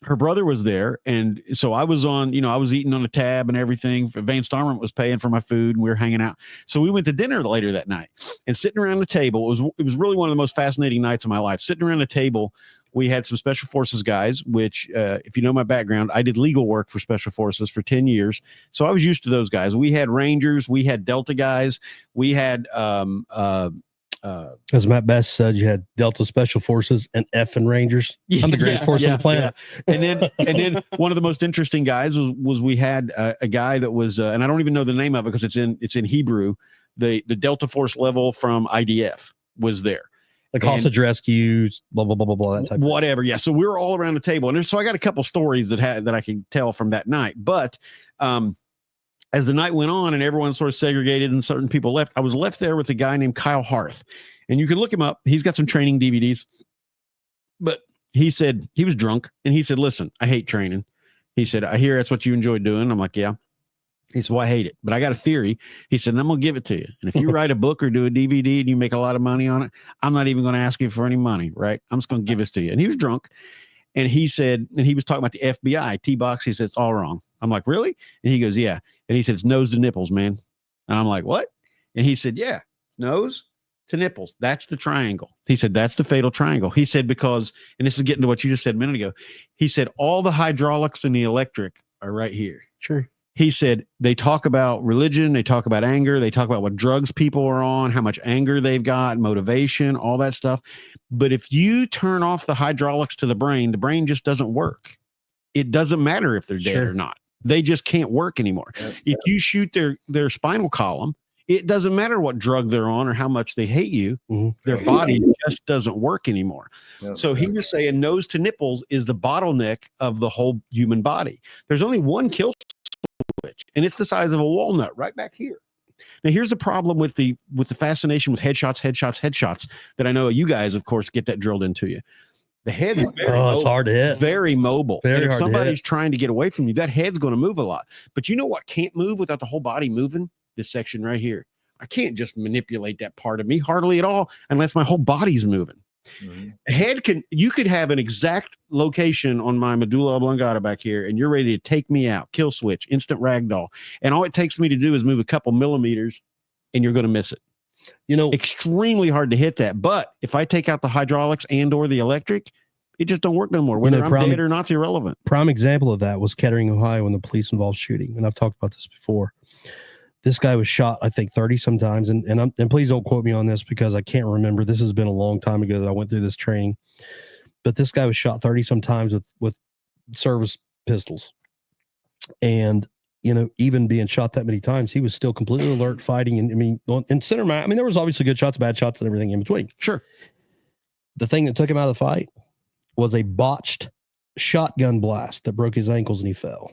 her brother was there, and so I was I was eating on a tab and everything. Advanced Armament was paying for my food, and we were hanging out. So we went to dinner later that night, and sitting around the table, it was really one of the most fascinating nights of my life. Sitting around the table, we had some Special Forces guys, which, if you know my background, I did legal work for Special Forces for 10 years. So I was used to those guys. We had Rangers, we had Delta guys, we had as Matt Best said, you had Delta Special Forces and F&, Rangers. I'm the greatest force on the planet. Yeah. And then one of the most interesting guys was we had a guy that was, and I don't even know the name of it because it's in Hebrew. The Delta Force level from IDF was there. Like hostage rescues, blah, blah, blah, blah, blah, that type of whatever. Yeah. So we were all around the table. And so I got a couple stories that I can tell from that night. But as the night went on and everyone sort of segregated and certain people left, I was left there with a guy named Kyle Harth. And you can look him up. He's got some training DVDs. But he said he was drunk. And he said, listen, I hate training. He said, I hear that's what you enjoy doing. I'm like, yeah. He said, well, I hate it, but I got a theory. He said, and I'm going to give it to you. And if you write a book or do a DVD and you make a lot of money on it, I'm not even going to ask you for any money, right? I'm just going to give this to you. And he was drunk. And he said, and he was talking about the FBI, T-Box. He said, it's all wrong. I'm like, really? And he goes, yeah. And he said, it's nose to nipples, man. And I'm like, what? And he said, yeah, nose to nipples. That's the triangle. He said, that's the fatal triangle. He said, because, and this is getting to what you just said a minute ago. He said, all the hydraulics and the electric are right here. Sure. He said, they talk about religion, they talk about anger, they talk about what drugs people are on, how much anger they've got, motivation, all that stuff. But if you turn off the hydraulics to the brain just doesn't work. It doesn't matter if they're dead or not. They just can't work anymore. If you shoot their spinal column, it doesn't matter what drug they're on or how much they hate you. Their body just doesn't work anymore. So he was saying nose to nipples is the bottleneck of the whole human body. There's only one kill switch, and it's the size of a walnut right back here. Now, here's the problem with the fascination with headshots that I know you guys, of course, get that drilled into you. The head is it's hard to hit. Very mobile. Very and if hard somebody's trying to get away from you, that head's going to move a lot. But you know what can't move without the whole body moving? This section right here. I can't just manipulate that part of me hardly at all unless my whole body's moving. You could have an exact location on my medulla oblongata back here, and you're ready to take me out, kill switch, instant ragdoll. And all it takes me to do is move a couple millimeters and you're going to miss it. You know, extremely hard to hit that. But if I take out the hydraulics and or the electric, It just don't work no more. Whether I'm dead or not's irrelevant. Prime example of that was Kettering, Ohio, when the police involved shooting. And I've talked about this before. This guy was shot, I think, 30 sometimes. And please don't quote me on this because I can't remember. This has been a long time ago that I went through this training. But this guy was shot 30 sometimes with service pistols. And, even being shot that many times, he was still completely alert, fighting. And in center mass, there was obviously good shots, bad shots, and everything in between. Sure. The thing that took him out of the fight was a botched shotgun blast that broke his ankles and he fell.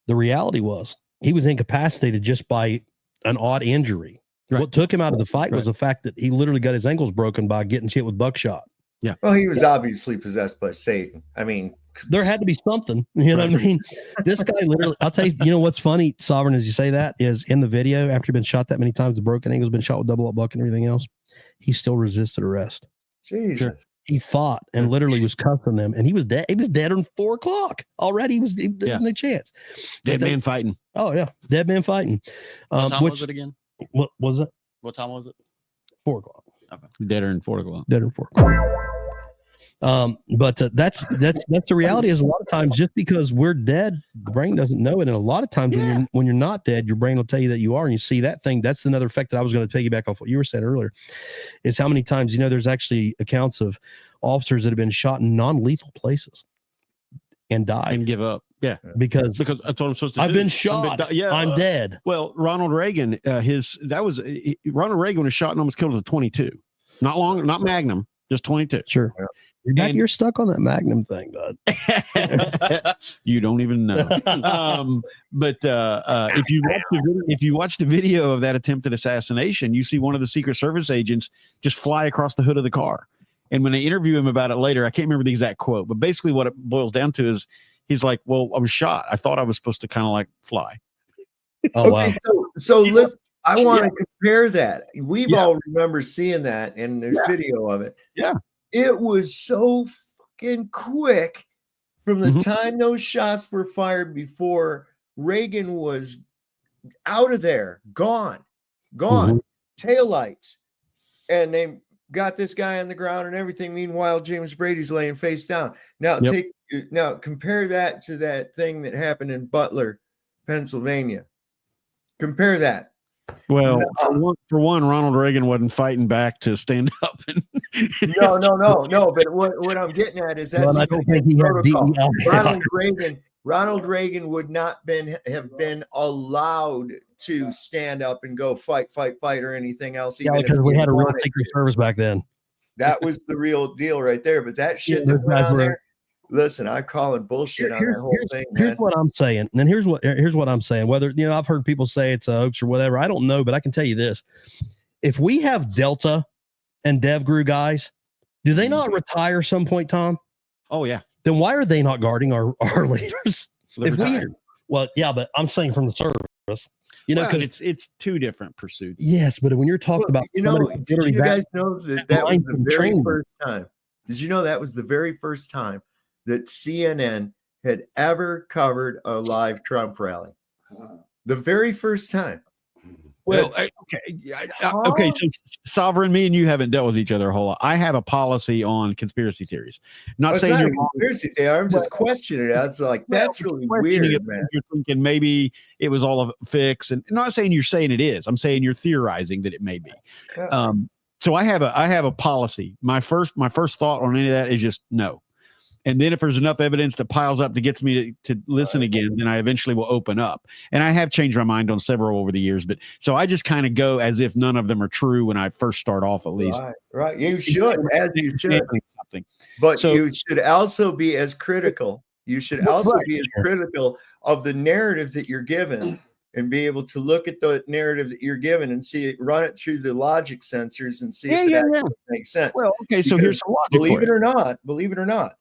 The reality was he was incapacitated just by an odd injury. Right. What took him out of the fight was the fact that he literally got his ankles broken by getting hit with buckshot. Yeah. Well, he was obviously possessed by Satan. There had to be something, what I mean? This guy literally, I'll tell you, what's funny, Sovereign, as you say that, is in the video, after he'd been shot that many times, the broken ankles, been shot with double up buck and everything else, he still resisted arrest. Jesus. Sure. He fought and literally was cuffing them, and he was dead. He was dead on 4 o'clock already. There was no chance. Dead man fighting. Oh yeah, dead man fighting. What time was it again? What was it? What time was it? 4 o'clock. Okay. Deader than 4 o'clock. Deader than 4 o'clock. But that's the reality. Is a lot of times just because we're dead, the brain doesn't know it, and a lot of times when you're not dead, your brain will tell you that you are, and you see that thing. That's another effect that I was going to piggyback off what you were saying earlier. Is how many times there's actually accounts of officers that have been shot in non-lethal places and died and give up. Yeah, because that's what I'm supposed to do. I've been shot. I'm dead. Well, Ronald Reagan, Ronald Reagan was shot and almost killed with a 22. Not Magnum, just 22. Sure. You're stuck on that Magnum thing, bud. You don't even know. But if you watch the video of that attempted assassination, you see one of the Secret Service agents just fly across the hood of the car. And when they interview him about it later, I can't remember the exact quote, but basically what it boils down to is he's like, "Well, I was shot. I thought I was supposed to kind of like fly." Oh, wow. So I want to compare that. We've all remember seeing that, and there's video of it. Yeah. It was so fucking quick from the time those shots were fired before Reagan was out of there, gone, taillights. And they got this guy on the ground and everything. Meanwhile, James Brady's laying face down. Now compare that to that thing that happened in Butler, Pennsylvania. Compare that. Well, for one, Ronald Reagan wasn't fighting back to stand up. No. But what I'm getting at is that's I don't think he had Ronald Reagan would not have been allowed to stand up and go fight or anything else. Yeah, because we had a real Secret Service back then. That was the real deal right there. But that shit that went on there. Listen, I'm calling bullshit on that whole thing. Man. Here's what I'm saying. And here's what I'm saying. Whether, I've heard people say it's a hoax or whatever. I don't know, but I can tell you this. If we have Delta and DevGru guys, do they not retire some point, Tom? Oh, yeah. Then why are they not guarding our leaders? Well, yeah, but I'm saying from the service. Because it's two different pursuits. Yes, but when you're talking about, did you guys know that was the very first time? Did you know that was the very first time that CNN had ever covered a live Trump rally? The very first time. Well, okay. So Sovereign, me and you haven't dealt with each other a whole lot. I have a policy on conspiracy theories. Not saying you're conspiracy theory. I'm just questioning it. I was like, that's really weird, man. You're thinking maybe it was all a fix, and I'm not saying you're saying it is. I'm saying you're theorizing that it may be. Yeah. So I have a policy. My first thought on any of that is just no. And then if there's enough evidence that piles up to gets me to listen again, then I eventually will open up. And I have changed my mind on several over the years. But so I just kind of go as if none of them are true when I first start off, at least. Right. You should, as you should. But you should also be as critical. You should also be as critical of the narrative that you're given and be able to look at the narrative that you're given and see it, run it through the logic sensors and see if it actually makes sense. Well, okay. So here's some logic. Believe it or not,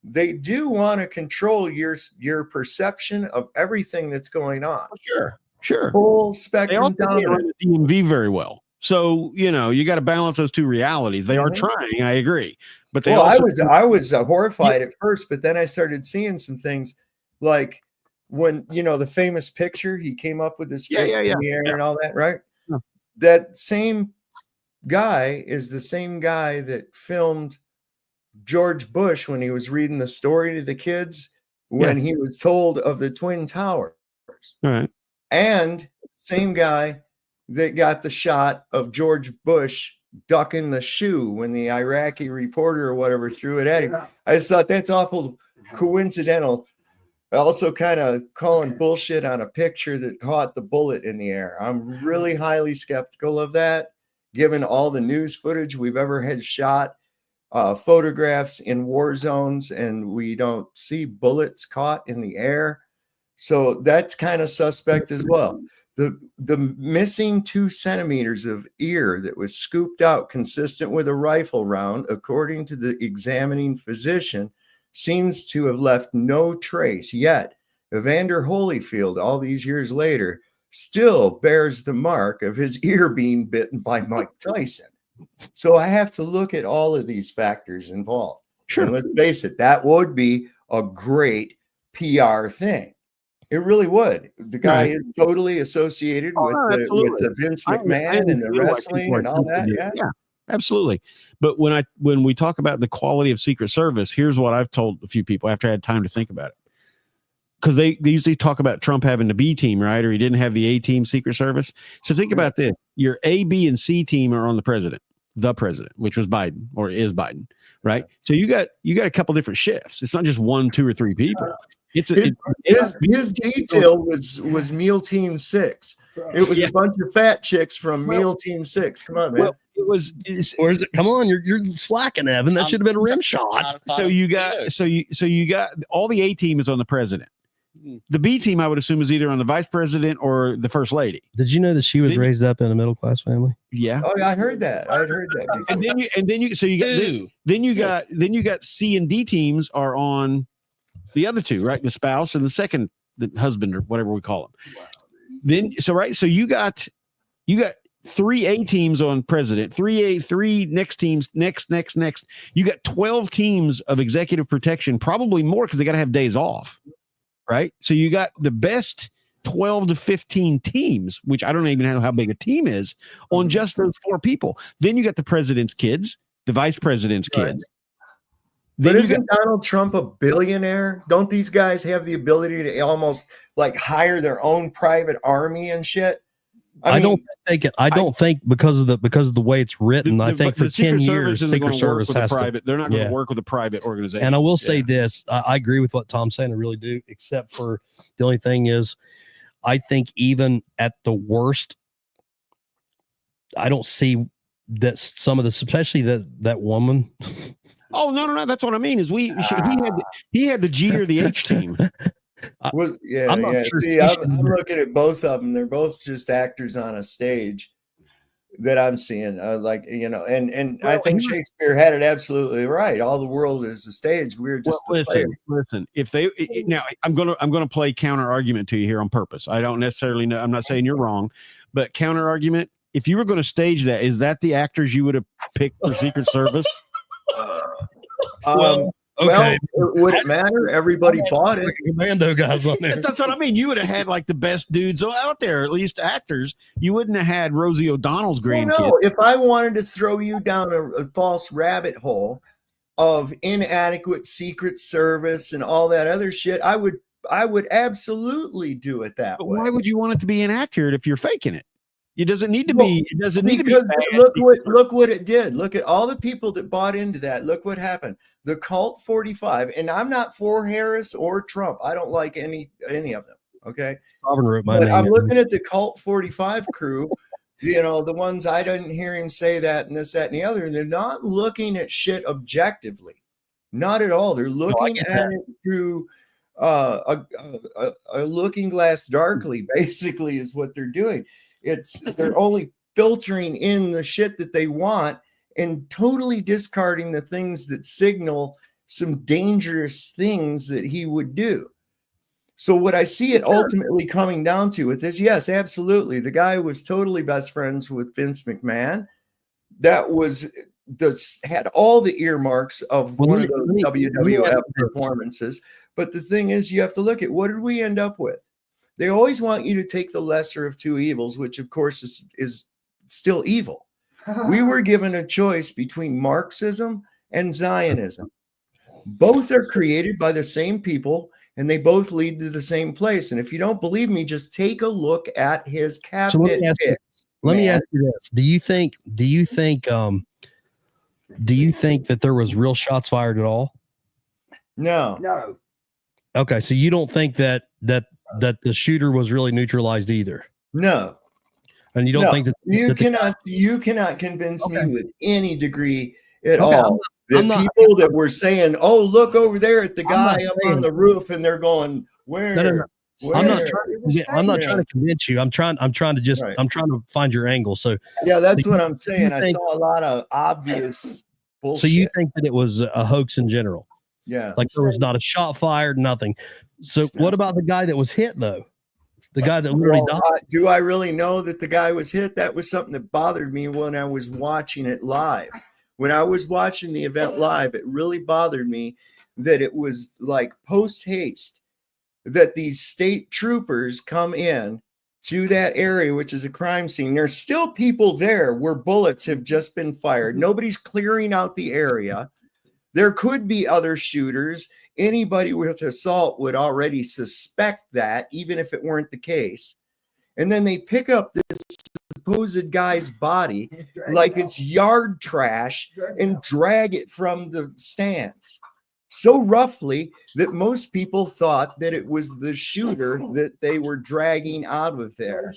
they do want to control your perception of everything that's going on. Sure. Full spectrum dominant. The DMV very well. So, you got to balance those two realities. They are trying, I agree. But I was horrified at first, but then I started seeing some things like when, the famous picture, he came up with his fist in the air and all that, right? Yeah. That same guy is the same guy that filmed George Bush when he was reading the story to the kids when he was told of the Twin Towers. All right. And same guy that got the shot of George Bush ducking the shoe when the Iraqi reporter or whatever threw it at him. I just thought that's awful coincidental. Also kind of calling bullshit on a picture that caught the bullet in the air. I'm really highly skeptical of that, given all the news footage we've ever had shot, photographs in war zones, and we don't see bullets caught in the air. So that's kind of suspect as well. The missing 2 centimeters of ear that was scooped out consistent with a rifle round, according to the examining physician, seems to have left no trace. Yet Evander Holyfield, all these years later, still bears the mark of his ear being bitten by Mike Tyson. So I have to look at all of these factors involved. Sure. And let's face it, that would be a great PR thing. It really would. The guy is totally associated with the Vince McMahon and the wrestling and all that. Yeah, absolutely. But when we talk about the quality of Secret Service, here's what I've told a few people after I had time to think about it. Because they usually talk about Trump having the B team, right? Or he didn't have the A team Secret Service. So think about this. Your A, B, and C team are on the president, which was Biden or is Biden, right? So you got a couple different shifts. It's not just 1, 2, or 3 people. His detail was Meal Team 6. It was a bunch of fat chicks from Meal Team 6. Come on, man. Well, or is it? Come on, you're slacking, Evan. That should have been a rim shot. So you got all the A team is on the president. The B team, I would assume, is either on the vice president or the first lady. Did you know that she was raised up in a middle class family? Yeah. Oh, yeah, I heard that. Before. And then you got C and D teams are on the other 2, right? The spouse and the husband or whatever we call them. So you got 3 A teams on president, 3 next teams, next. You got 12 teams of executive protection, probably more because they got to have days off, right? So you got the best 12 to 15 teams, which I don't even know how big a team is, on just those 4 people. Then you got the president's kids, the vice president's kids. But isn't Donald Trump a billionaire? Don't these guys have the ability to almost like hire their own private army and shit? I don't think because of the way it's written. I think for 10 years, Secret Service has they're not going to work with a private organization. And I will say this: I agree with what Tom's saying. I really do. Except for the only thing is, I think even at the worst, I don't see that some of the, especially that woman. Oh no! That's what I mean. Is he had the G or the H team? Well, I'm not sure. See, I'm looking at both of them. They're both just actors on a stage that I'm seeing. And I think Shakespeare had it absolutely right. All the world is a stage. We're just listen. If they now, I'm gonna play counter argument to you here on purpose. I don't necessarily know. I'm not saying you're wrong, but counter argument. If you were going to stage that, is that the actors you would have picked for Secret Service? Okay. Well, would it matter? Everybody bought it. Commando guys on there. That's what I mean. You would have had like the best dudes out there, at least actors. You wouldn't have had Rosie O'Donnell's grandkids. No, if I wanted to throw you down a false rabbit hole of inadequate Secret Service and all that other shit, I would absolutely do it that way. Why would you want it to be inaccurate if you're faking it? It doesn't need to be. It doesn't need to be. Look what it did. Look at all the people that bought into that. Look what happened. The Cult 45, and I'm not for Harris or Trump. I don't like any of them. Okay, but I'm looking at the Cult 45 crew. The ones I didn't hear him say that and this, that, and the other. And they're not looking at shit objectively, not at all. They're looking at it through a looking glass darkly. Basically, is what they're doing. They're only filtering in the shit that they want and totally discarding the things that signal some dangerous things that he would do. So what I see it ultimately coming down to with this, yes, absolutely. The guy was totally best friends with Vince McMahon. That had all the earmarks of one of those WWF performances. But the thing is, you have to look at what did we end up with? They always want you to take the lesser of two evils, which of course is still evil. We were given a choice between Marxism and Zionism. Both are created by the same people, and they both lead to the same place. And if you don't believe me, just take a look at his cabinet picks. Let me ask you this: Do you think that there was real shots fired at all? No. Okay, so you don't think that the shooter was really neutralized either? No. And you don't think that you cannot convince me with any degree at all that people that were saying, "Oh, look over there at the guy up on the roof," and they're going, "Where?" No. I'm not trying to convince you. I'm trying to find your angle. So yeah, that's what I'm saying. I saw a lot of obvious bullshit. So you think that it was a hoax in general? Yeah. Like there was not a shot fired, nothing. So what about the guy that was hit though? The guy that literally died? Do I really know that the guy was hit? That was something that bothered me when I was watching it live. When I was watching the event live, it really bothered me that it was like post haste that these state troopers come in to that area, which is a crime scene. There's still people there where bullets have just been fired. Nobody's clearing out the area. There could be other shooters. Anybody with assault would already suspect that, even if it weren't the case. And then they pick up this supposed guy's body like it's yard trash and drag it from the stands so roughly that most people thought that it was the shooter that they were dragging out of there.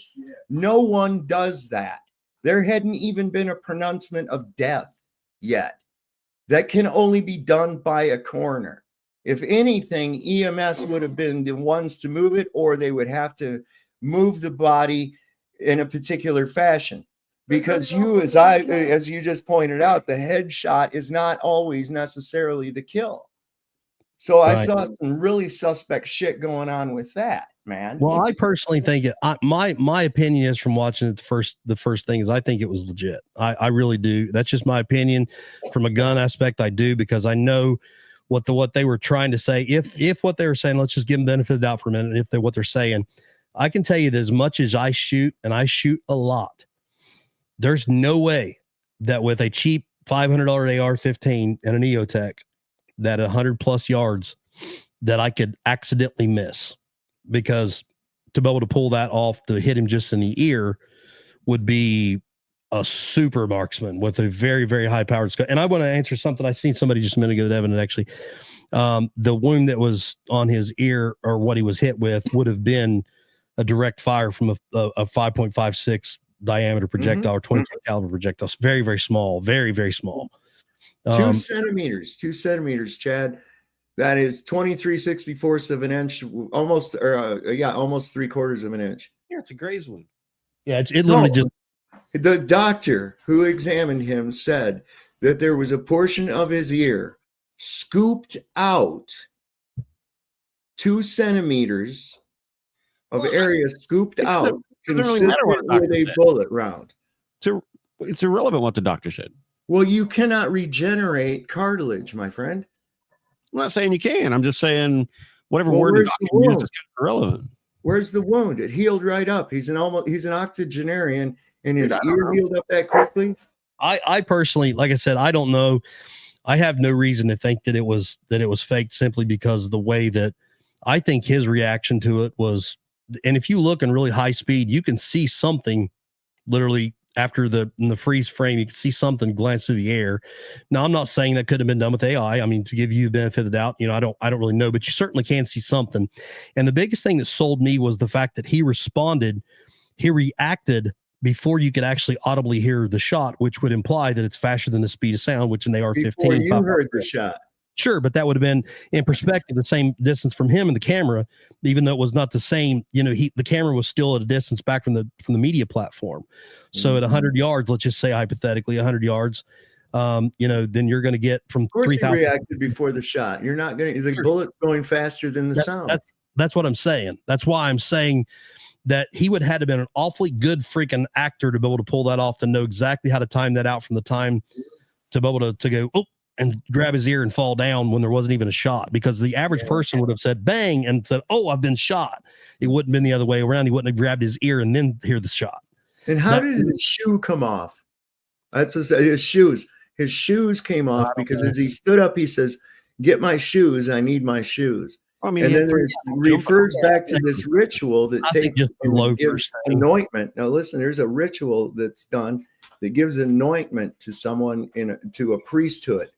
No one does that. There hadn't even been a pronouncement of death yet. That can only be done by a coroner. If anything, EMS would have been the ones to move it, or they would have to move the body in a particular fashion. Because as you just pointed out, the headshot is not always necessarily the kill. So I saw some really suspect shit going on with that, man. Well, I personally think my opinion is, from watching it, the first thing is I think it was legit. I really do. That's just my opinion. From a gun aspect, I do, because I know what they were trying to say. If what they were saying, let's just give them the benefit of the doubt for a minute. If what they're saying, I can tell you that as much as I shoot, and I shoot a lot, there's no way that with a cheap $500 AR-15 and an EOTech, that 100+ yards, that I could accidentally miss, because to be able to pull that off to hit him just in the ear would be a super marksman with a very, very high powered scope. And I want to answer something. I seen somebody just a minute ago that Evan actually, the wound that was on his ear, or what he was hit with, would have been a direct fire from a 5.56 diameter projectile, or 22 caliber projectile. It's very, very small, very, very small. 2 centimeters, Chad. That is 23/64 of an inch, almost 3/4 of an inch. Yeah, it's a graze wound. Yeah, it literally just. The doctor who examined him said that there was a portion of his ear scooped out, 2 centimeters of area scooped out, consistent with a bullet round. It's irrelevant what the doctor said. Well, you cannot regenerate cartilage, my friend. I'm not saying you can. I'm just saying whatever word the doctor used is irrelevant. Where's the wound? It healed right up. He's an octogenarian, and his ear healed up that quickly. I personally, like I said, I don't know. I have no reason to think that it was faked, simply because of the way that I think his reaction to it was. And if you look in really high speed, you can see something literally after in the freeze frame, you can see something glance through the air. Now, I'm not saying that could have been done with AI. I mean, to give you the benefit of the doubt, I don't really know, but you certainly can see something. And the biggest thing that sold me was the fact that he reacted before you could actually audibly hear the shot, which would imply that it's faster than the speed of sound, which in the AR-15. Before you heard the shot. Sure, but that would have been, in perspective, the same distance from him and the camera, even though it was not the same. The camera was still at a distance back from the media platform. So at 100 yards, let's just say hypothetically 100 yards, then you're going to get from. Of course, 3,000. Reacted before the shot. You're not going to. The bullet's going faster than the sound. That's what I'm saying. That's why I'm saying that he would have had to been an awfully good freaking actor to be able to pull that off, to know exactly how to time that out from the time to be able to go, oh, and grab his ear and fall down when there wasn't even a shot, because the average person would have said bang and said, oh, I've been shot. It wouldn't have been the other way around. He wouldn't have grabbed his ear and then hear the shot. And how did his shoe come off? That's his shoes. his shoes came off because as he stood up, he says, "Get my shoes. I need my shoes." I mean, And then it refers back to this ritual that takes and gives anointment. Now, listen, there's a ritual that's done that gives anointment to someone to a priesthood.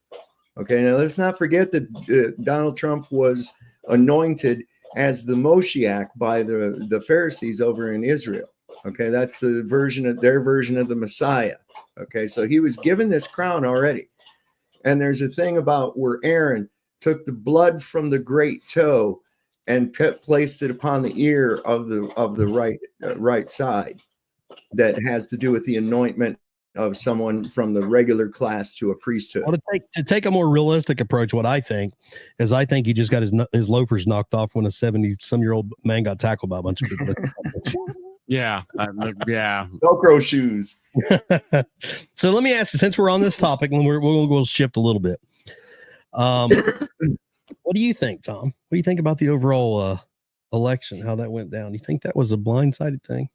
Okay, now let's not forget that Donald Trump was anointed as the Moshiach by the Pharisees over in Israel. Okay, that's the version of their version of the Messiah. Okay, so he was given this crown already. And there's a thing about where Aaron took the blood from the great toe and placed it upon the ear of the right side. That has to do with the anointment of someone from the regular class to a priesthood. Well, to take a more realistic approach, what I think is, I think he just got his loafers knocked off when a 70-some-year-old man got tackled by a bunch of people. Yeah. Velcro shoes. So let me ask you, since we're on this topic, and we'll shift a little bit. What do you think, Tom? What do you think about the overall election, how that went down? You think that was a blindsided thing?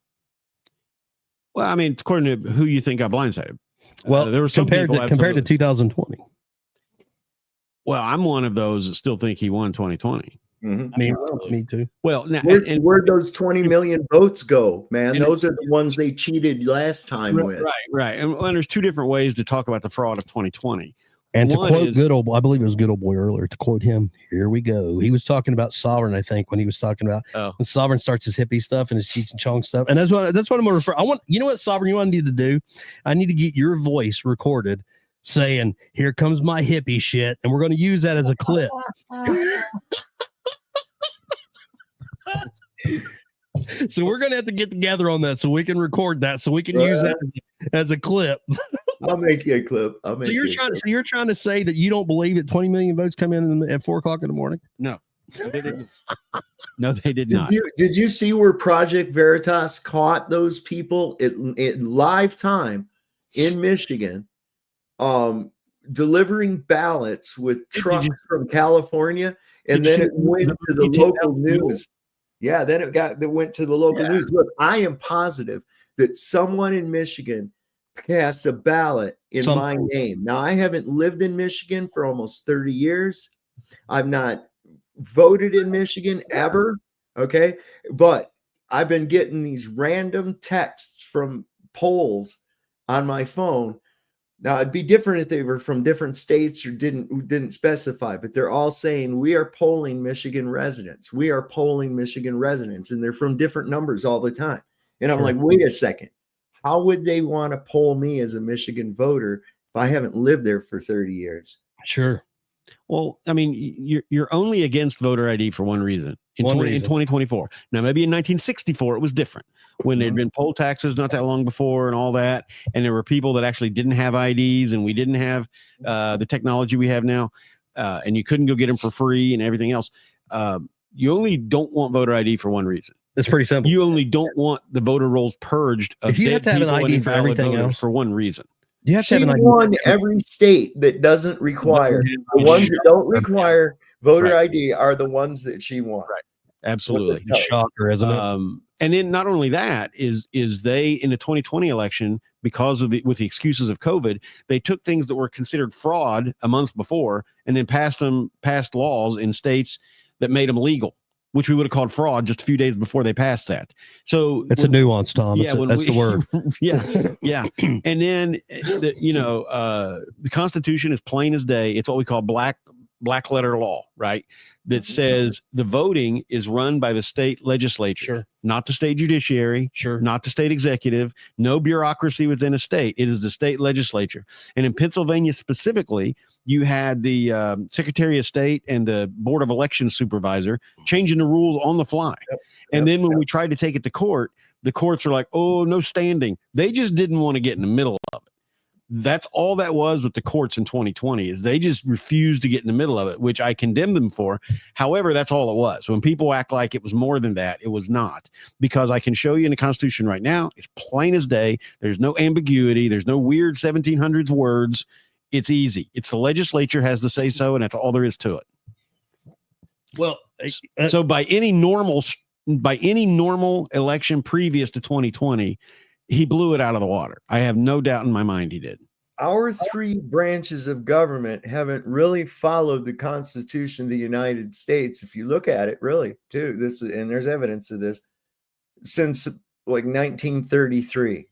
Well, I mean, according to who you think got blindsided. Well, there were compared to 2020. Well, I'm one of those that still think he won 2020. Mm-hmm. Me too. Well, now, where'd those 20 million votes go, man? Those are the ones they cheated last time with. Right. And there's two different ways to talk about the fraud of 2020. And to quote I believe it was Good Old Boy earlier, to quote him, here we go. He was talking about Sovereign, I think, when he was talking about when Sovereign starts his hippie stuff and his Cheech and Chong stuff. And that's what I'm going to refer. You know what, Sovereign, you want me to do? I need to get your voice recorded saying, "Here comes my hippie shit." And we're going to use that as a clip. So we're going to have to get together on that so we can record that, so we can use that as a clip. I'll make you a clip. So you're trying to say that you don't believe that 20 million votes come in at 4:00 in the morning? No, they didn't. No, they did not. Did you see where Project Veritas caught those people in live time in Michigan, delivering ballots with trucks from California, and then it went to the local news. Yeah, then it went to the local news. Look, I am positive that someone in Michigan cast a ballot in my name. Now, I haven't lived in Michigan for almost 30 years. I've not voted in Michigan ever. Okay. But I've been getting these random texts from polls on my phone. Now, it'd be different if they were from different states or didn't specify, but they're all saying, "We are polling Michigan residents. We are polling Michigan residents." And they're from different numbers all the time. And I'm like, wait a second. How would they want to poll me as a Michigan voter if I haven't lived there for 30 years? Sure. Well, I mean, you're only against voter ID for one reason. In 2024. Now, maybe in 1964, it was different when there'd been poll taxes not that long before and all that. And there were people that actually didn't have IDs, and we didn't have the technology we have now. And you couldn't go get them for free and everything else. You only don't want voter ID for one reason. It's pretty simple. You only don't want the voter rolls purged of if you have to have an ID for everything else for one reason. You have to have an ID. Won every state that doesn't require. The ones that don't require voter ID are the ones that she won. Right. Absolutely. Shocker, isn't it? And then not only that is they in the 2020 election, because of with the excuses of COVID, they took things that were considered fraud a month before and then passed laws in states that made them legal, which we would have called fraud just a few days before they passed that. So it's a nuance, Tom. That's the word. Yeah. And then, the Constitution is plain as day. It's what we call black letter law, right? That says the voting is run by the state legislature, not the state judiciary, not the state executive, no bureaucracy within a state. It is the state legislature. And in Pennsylvania specifically, you had the Secretary of State and the Board of Elections supervisor changing the rules on the fly. And then when we tried to take it to court, the courts are like, oh, no standing. They just didn't want to get in the middle of it. That's all that was with the courts in 2020 is they just refused to get in the middle of it, which I condemn them for. However, that's all it was. When people act like it was more than that, it was not, because I can show you in the Constitution right now. It's plain as day. There's no ambiguity. There's no weird 1700s words. It's easy. It's the legislature has to say so, and that's all there is to it. Well, so by any normal election previous to 2020, he blew it out of the water. I have no doubt in my mind he did. our three branches of government haven't really followed the Constitution of the United States. If you look at it, really, too, and there's evidence of this since like 1933.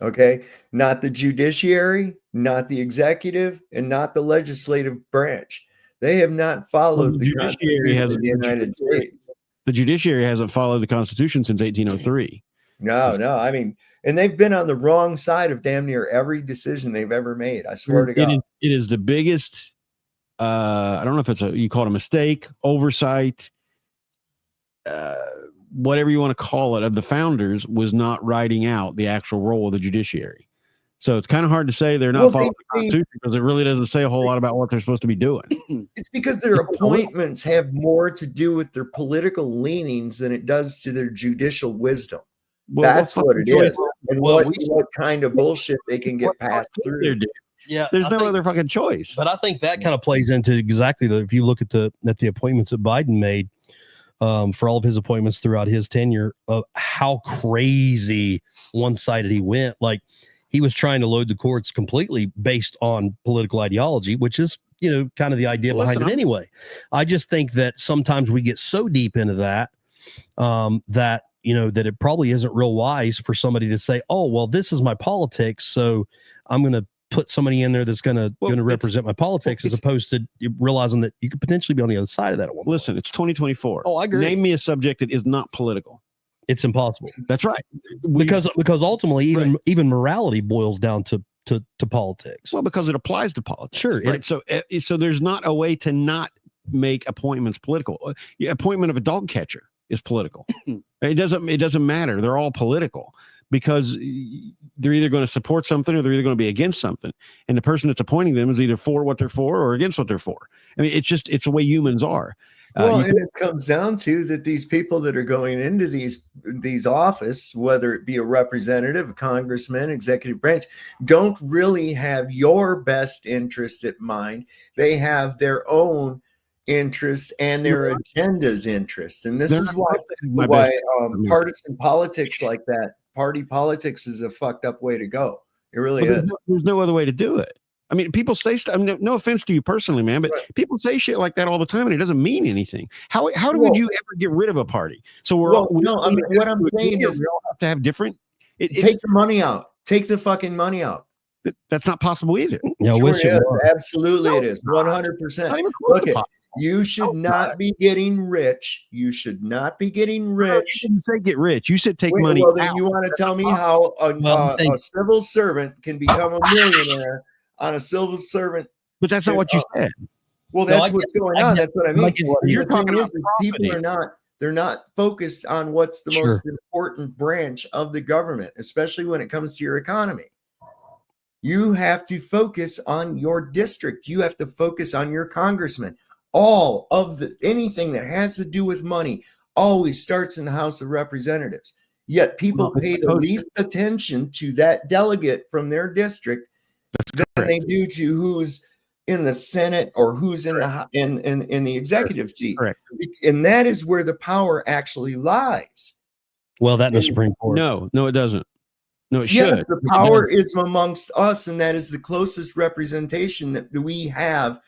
Okay, not the judiciary, not the executive, and not the legislative branch. They have not followed the Constitution of the United States. The judiciary hasn't followed the Constitution since 1803. No, I mean, and they've been on the wrong side of damn near every decision they've ever made. I swear to God. It is the biggest, I don't know if you call it a mistake, oversight, whatever you want to call it, of the founders, was not writing out the actual role of the judiciary. So it's kind of hard to say they're not following the Constitution, because it really doesn't say a whole lot about what they're supposed to be doing. It's because their appointments have more to do with their political leanings than it does to their judicial wisdom. That's what it is. And what kind of bullshit they can get passed through. Yeah, there's no other fucking choice. But I think that kind of plays into exactly if you look at the appointments that Biden made for all of his appointments throughout his tenure, of how crazy one-sided he went. Like, he was trying to load the courts completely based on political ideology, which is, kind of the idea behind it anyway. I just think that sometimes we get so deep into that, that it probably isn't real wise for somebody to say, oh, well, this is my politics, so I'm going to put somebody in there that's going to represent my politics, as opposed to realizing that you could potentially be on the other side of that. Listen, it's 2024. Oh, I agree. Name me a subject that is not political. It's impossible. That's right. Because ultimately, even morality boils down to politics. Well, because it applies to politics. Sure. Right. So there's not a way to not make appointments political. Appointment of a dog catcher is political. It doesn't matter. They're all political, because they're either going to support something or they're either going to be against something. And the person that's appointing them is either for what they're for or against what they're for. I mean, it's the way humans are. Well, and it comes down to that these people that are going into these office, whether it be a representative, a congressman, executive branch, don't really have your best interest at mind. They have their own interest and their agenda's interest. And this is why partisan politics like that, party politics, is a fucked up way to go. It really is. There's no other way to do it. I mean, people say stuff. I mean, no offense to you personally, man, but people say shit like that all the time, and it doesn't mean anything. How would you ever get rid of a party? So what I'm saying is, we all have to have different. Take the money out. Take the fucking money out. That's not possible either. No, sure it is. Absolutely, it is 100%. Look, you should not be getting rich. You should not be getting rich. You didn't say get rich. You said take money. Well, then you want to tell me how a civil servant can become a millionaire on a civil servant? But that's not what you said. Well, that's what's going on. That's what I mean. You're talking about people they're not focused on what's the most important branch of the government, especially when it comes to your economy. You have to focus on your district. You have to focus on your congressman. All of anything that has to do with money always starts in the House of Representatives. Yet people pay the least attention to that delegate from their district than they do to who's in the Senate or who's in the executive seat. Correct. And that is where the power actually lies. Well, that in the Supreme Court. No, it doesn't. No, it should. Yes, the power is amongst us, and that is the closest representation that we have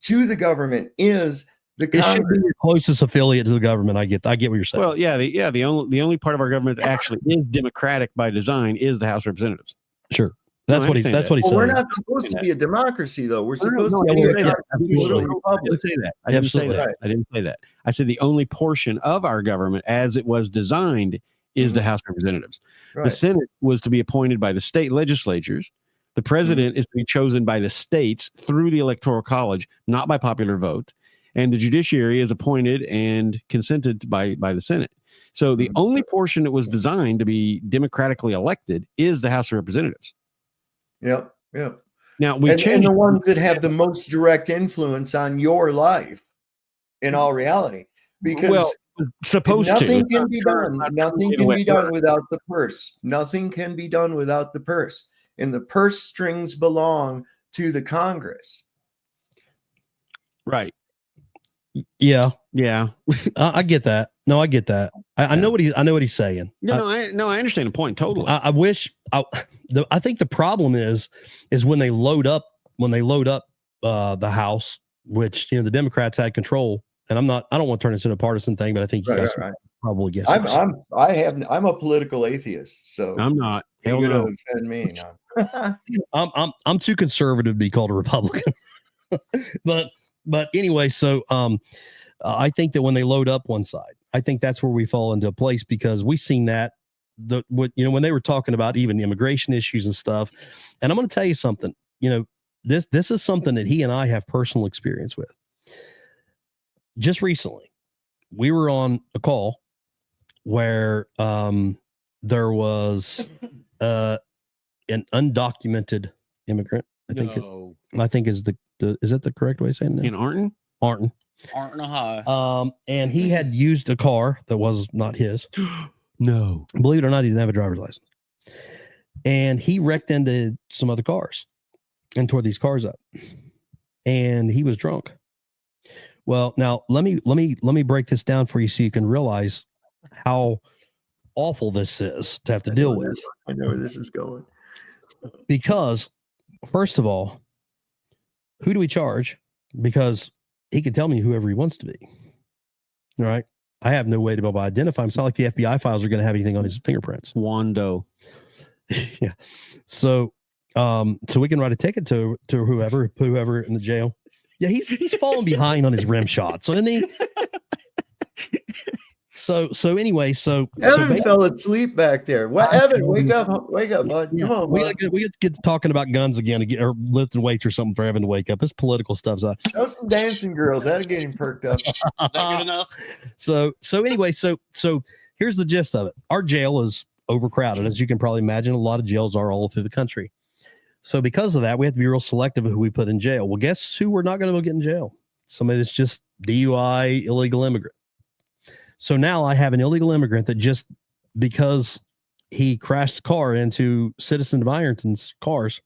to the government is the Congress. It should be your closest affiliate to the government. I get what you're saying. Well, the only part of our government that actually is democratic by design is the House of Representatives. Sure. That's what he said. We're not supposed to be a democracy, though. We're supposed to be a constitutional republic. I didn't say that. I didn't say that. I said the only portion of our government as it was designed is the House of Representatives. Right. The Senate was to be appointed by the state legislatures. The president is to be chosen by the states through the Electoral College, not by popular vote. And the judiciary is appointed and consented by the Senate. So the only portion that was designed to be democratically elected is the House of Representatives. Yep. Now and the ones that have the most direct influence on your life, in all reality, because nothing can be done. Nothing can be done without the purse. Nothing can be done without the purse, and the purse strings belong to the Congress. Right. Yeah. Yeah. I get that. No, I get that. I know what I know what he's saying. I understand the point totally. I think the problem is when they load up the House, which the Democrats had control. And I don't want to turn this into a partisan thing, but I think you guys probably guess. I'm a political atheist, so I'm not. You're gonna offend me. No. I'm too conservative to be called a Republican. but anyway, so I think that when they load up one side, I think that's where we fall into place, because we've seen that when they were talking about even the immigration issues and stuff. And I'm going to tell you something. This is something that he and I have personal experience with. Just recently, we were on a call where there was an undocumented immigrant. I think is is that the correct way of saying that? In Ironton, Ohio. And he had used a car that was not his. No, believe it or not, he didn't have a driver's license, and he wrecked into some other cars and tore these cars up, and he was drunk. Well, now let me break this down for you so you can realize how awful this is to have to deal with. I know where this is going. Because first of all, who do we charge? Because he can tell me whoever he wants to be. All right. I have no way to be able to identify him. It's not like the FBI files are going to have anything on his fingerprints. Wando. Yeah. So we can write a ticket to whoever, put whoever in the jail. Yeah, he's falling behind on his rim shots, isn't he? So anyway, Evan fell asleep back there. What, Evan? Wake up, bud! Come on, we got to get to talking about guns again, or lifting weights or something for Evan to wake up. It's political stuff. So show some dancing girls. That'll get him perked up. Is that good enough? So anyway, so here's the gist of it. Our jail is overcrowded, as you can probably imagine. A lot of jails are all through the country. So because of that, we have to be real selective of who we put in jail. Well, guess who we're not going to get in jail? Somebody that's just DUI, illegal immigrant. So now I have an illegal immigrant that just because he crashed a car into citizens of Ironton's cars,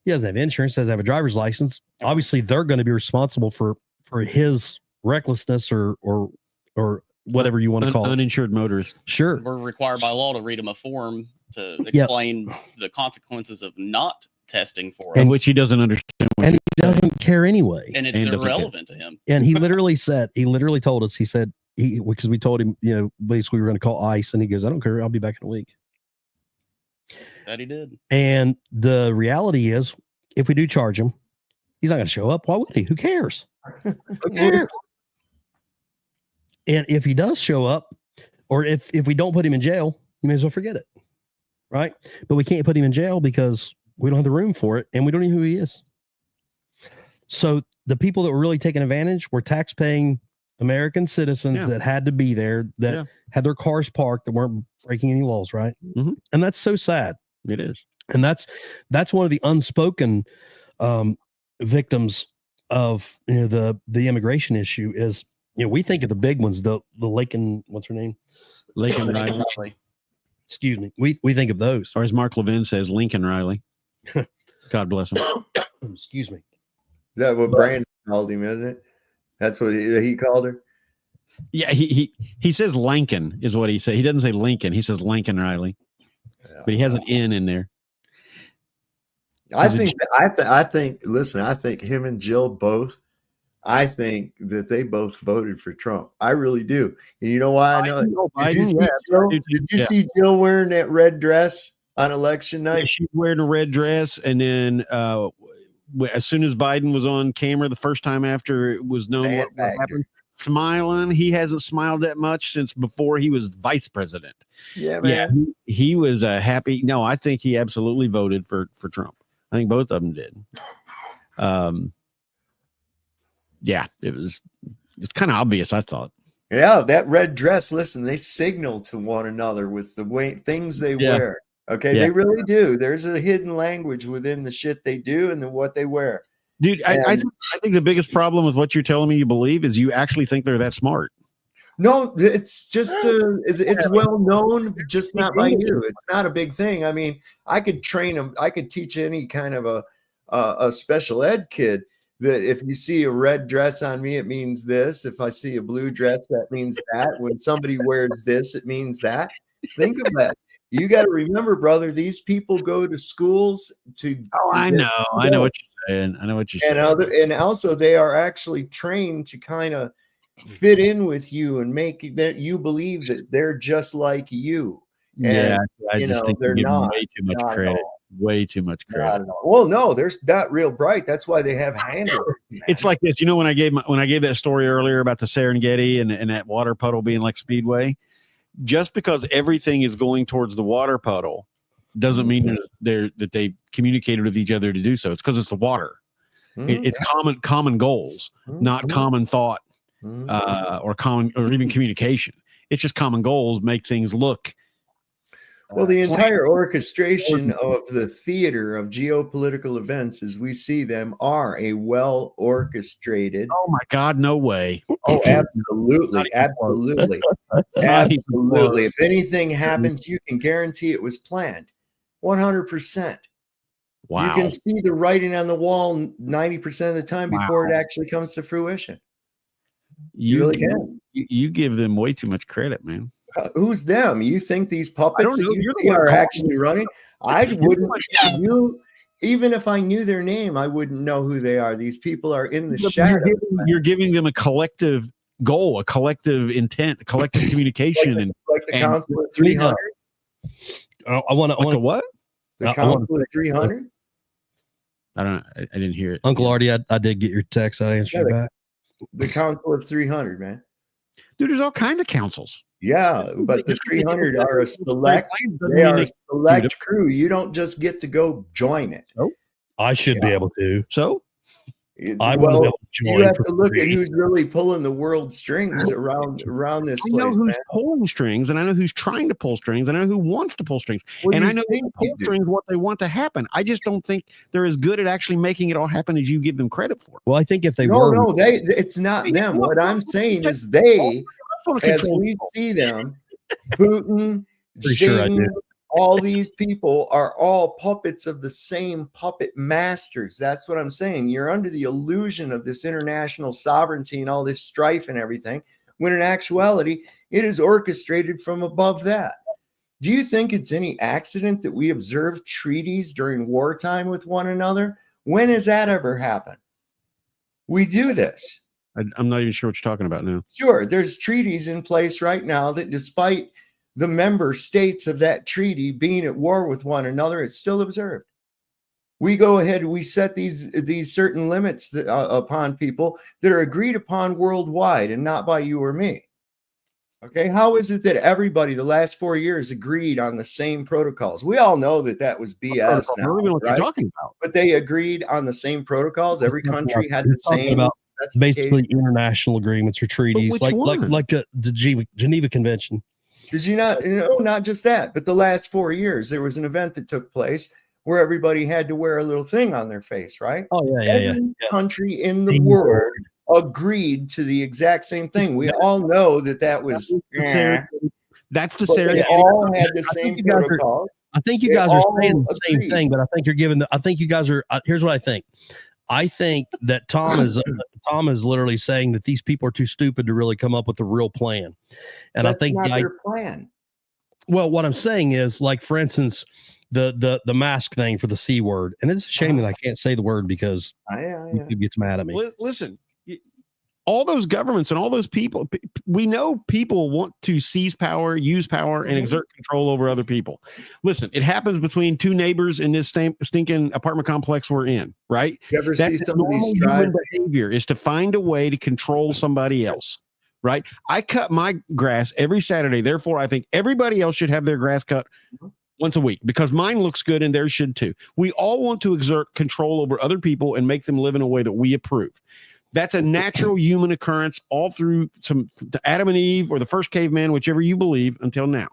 he doesn't have insurance, doesn't have a driver's license. Obviously, they're going to be responsible for his recklessness or whatever you want to call it. Uninsured motorist. Sure. We're required by law to read him a form to explain the consequences of not testing for it. And which he doesn't understand. And he doesn't care anyway. And it's irrelevant to him. And he literally told us, he said, because we told him, basically we were going to call ICE, and he goes, I don't care. I'll be back in a week. That he did. And the reality is, if we do charge him, he's not going to show up. Why would he? Who cares? Who cares? And if he does show up, or if we don't put him in jail, you may as well forget it. Right? But we can't put him in jail because we don't have the room for it, and we don't know who he is. So the people that were really taking advantage were tax-paying American citizens that had to be there, that had their cars parked, that weren't breaking any laws, right? Mm-hmm. And that's so sad. It is. And that's one of the unspoken victims of the immigration issue is, we think of the big ones, the Laken, what's her name? Laken Riley. Excuse me. We think of those. Or as Mark Levin says, Lincoln Riley. God bless him. Excuse me. Is that what Brandon called him, isn't it? That's what he called her. Yeah, he says Lincoln is what he said. He doesn't say Lincoln. He says Lincoln Riley, but he has an N in there. I think. Listen, I think him and Jill both. I think that they both voted for Trump. I really do. And you know why I know? Did you see Jill wearing that red dress on election night? Yeah, she's wearing a red dress, and then as soon as Biden was on camera the first time after it was known what happened, smiling. He hasn't smiled that much since before he was vice president. Yeah, man. Yeah, he was happy. No, I think he absolutely voted for Trump. I think both of them did. Yeah, it's kind of obvious, I thought. Yeah, that red dress, listen, they signal to one another with the way things they wear. Okay, they really do. There's a hidden language within the shit they do and what they wear. Dude, I think the biggest problem with what you're telling me you believe is you actually think they're that smart. No, it's just it's well known, just not by you. It's not a big thing. I mean, I could train them. I could teach any kind of a special ed kid that if you see a red dress on me, it means this. If I see a blue dress, that means that. When somebody wears this, it means that. Think of that. You got to remember, brother, these people go to schools to. Oh, I know what you're saying. I know what you're saying. And also they are actually trained to kind of fit in with you and make that you believe that they're just like you. And, I just think they're not way too much credit. Way too much credit. Well, no, they're not real bright. That's why they have handles. It's like this. You know, when I gave that story earlier about the Serengeti and that water puddle being like Speedway, just because everything is going towards the water puddle doesn't mean that they communicated with each other to do so. It's because it's the water. It's common goals, not common thought or even communication. It's just common goals make things look. Well, the entire orchestration of the theater of geopolitical events as we see them are a well orchestrated. Oh my God, no way. Oh, absolutely. Absolutely. Absolutely. If anything happens, you can guarantee it was planned. 100%. Wow. You can see the writing on the wall 90% of the time before it actually comes to fruition. You really can. You give them way too much credit, man. Who's them? You think these puppets that you see are actually running? I wouldn't. Even if I knew their name, I wouldn't know who they are. These people are in the shadow. You're giving them a collective goal, a collective intent, a collective communication, like the Council of 300. I want to what? The Council of 300. I don't know. I didn't hear it. Uncle Artie, I did get your text. I answered you back. The Council of 300, man. Dude, there's all kinds of councils. Yeah, but the 300 are a select. They are a select crew. You don't just get to go join it. Nope. I should be able to. So, you have to look at who's really pulling the world strings around this place. I know who's pulling strings, and I know who's trying to pull strings, and I know who wants to pull strings, and I know who pulls strings what they want to happen. I just don't think they're as good at actually making it all happen as you give them credit for. Well, I think if they it's not them. What I'm saying is they. As we see them, Putin, Xi, all these people are all puppets of the same puppet masters. That's what I'm saying. You're under the illusion of this international sovereignty and all this strife and everything, when in actuality, it is orchestrated from above that. Do you think it's any accident that we observe treaties during wartime with one another? When has that ever happened? We do this. I'm not even sure what you're talking about now. Sure. There's treaties in place right now that despite the member states of that treaty being at war with one another, it's still observed. We go ahead, we set these certain limits upon people that are agreed upon worldwide and not by you or me. Okay. How is it that everybody the last 4 years agreed on the same protocols? We all know that was BS. I don't know what you're talking about. But they agreed on the same protocols. Every country had the same. That's basically international agreements or treaties, like the Geneva Convention. Did you not? Not just that, but the last 4 years, there was an event that took place where everybody had to wear a little thing on their face, right? Oh yeah. Every country in the world agreed to the exact same thing. We all know that was. That's the Sarah. They all had the same protocols. I think you guys are saying the same thing, but I think you're giving. I think you guys are. Here's what I think. I think that Tom is literally saying that these people are too stupid to really come up with a real plan. And that's I think not their plan. Well, what I'm saying is, like, for instance, the mask thing for the C word. And it's a shame that I can't say the word because YouTube gets mad at me. Listen, all those governments and all those people, we know people want to seize power, use power, and exert control over other people. Listen, it happens between two neighbors in this stinking apartment complex we're in, right? You ever see somebody human behavior is to find a way to control somebody else, right? I cut my grass every Saturday. Therefore, I think everybody else should have their grass cut once a week because mine looks good and theirs should too. We all want to exert control over other people and make them live in a way that we approve. That's a natural human occurrence all through Adam and Eve or the first caveman, whichever you believe, until now.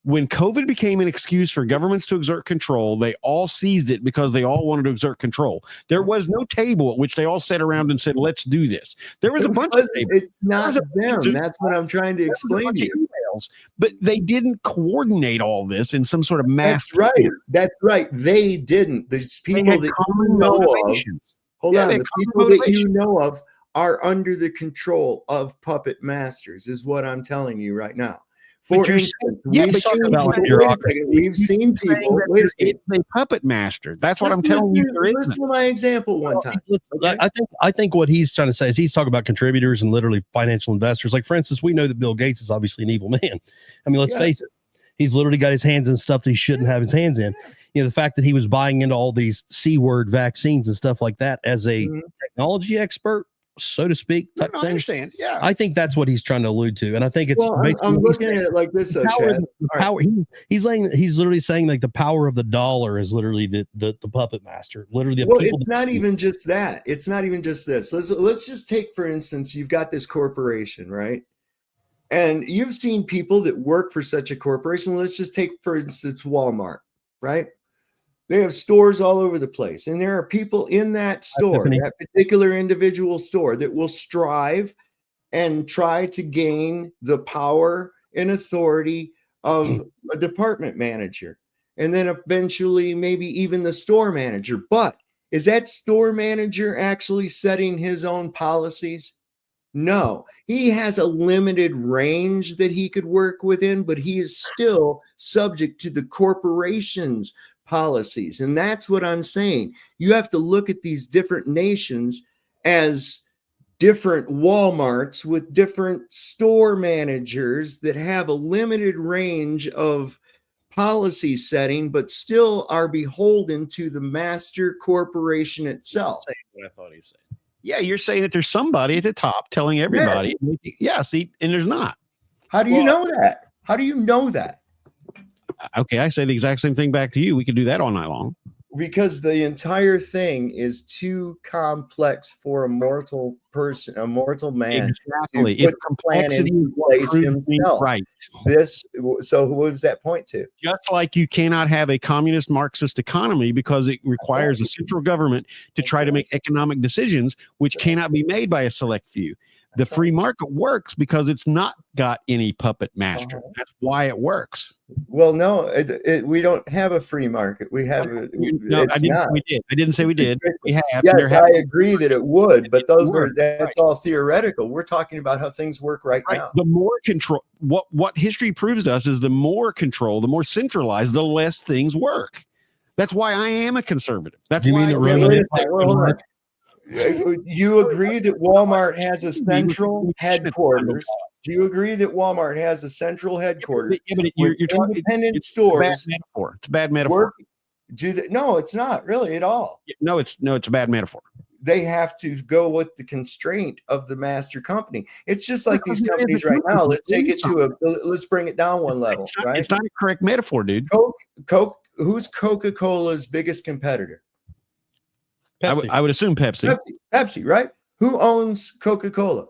When COVID became an excuse for governments to exert control, they all seized it because they all wanted to exert control. There was no table at which they all sat around and said, let's do this. There was a bunch of tables. It's not them. That's what I'm trying to explain to you. But they didn't coordinate all this in some sort of mass. That's right. That's right. They didn't. These people that you know of. Hold on. they The come people from that you motivation. know of are under the control of puppet masters, is what I'm telling you right now. For But you're instance, Yeah, we've but seen you're about like people, bureaucracy. we've seen people. Wait a second. It's a puppet master. That's what I'm Listen, telling you. listen, There listen isn't. to my example one time. Okay? I think what he's trying to say is he's talking about contributors and literally financial investors. Like, for instance, we know that Bill Gates is obviously an evil man. I mean, let's face it. He's literally got his hands in stuff that he shouldn't have his hands in. You know, the fact that he was buying into all these C-word vaccines and stuff like that as a technology expert, so to speak, type I thing. understand. Yeah. I think that's what he's trying to allude to. And I think it's I'm looking at it like this, the though, power, Chad. the power he's literally saying like the power of the dollar is literally the puppet master. Literally, Well, it's not even just that. It's not even just this. Let's just take, for instance, you've got this corporation, right? And you've seen people that work for such a corporation. Let's just take, for instance, Walmart, right? They have stores all over the place. And there are people in that store, that particular individual store, that will strive and try to gain the power and authority of a department manager. And then eventually maybe even the store manager. But is that store manager actually setting his own policies? No, he has a limited range that he could work within, but he is still subject to the corporation's policies. And that's what I'm saying. You have to look at these different nations as different Walmarts with different store managers that have a limited range of policy setting, but still are beholden to the master corporation itself. What I thought he said. Yeah, you're saying that there's somebody at the top telling everybody. Yeah, see, and there's not. How do you know that? How do you know that? Okay, I say the exact same thing back to you. We could do that all night long. Because the entire thing is too complex for a mortal person, a mortal man. Exactly. To put the plan into place himself. Right. So what does that point to? Just like you cannot have a communist Marxist economy because it requires a central government to try to make economic decisions, which cannot be made by a select few. The free market works because it's not got any puppet master. That's why it works. Well, no, we don't have a free market. We have I didn't say we did. We have. Yes, I agree that it would, but that's all theoretical. We're talking about how things work right now. The more control, what history proves to us is the more control, the more centralized, the less things work. That's why I am a conservative. That's why. You agree that Walmart has a central headquarters? Do you agree that Walmart has a central headquarters? Yeah, but you're talking independent stores. It's a bad metaphor. It's a bad metaphor. No, it's not really at all. No, it's a bad metaphor. They have to go with the constraint of the master company. It's just like these companies right now. Let's bring it down one level. It's not a correct metaphor, dude. Coke. Who's Coca-Cola's biggest competitor? I would assume Pepsi. Pepsi, right? Who owns Coca-Cola?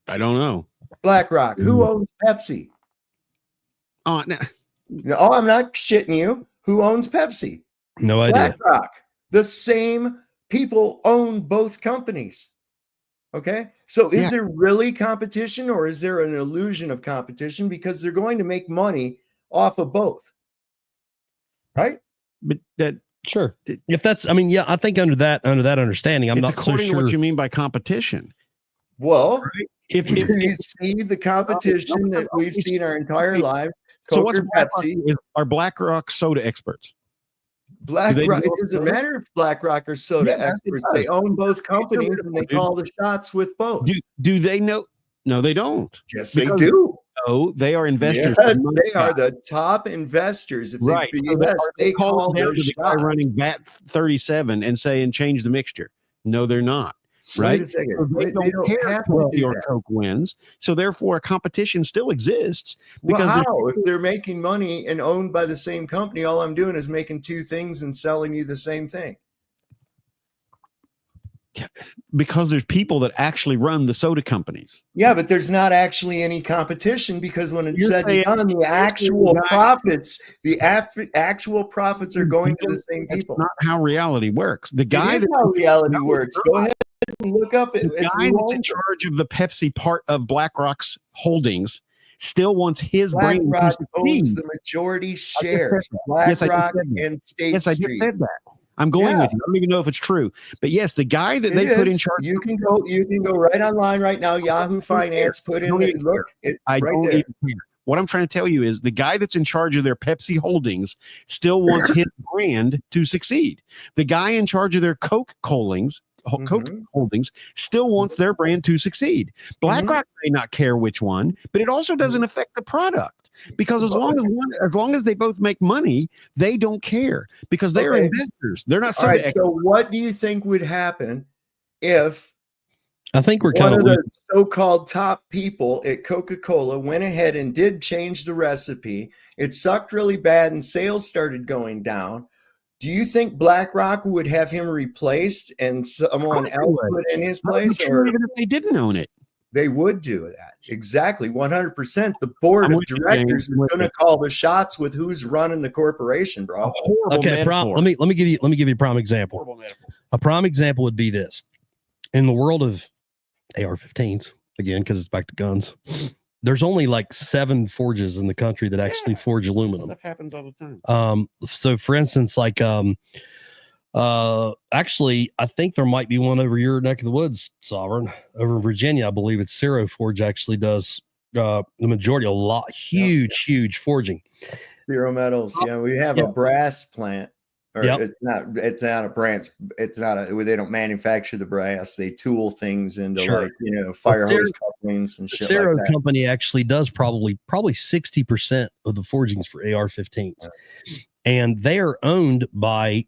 I don't know. BlackRock. Who owns Pepsi? Oh, no. No, I'm not shitting you. Who owns Pepsi? No idea. BlackRock. The same people own both companies. Okay. So is there really competition, or is there an illusion of competition? Because they're going to make money off of both. Right? But that sure. If that's, I mean, yeah, I think under that understanding, I'm not according so sure to what you mean by competition. Well, right? If you see the competition that we've seen our entire life, so Coke or Pepsi, are BlackRock soda experts? BlackRock. It doesn't matter if BlackRock or soda experts. They own both companies and they call the shots with both. Do they know? No, they don't. Yes, they do. No, they are investors. Yes, they are the top investors. If right. They call down those to the guy shots. running bat 37 and saying change the mixture. No, they're not. Right? Wait a second. So they don't care have to do your that. Coke wins. So therefore, a competition still exists. Well, how? If they're making money and owned by the same company, all I'm doing is making two things and selling you the same thing. Because there's people that actually run the soda companies. Yeah, but there's not actually any competition because when it's said and done, the actual profits are going to the same people. That's not how reality works. The guy it is how reality works. Go ahead and look up it. The guy that's in charge of the Pepsi part of BlackRock's holdings still wants his brain BlackRock to owns succeed. the majority shares. BlackRock and State Yes, I Street. just said that. I'm going Yeah. with you. I don't even know if it's true, but yes, the guy that they put in charge. You can go right online right now. Yahoo Finance, put in the look. It's I right don't there. even care. What I'm trying to tell you is the guy that's in charge of their Pepsi holdings still wants his brand to succeed. The guy in charge of their Coke holdings still wants their brand to succeed. BlackRock may not care which one, but it also doesn't affect the product, because as long as they both make money, they don't care, because they're investors. They're not. All right. So what do you think would happen if I think we're one kind of the so-called top people at Coca-Cola went ahead and did change the recipe? It sucked really bad and sales started going down. Do you think BlackRock would have him replaced and someone else put in his place? Or even if they didn't own it, they would do that. Exactly. 100%. The board of directors is going to call the shots with who's running the corporation, bro. Okay. Let me give you a prime example. A prime example would be this: in the world of AR-15s, again, because it's back to guns, there's only like 7 forges in the country that actually forge aluminum. Stuff happens all the time. So for instance, like actually, I think there might be one over your neck of the woods, Sovereign, over in Virginia. I believe it's Cero Forge actually does the majority, huge forging. Zero Metals. Yeah, we have a brass plant. Or it's not a branch. It's not they don't manufacture the brass. They tool things into fire hose couplings and shit like that. The company actually does probably 60% of the forgings for AR-15s, and they are owned by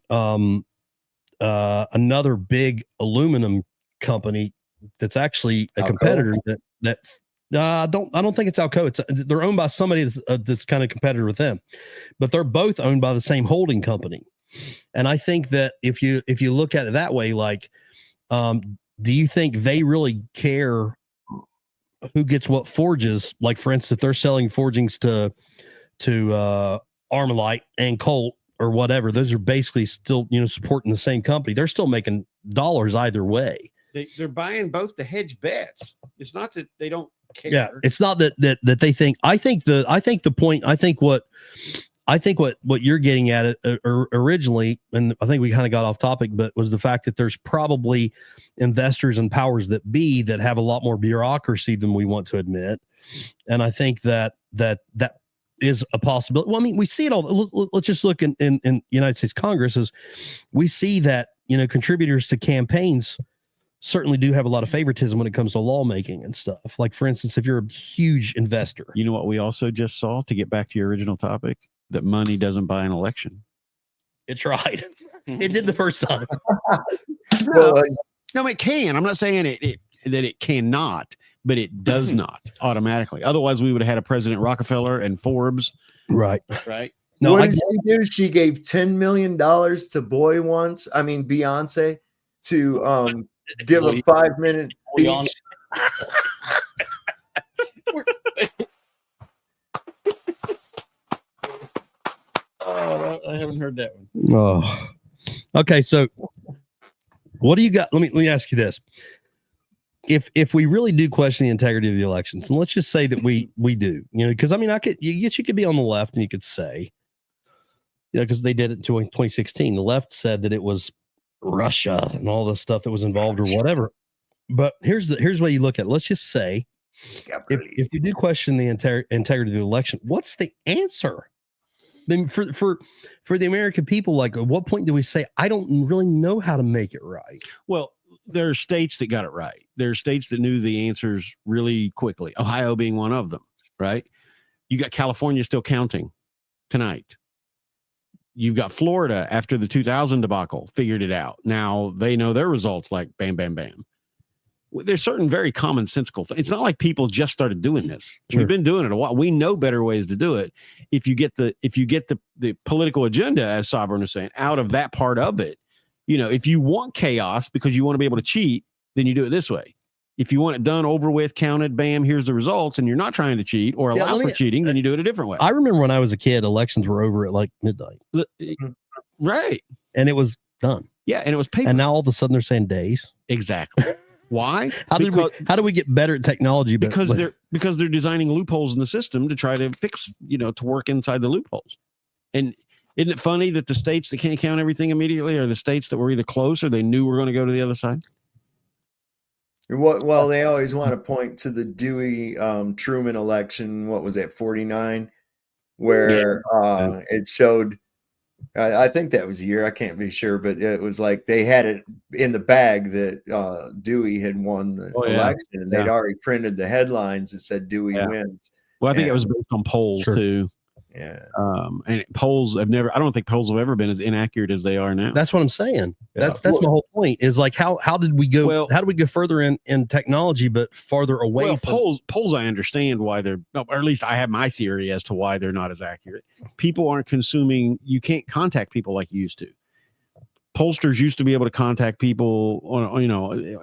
another big aluminum company that's actually a competitor that I don't think it's Alcoa. They're owned by somebody that's kind of competitor with them, but they're both owned by the same holding company. And I think that if you look at it that way, like, do you think they really care who gets what forges? Like, for instance, if they're selling forgings to Armalite and Colt or whatever, those are basically still supporting the same company. They're still making dollars either way. They're buying both to hedge bets. It's not that they don't care. Yeah, it's not that they think. I think what you're getting at originally, and I think we kind of got off topic, but was the fact that there's probably investors and powers that be that have a lot more bureaucracy than we want to admit. And I think that is a possibility. Well, I mean, we see it all. Let's just look in United States Congress, as we see that, contributors to campaigns certainly do have a lot of favoritism when it comes to lawmaking and stuff. Like, for instance, if you're a huge investor. You know what we also just saw, to get back to your original topic? That money doesn't buy an election. It tried. It did the first time. No, it can. I'm not saying that it cannot, but it does not automatically. Otherwise, we would have had a President Rockefeller and Forbes. Right. No, what did she do? She gave $10 million to Beyonce, to give a 5-minute speech. I haven't heard that one. Oh, okay. So, what do you got? Let me ask you this: if we really do question the integrity of the elections, and let's just say that we do, because I mean, you could be on the left and you could say, because they did it in 2016. The left said that it was Russia and all the stuff that was involved or whatever. But here's what you look at. Let's just say, if you do question the integrity of the election, what's the answer? Then for the American people, like, at what point do we say, I don't really know how to make it right? Well, there are states that got it right. There are states that knew the answers really quickly. Ohio being one of them, right? You got California still counting tonight. You've got Florida after the 2000 debacle figured it out. Now they know their results, like bam, bam, bam. There's certain very commonsensical things. It's not like people just started doing this. Sure. We've been doing it a while. We know better ways to do it. If you get the political agenda, as Sovereign is saying, out of that part of it, if you want chaos because you want to be able to cheat, then you do it this way. If you want it done, over with, counted, bam, here's the results, and you're not trying to cheat or allow for cheating, then you do it a different way. I remember when I was a kid, elections were over at like midnight. Right. And it was done. Yeah, and it was paper. And now all of a sudden they're saying days. Exactly. Why? How do we get better at technology? Because they're designing loopholes in the system to try to fix, to work inside the loopholes. And Isn't it funny that the states that can't count everything immediately are the states that were either close or they knew were going to go to the other side? Well, they always want to point to the Dewey Truman election. What was that, 49? Where it showed, I think that was a year, I can't be sure, but it was like they had it in the bag that Dewey had won the election, and they'd already printed the headlines that said Dewey wins. Well, I think it was based on polls too. Yeah. And polls have never, I don't think polls have ever been as inaccurate as they are now. That's what I'm saying. That's my whole point, is like, how did we go? Well, how do we go further in technology, but farther away from polls? I understand why they're, or at least I have my theory as to why they're not as accurate. People aren't consuming, you can't contact people like you used to. Pollsters used to be able to contact people on,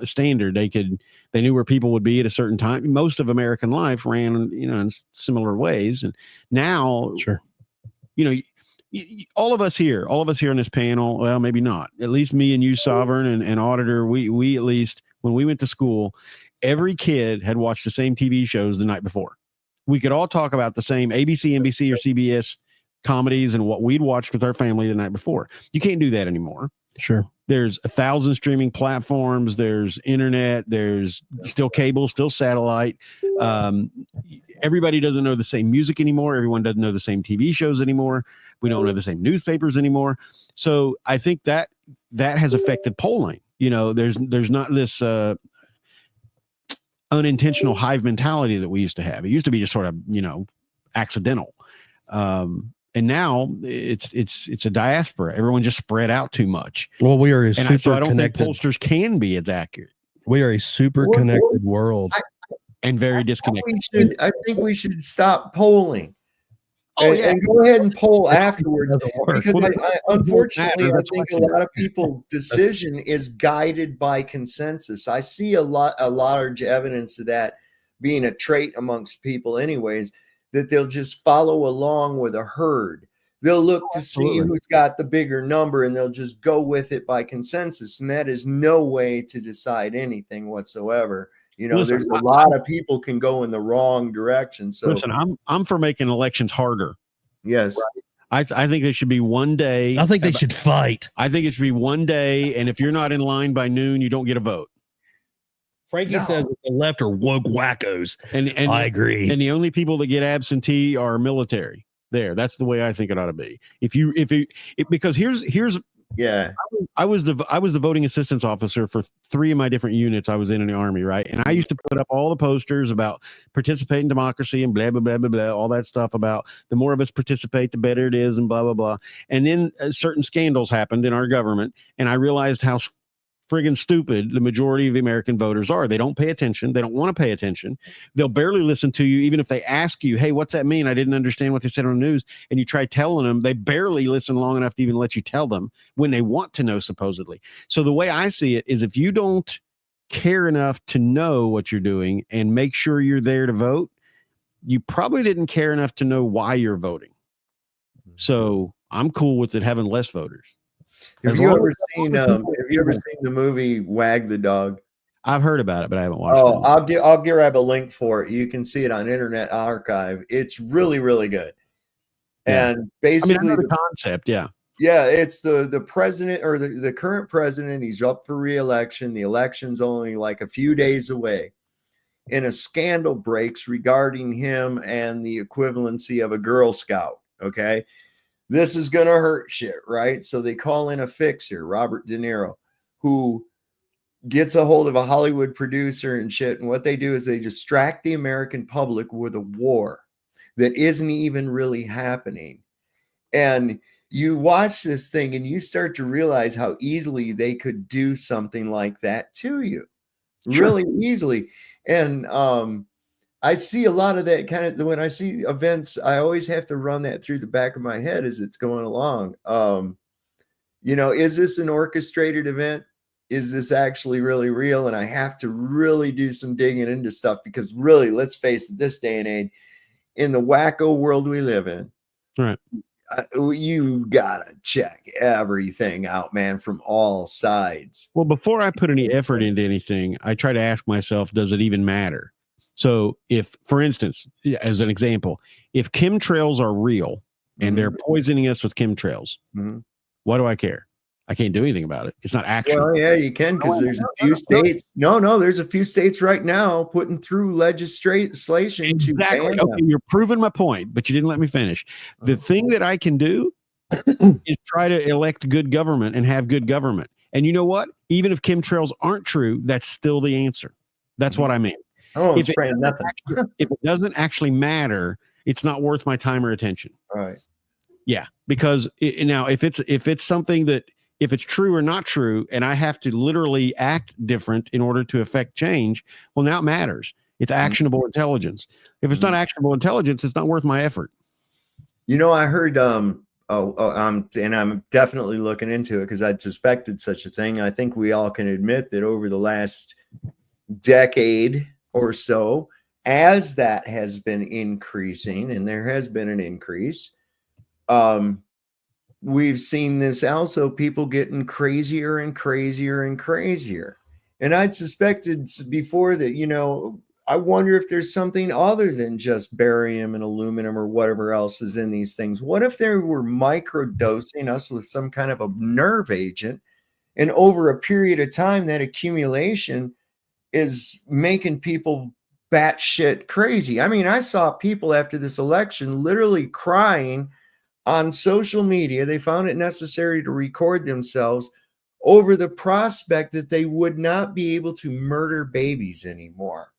a standard. They knew where people would be at a certain time. Most of American life ran, in similar ways. And now, all of us here on this panel, well, maybe not, at least me and you, Sovereign and Auditor, we at least, when we went to school, every kid had watched the same TV shows the night before. We could all talk about the same ABC, NBC, or CBS comedies and what we'd watched with our family the night before. You can't do that anymore. Sure. There's 1,000 streaming platforms. There's internet. There's still cable, still satellite. Everybody doesn't know the same music anymore. Everyone doesn't know the same TV shows anymore. We don't know the same newspapers anymore. So I think that has affected polling. There's not this unintentional hive mentality that we used to have. It used to be just sort of, accidental. And now it's a diaspora. Everyone just spread out too much. Well, we are so I don't think pollsters can be as accurate. We are a super connected world and very disconnected. I think we should stop polling. And go ahead and poll afterwards. Because unfortunately, I think a lot of people's decision is guided by consensus. I see a large evidence of that being a trait amongst people anyways, that they'll just follow along with a herd. They'll look to see who's got the bigger number, and they'll just go with it by consensus. And that is no way to decide anything whatsoever. There's a lot of people can go in the wrong direction. So listen, I'm for making elections harder. Yes. I think there should be one day. I think they should fight. I think it should be one day. And if you're not in line by noon, you don't get a vote. Frankie says that the left are woke wackos. And I agree. And the only people that get absentee are military. That's the way I think it ought to be. Because here's yeah. I was the voting assistance officer for 3 of my different units I was in the Army, right? And I used to put up all the posters about participate in democracy and blah, blah, blah, blah, blah, all that stuff about the more of us participate, the better it is, and blah, blah, blah. And then certain scandals happened in our government, and I realized how friggin' stupid the majority of the American voters are. They don't pay attention. They don't want to pay attention. They'll barely listen to you, even if they ask you, hey, what's that mean? I didn't understand what they said on the news. And you try telling them, they barely listen long enough to even let you tell them when they want to know, supposedly. So the way I see it is, if you don't care enough to know what you're doing and make sure you're there to vote, you probably didn't care enough to know why you're voting. So I'm cool with it having less voters. Have you ever seen the movie Wag the Dog? I've heard about it, but I haven't watched it. I'll grab a link for it. You can see it on Internet Archive. It's really, really good. Yeah. And basically, I know the concept, yeah. Yeah, it's the president, or the current president. He's up for re-election. The election's only like a few days away. And a scandal breaks regarding him and the equivalency of a Girl Scout. Okay. This is going to hurt shit, right? So they call in a fixer, Robert De Niro, who gets a hold of a Hollywood producer and shit. And what they do is they distract the American public with a war that isn't even really happening. And you watch this thing and you start to realize how easily they could do something like that to you. Sure. Really easily. And I see a lot of that kind of, when I see events, I always have to run that through the back of my head as it's going along. Is this an orchestrated event? Is this actually really real? And I have to really do some digging into stuff, because really, let's face it, this day and age, in the wacko world we live in, right? You gotta check everything out, man, from all sides. Well, before I put any effort into anything, I try to ask myself, does it even matter? So if, for instance, as an example, if chemtrails are real and they're poisoning us with chemtrails. Why do I care? I can't do anything about it. It's not actionable. Well, yeah, you can, because there's a few states. No, there's a few states right now putting through legislation to ban them. Okay, you're proving my point, but you didn't let me finish. The thing that I can do is try to elect good government and have good government. And you know what? Even if chemtrails aren't true, that's still the answer. That's what I mean. Oh, if it doesn't actually matter, it's not worth my time or attention. Right. Yeah, because now if it's something that, if it's true or not true, and I have to literally act different in order to affect change, well, now it matters. It's actionable intelligence. If it's not actionable intelligence, it's not worth my effort. You know, I heard, and I'm definitely looking into it because I'd suspected such a thing. I think we all can admit that over the last decade or so, as that has been increasing, and there has been an increase, we've seen this also, people getting crazier and crazier and crazier. And I'd suspected before that, you know, I wonder if there's something other than just barium and aluminum or whatever else is in these things. What if they were microdosing us with some kind of a nerve agent, and over a period of time, that accumulation is making people batshit crazy? I mean, I saw people after this election literally crying on social media. They found it necessary to record themselves over the prospect that they would not be able to murder babies anymore.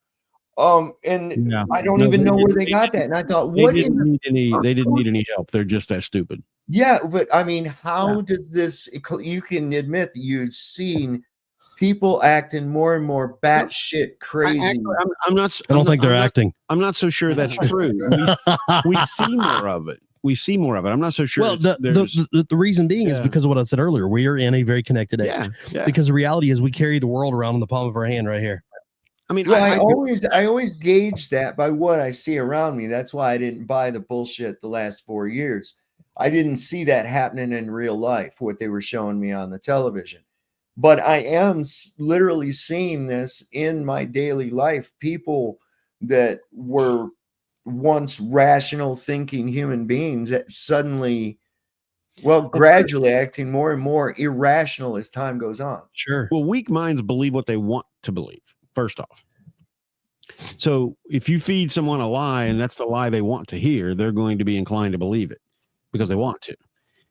And I don't even know where they got that. And I thought, they didn't need any help. They're just that stupid. Yeah, but I mean, how does this? You can admit that you've seen people acting more and more batshit crazy. I'm not. I don't think they're acting. I'm not so sure that's true. We see more of it. We see more of it. I'm not so sure. Well, the reason being is because of what I said earlier. We are in a very connected age. Yeah. Because the reality is we carry the world around in the palm of our hand right here. I mean, well, I always gauge that by what I see around me. That's why I didn't buy the bullshit the last 4 years. I didn't see that happening in real life, what they were showing me on the television. But I am literally seeing this in my daily life. People that were once rational thinking human beings that suddenly, gradually acting more and more irrational as time goes on. Sure. Well, weak minds believe what they want to believe, first off. So if you feed someone a lie and that's the lie they want to hear, they're going to be inclined to believe it because they want to.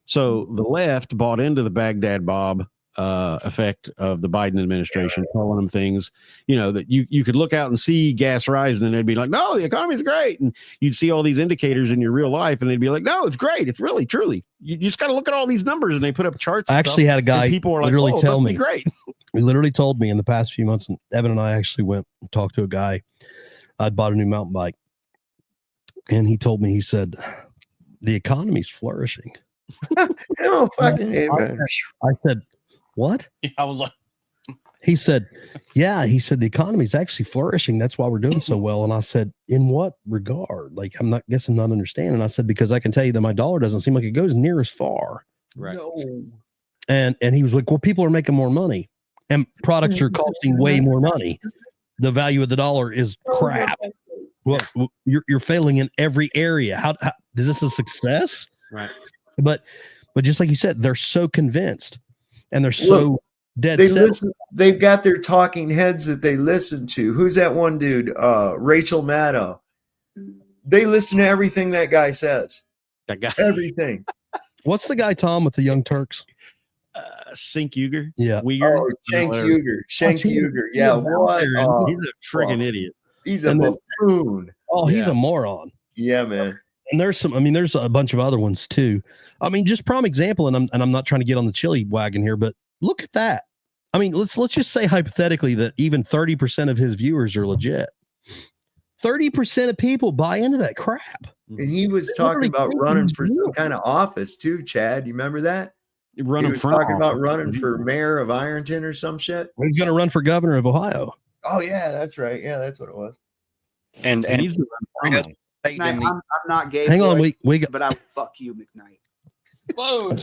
So the left bought into the Baghdad Bob effect of the Biden administration, calling them things, you know, that you could look out and see gas rising and they'd be like, no, the economy's great. And you'd see all these indicators in your real life and they'd be like, no, it's great. It's really, truly. You just got to look at all these numbers, and they put up charts. I actually had a guy people are literally like, tell me, great. He literally told me in the past few months, and Evan and I actually went and talked to a guy. I'd bought a new mountain bike, and he told me, he said, the economy's flourishing. Oh, fucking amen. I said, what? I was like, he said, yeah, he said, the economy's actually flourishing. That's why we're doing so well. And I said, in what regard? Like, I'm not understanding. I said, because I can tell you that my dollar doesn't seem like it goes near as far. Right. No. And he was like, well, people are making more money and products are costing way more money. The value of the dollar is crap. Well, you're failing in every area. How is this a success? Right. But just like you said, they're so convinced and they're so dead set. They've got their talking heads that they listen to. Who's that one dude? Rachel Maddow. They listen to everything that guy says. That guy. Everything. What's the guy, Tom, with the Young Turks? Sink Uger. Yeah. Uyghur. Oh, Shank Uger. Shank Uger. Yeah. What? He's a friggin' idiot. He's a buffoon. Oh, he's a moron. Yeah, man. And there's a bunch of other ones too. I mean, just prime example, and I'm not trying to get on the chili wagon here, but look at that. I mean, let's just say hypothetically that even 30% of his viewers are legit. 30% of people buy into that crap. And he was talking about running for some kind of office too, Chad. You remember that? He was talking about running for mayor of Ironton or some shit. He's going to run for governor of Ohio. Oh yeah, that's right. Yeah, that's what it was. And he's I'm not gay. Hang on, we got, but I would fuck you, McKnight. whoa.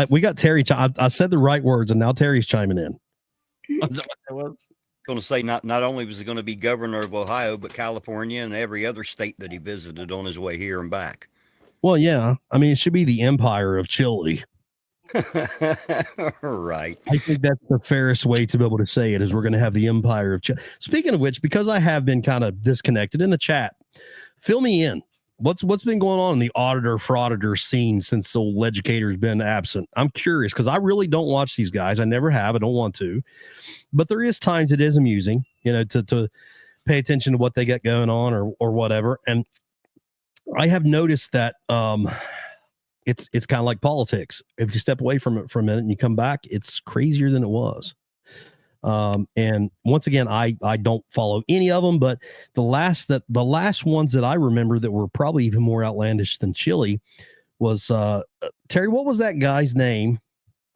We got Terry. I said the right words, and now Terry's chiming in. I was going to say not only was he going to be governor of Ohio, but California and every other state that he visited on his way here and back. Well, yeah. I mean, it should be the empire of Chile. Right. I think that's the fairest way to be able to say it is we're going to have the empire of Chile. Speaking of which, because I have been kind of disconnected in the chat, fill me in. What's been going on in the auditor scene since the old educator's been absent? I'm curious because I really don't watch these guys. I never have. I don't want to. But there is times it is amusing, to pay attention to what they got going on or whatever. And I have noticed that it's kind of like politics. If you step away from it for a minute and you come back, it's crazier than it was. And once again, I don't follow any of them, but the last ones that I remember that were probably even more outlandish than Chile was Terry. What was that guy's name?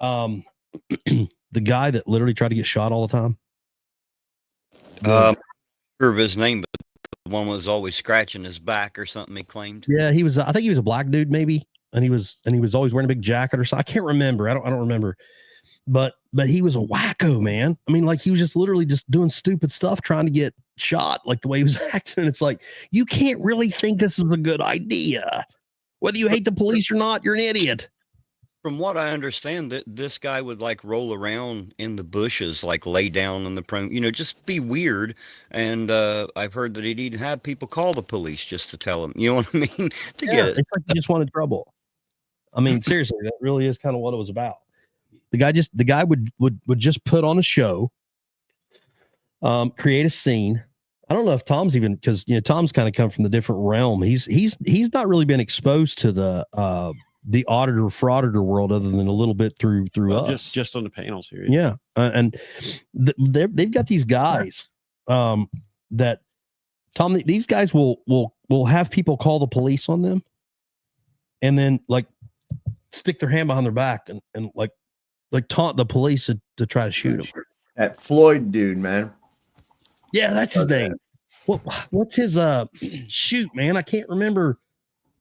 The guy that literally tried to get shot all the time. Sure of his name, but the one was always scratching his back or something. He claimed. Yeah, he was. I think he was a black dude, maybe, and he was always wearing a big jacket or something. I can't remember. I don't remember. But he was a wacko, man. I mean, like he was just literally just doing stupid stuff, trying to get shot, like the way he was acting. It's like, you can't really think this is a good idea. Whether you hate the police or not, you're an idiot. From what I understand, that this guy would like roll around in the bushes, like lay down in the prone, just be weird. And I've heard that he'd even have people call the police just to tell him, you know what I mean? Get it. It's like he just wanted trouble. I mean, seriously, that really is kind of what it was about. The guy would just put on a show, create a scene. I don't know if Tom's even, because Tom's kind of come from the different realm. He's not really been exposed to the auditor frauditor world other than a little bit through us. Just on the panels here. Yeah, and they've got these guys that Tom. These guys will have people call the police on them, and then like stick their hand behind their back and like taunt the police to try to shoot them. That Floyd dude, man. Yeah, that's his name. What's his shoot, man? I can't remember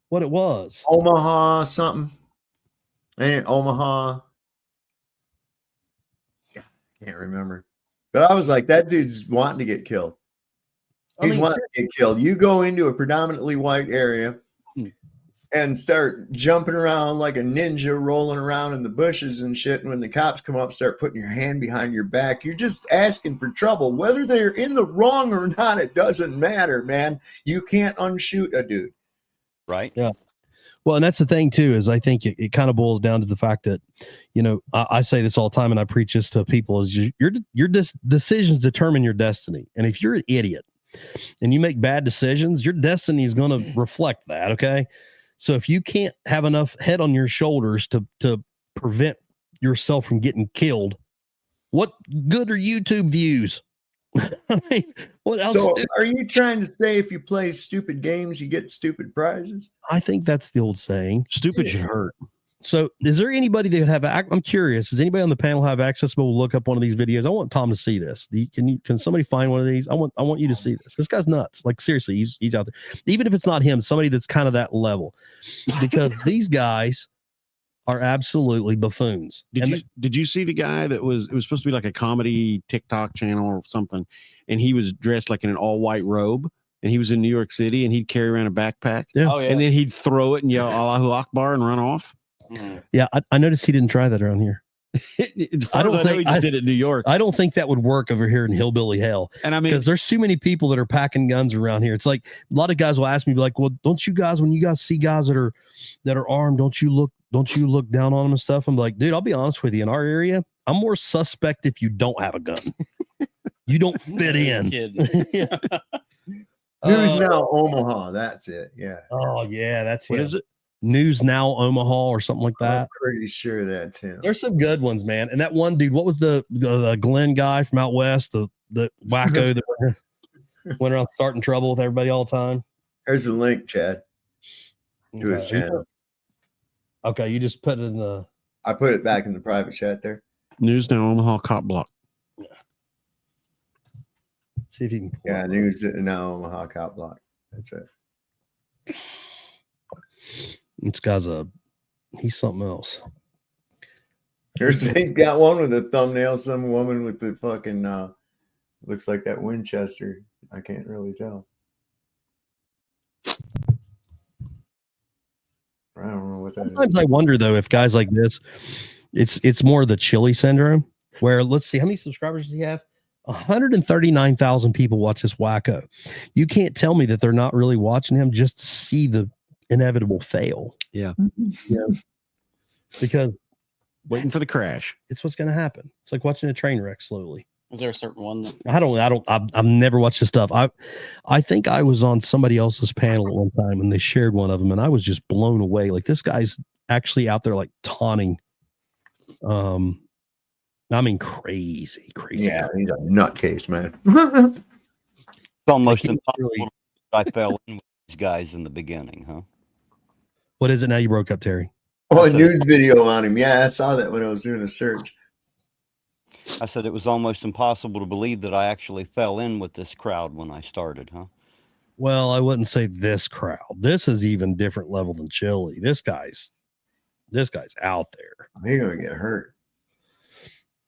what it was. Omaha something. Ain't it Omaha? Yeah, can't remember. But I was like, that dude's wanting to get killed. He's wanting to get killed. You go into a predominantly white area and start jumping around like a ninja, rolling around in the bushes and shit. And when the cops come up, start putting your hand behind your back. You're just asking for trouble. Whether they're in the wrong or not, it doesn't matter, man. You can't unshoot a dude. Right? Yeah. Well, and that's the thing too, is I think it kind of boils down to the fact that, I say this all the time and I preach this to people, is your decisions determine your destiny. And if you're an idiot and you make bad decisions, your destiny is going to reflect that. Okay. So if you can't have enough head on your shoulders to prevent yourself from getting killed, what good are YouTube views? I mean, what else? So are you trying to say if you play stupid games, you get stupid prizes? I think that's the old saying. Stupid should hurt. So is there anybody that would have, I'm curious, does anybody on the panel have access to look up one of these videos? I want Tom to see this. Can somebody find one of these? I want you to see this. This guy's nuts. Like seriously, he's out there. Even if it's not him, somebody that's kind of that level, because these guys are absolutely buffoons. Did you see the guy it was supposed to be like a comedy TikTok channel or something, and he was dressed like in an all white robe, and he was in New York City, and he'd carry around a backpack, and then he'd throw it and yell Allahu Akbar and run off. Yeah, I noticed he didn't try that around here. I don't think he did it in New York. I don't think that would work over here in hillbilly hell. And I mean, because there's too many people that are packing guns around here. It's like a lot of guys will ask me, like, well, don't you guys, when you guys see guys that are armed, don't you look down on them and stuff? I'm like, dude, I'll be honest with you. In our area, I'm more suspect if you don't have a gun. You don't fit in. Yeah. News Now Omaha. That's it. Yeah. Oh yeah, that's what is it? News Now Omaha or something like that. I'm pretty sure that's him. There's some good ones, man. And that one dude, what was the Glenn guy from out west, the wacko that went around starting trouble with everybody all the time? There's a link, Chad, to his channel. Okay, you just put it in the. I put it back in the private chat there. News Now Omaha cop block. Yeah. See if you can. Yeah, News Now Omaha cop block. That's it. This guy's he's something else. He's got one with a thumbnail, some woman with the fucking looks like that Winchester. I can't really tell. I don't know what that Sometimes is. I wonder though if guys like this, it's more the chili syndrome. Where let's see, how many subscribers does he have? 139,000 people watch this wacko. You can't tell me that they're not really watching him just to see the inevitable fail. Yeah. Because waiting for the crash. It's what's going to happen. It's like watching a train wreck slowly. Was there a certain one that I've never watched this stuff. I think I was on somebody else's panel at one time and they shared one of them and I was just blown away. Like this guy's actually out there like taunting. I mean, crazy. Yeah, he's a nutcase, man. It's almost impossible. I fell in with these guys in the beginning, huh? What is it now? You broke up, Terry. Oh, a news video on him. Yeah, I saw that when I was doing a search. I said it was almost impossible to believe that I actually fell in with this crowd when I started, huh? Well, I wouldn't say this crowd. This is even different level than Chili. This guy's out there. He's gonna get hurt.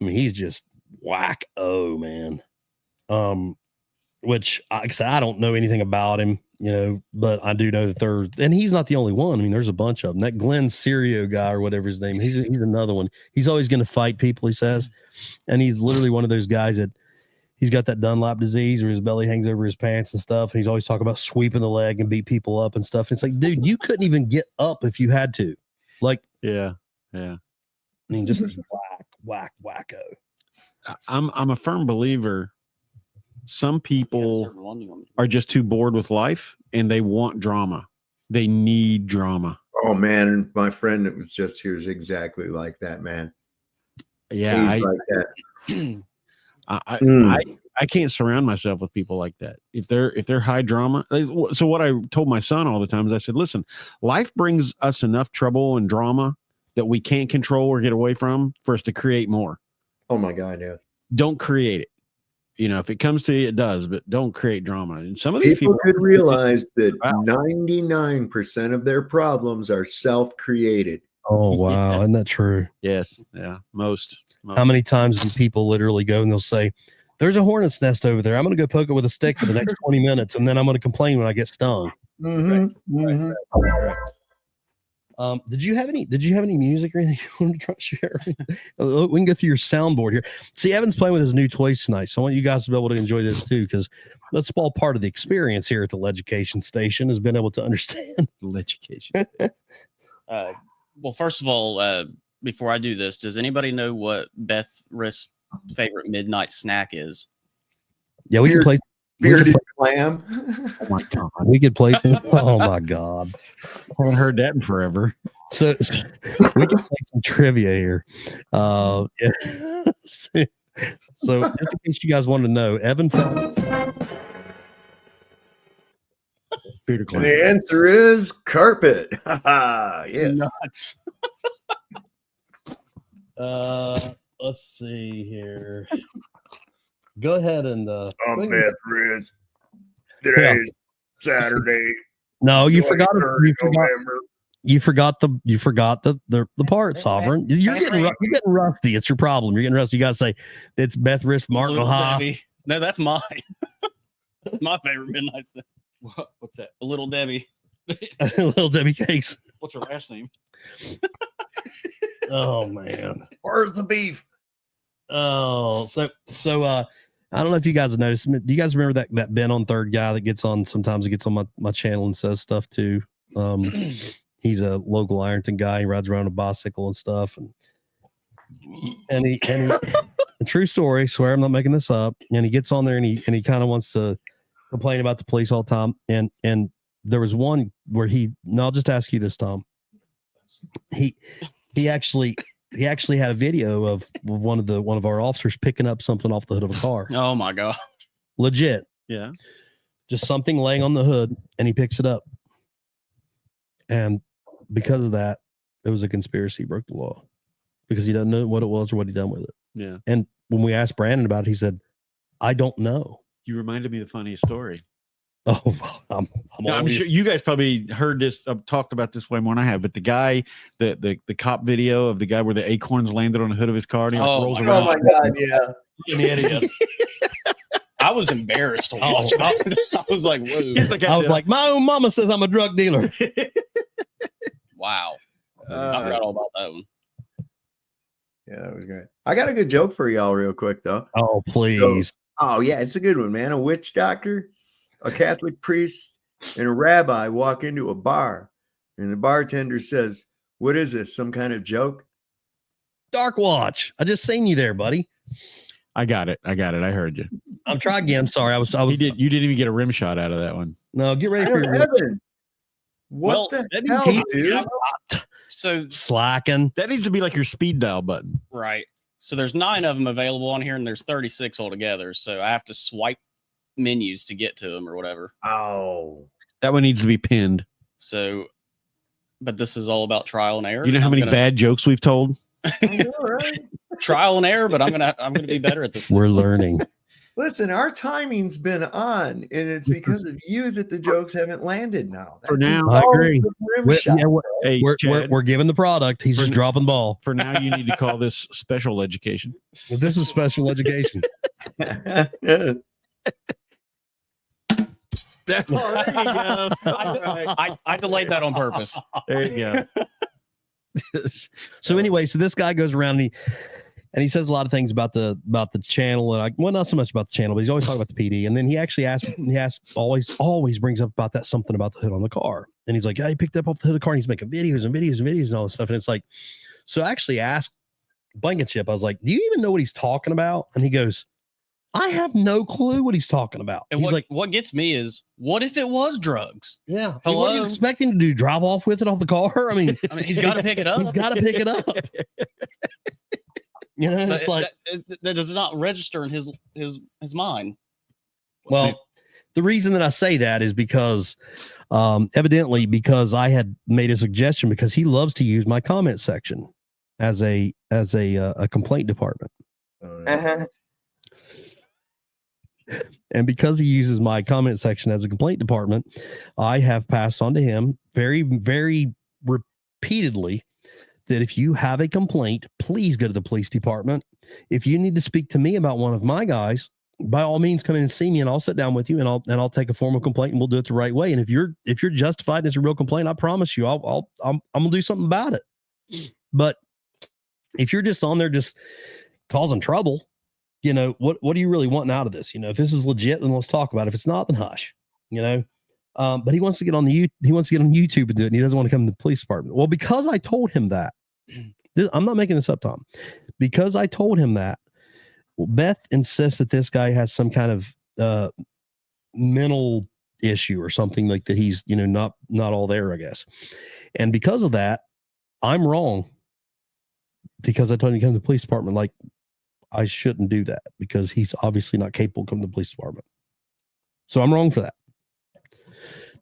I mean, he's just whack-o, man. Which I don't know anything about him, but I do know that and he's not the only one. I mean, there's a bunch of them. That Glenn Serio guy or whatever his name, he's another one. He's always going to fight people, he says. And he's literally one of those guys that he's got that Dunlap disease where his belly hangs over his pants and stuff. And he's always talking about sweeping the leg and beat people up and stuff. And it's like, dude, you couldn't even get up if you had to. Like, yeah. I mean, just wacko. I'm a firm believer. Some people are just too bored with life and they want drama. They need drama. Oh man, my friend that was just here is exactly like that, man. Yeah, like that. I can't surround myself with people like that. If they're high drama. So what I told my son all the time is I said, listen, life brings us enough trouble and drama that we can't control or get away from for us to create more. Oh my God, yeah. Don't create it. If it comes to you, it does, but don't create drama. And some of these people could realize that 99% of their problems are self-created. Oh, wow. Isn't that true? Yes. Yeah. Most. How many times do people literally go and they'll say, there's a hornet's nest over there. I'm going to go poke it with a stick for the next 20 minutes. And then I'm going to complain when I get stung. Mm-hmm. Right. Did you have any music or anything you want to try to share? We can go through your soundboard here. See, Evan's playing with his new toys tonight, so I want you guys to be able to enjoy this too, because that's all part of the experience here at the Leducation Station, has been able to understand Leducation. Well, first of all, before I do this, does anybody know what Beth Risk's favorite midnight snack is? Yeah, we can play bearded clam. Oh my God. We could play some. Oh my God. I haven't heard that in forever. So we can play some trivia here. Yeah. So just in case you guys want to know, Evan found bearded clam. The answer is carpet. Yes. Let's see here. Go ahead and I'm Beth Risk. Today's Saturday. No, you forgot the part, Sovereign. You're getting rusty. It's your problem. You're getting rusty. You gotta say it's Beth Risk, Martin O'Hara. No, that's mine. That's my favorite midnight snack. What's that? A Little Debbie. Little Debbie cakes. What's her last name? Oh man. Where's the beef? Oh, so I don't know if you guys have noticed. Do you guys remember that Ben on Third guy that gets on? Sometimes he gets on my channel and says stuff too. He's a local Ironton guy. He rides around a bicycle and stuff. And he a true story. Swear I'm not making this up. And he gets on there and he kind of wants to complain about the police all the time. And there was one where I'll just ask you this, Tom. He actually had a video of one of our officers picking up something off the hood of a car. Oh my God. Legit. Yeah. Just something laying on the hood and he picks it up. And because of that, it was a conspiracy. He broke the law because he doesn't know what it was or what he done with it. Yeah. And when we asked Brandon about it, he said, I don't know. You reminded me of the funniest story. Oh, I'm sure you guys probably heard this, talked about this way more than I have, but the guy, the cop video of the guy where the acorns landed on the hood of his car and he rolls around. Oh my God, yeah. An idiot. I was embarrassed to watch it. I was like, whoa. I was like, my own mama says I'm a drug dealer. Wow. I forgot all about that one. Yeah, that was great. I got a good joke for y'all real quick, though. Oh, please. Oh, yeah, it's a good one, man. A witch doctor, a Catholic priest, and a rabbi walk into a bar, and the bartender says, "What is this, some kind of joke?" Dark Watch. I just seen you there, buddy. I got it. I heard you. I'm trying again. I'm sorry. You didn't even get a rim shot out of that one. No, get ready for your Evan, what the hell, dude? So slacking. That needs to be like your speed dial button. Right. So there's 9 of them available on here, and there's 36 altogether. So I have to swipe menus to get to them or whatever. Oh, that one needs to be pinned. So, but this is all about trial and error. You know how many bad jokes we've told? I know, right? Trial and error, but I'm gonna be better at this. We're learning. Listen, our timing's been on, and it's because of you that the jokes haven't landed now. For now, I agree. Hey, We're giving the product. He's just dropping the ball. For now, you need to call this special education. Well, this is special education. There you go. I delayed that on purpose. There you go. So anyway, so this guy goes around and he says a lot of things about the channel, and well, not so much about the channel, but he's always talking about the PD. And then he actually always brings up about that something about the hood on the car. And he's like, yeah, he picked up off the hood of the car, and he's making videos and all this stuff. And it's like, so I actually asked Blankenship, I was like, do you even know what he's talking about? And he goes, I have no clue what he's talking about. And what gets me is, what if it was drugs? Yeah. Hello? What are you expecting to do? Drive off with it off the car? I mean, he's got to pick it up. He's got to pick it up. You know, it's like that does not register in his mind. Well, the reason that I say that is because evidently because I had made a suggestion, because he loves to use my comment section as a complaint department. And because he uses my comment section as a complaint department, I have passed on to him very, very repeatedly that if you have a complaint, please go to the police department. If you need to speak to me about one of my guys, by all means, come in and see me, and I'll sit down with you, and I'll take a formal complaint, and we'll do it the right way. And if you're justified and it's a real complaint, I promise you, I'm gonna do something about it. But if you're just on there just causing trouble, you know, what are you really wanting out of this? You know, if this is legit, then let's talk about it. If it's not, then hush. You know. But he wants to get on YouTube and do it, and he doesn't want to come to the police department. Well, because I told him that, I'm not making this up, Tom. Because I told him that, Beth insists that this guy has some kind of mental issue or something like that. He's, you know, not all there, I guess. And because of that, I'm wrong. Because I told him to come to the police department, like I shouldn't do that because he's obviously not capable of coming to the police department. So I'm wrong for that.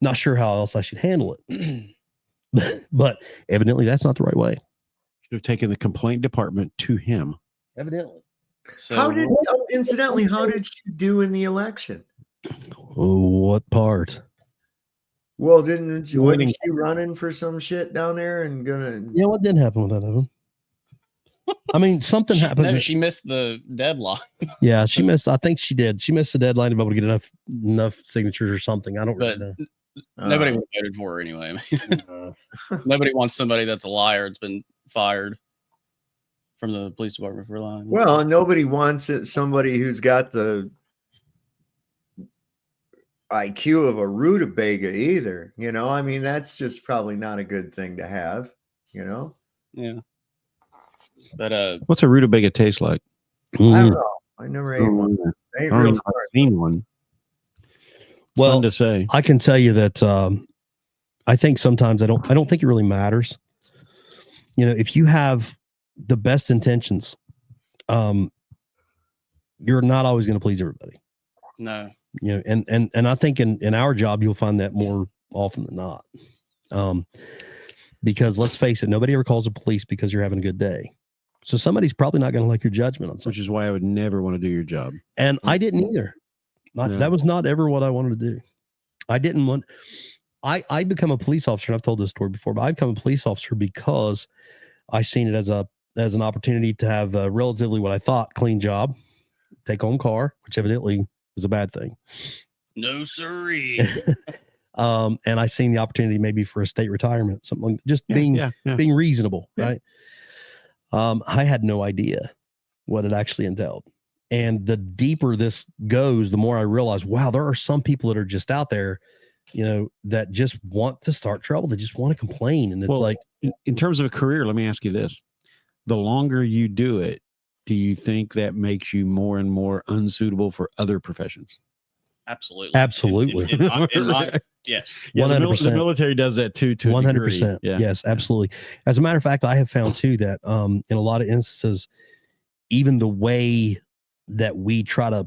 Not sure how else I should handle it, but evidently that's not the right way. Should have taken the complaint department to him. Evidently. So incidentally, how did she do in the election? What part? Well, wasn't she running for some shit down there and gonna? Yeah, what did happen with that, Evan? I mean, something happened. No, she missed the deadline. Yeah, she missed. I think she did. She missed the deadline to be able to get enough signatures or something. I don't really know. Nobody would have voted for her anyway. Nobody wants somebody that's a liar. It's been fired from the police department for lying. Well, nobody wants it. Somebody who's got the IQ of a rutabaga either. You know, I mean, that's just probably not a good thing to have. You know. Yeah. But what's a rutabaga taste like? I don't know. I never ate one. I ain't real I've seen one. Well, fun to say. I can tell you that I think sometimes I don't think it really matters. You know, if you have the best intentions, you're not always going to please everybody. No. You know, and I think in our job you'll find that more often than not. Because let's face it, nobody ever calls the police because you're having a good day. So somebody's probably not going to like your judgment on something. Which is why I would never want to do your job. And I didn't either. That was not ever what I wanted to do. I didn't want. I become a police officer. And I've told this story before, but I become a police officer because I seen it as an opportunity to have a relatively what I thought clean job, take home car, which evidently is a bad thing. No siree. And I seen the opportunity maybe for a state retirement, something like just being reasonable, right? I had no idea what it actually entailed. And the deeper this goes, the more I realize, wow, there are some people that are just out there, that just want to start trouble. They just want to complain. And it's in terms of a career, let me ask you this. The longer you do it, do you think that makes you more and more unsuitable for other professions? Absolutely. Yes. 100%. The military does that too. 100%. Yes, absolutely. As a matter of fact, I have found too that in a lot of instances, even the way that we try to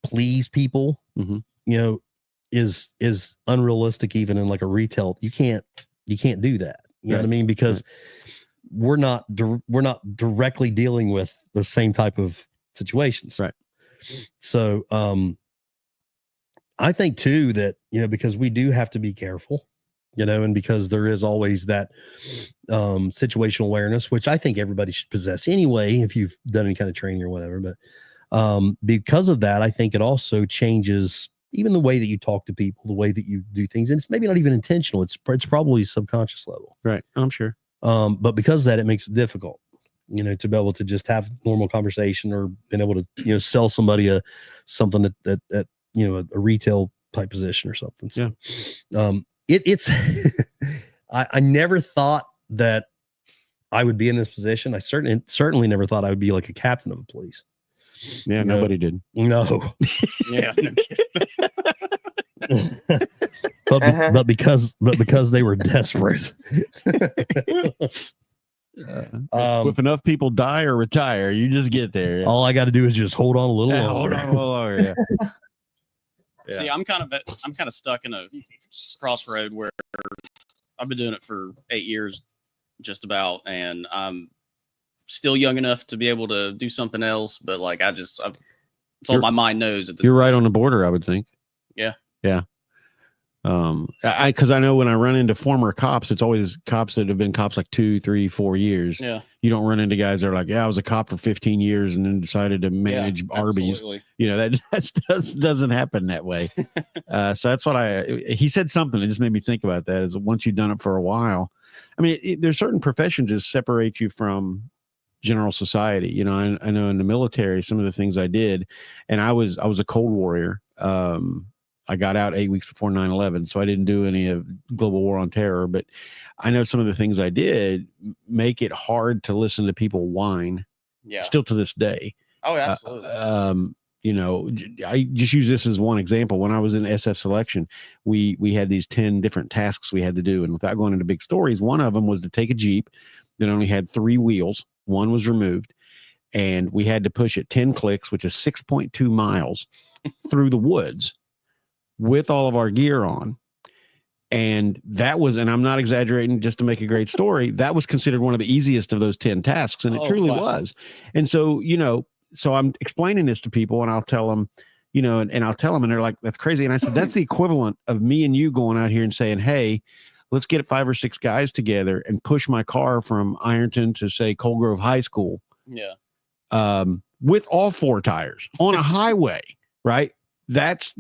please people, is unrealistic. Even in like a retail, you can't do that. You know what I mean? Because we're not directly dealing with the same type of situations. Right. So, I think too that, because we do have to be careful, and because there is always that situational awareness, which I think everybody should possess anyway, if you've done any kind of training or whatever. But because of that, I think it also changes even the way that you talk to people, the way that you do things. And it's maybe not even intentional. It's probably subconscious level. Right. I'm sure. But because of that, it makes it difficult, to be able to just have normal conversation or being able to, sell somebody something at a retail type position or something. So, it's, I never thought that I would be in this position. I certainly never thought I would be like a captain of a police. Yeah. Nobody did. No. Yeah. No kidding. but because they were desperate. If enough people die or retire, you just get there. All I got to do is just hold on a little longer. Hold on a little longer. Yeah. See, I'm kind of stuck in a crossroad where I've been doing it for 8 years, just about, and I'm still young enough to be able to do something else. But like, it's all my mind knows. You're right on the border, I would think. Yeah. Yeah. Because I know when I run into former cops, it's always cops that have been cops like 2, 3, 4 years. Yeah. You don't run into guys that are like, I was a cop for 15 years and then decided to manage Arby's. Absolutely. That doesn't happen that way. So that's what he said something that just made me think about that, is once you've done it for a while. I mean, there's certain professions that separate you from general society. I know in the military, some of the things I did, and I was a Cold Warrior. I got out 8 weeks before 9/11, so I didn't do any of global war on terror. But I know some of the things I did make it hard to listen to people whine. Yeah. Still to this day. Oh, absolutely. I just use this as one example. When I was in SF selection, we had these 10 different tasks we had to do, and without going into big stories, one of them was to take a Jeep that only had 3 wheels. One was removed, and we had to push it 10 clicks, which is 6.2 miles through the woods, with all of our gear on. And that was, and I'm not exaggerating, just to make a great story, that was considered one of the easiest of those 10 tasks. And it truly was. And so, so I'm explaining this to people, and I'll tell them, and I'll tell them, and they're like, that's crazy. And I said, that's the equivalent of me and you going out here and saying, hey, let's get 5 or 6 guys together and push my car from Ironton to, say, Cold Grove High School. Yeah. With all 4 tires on a highway, right? That's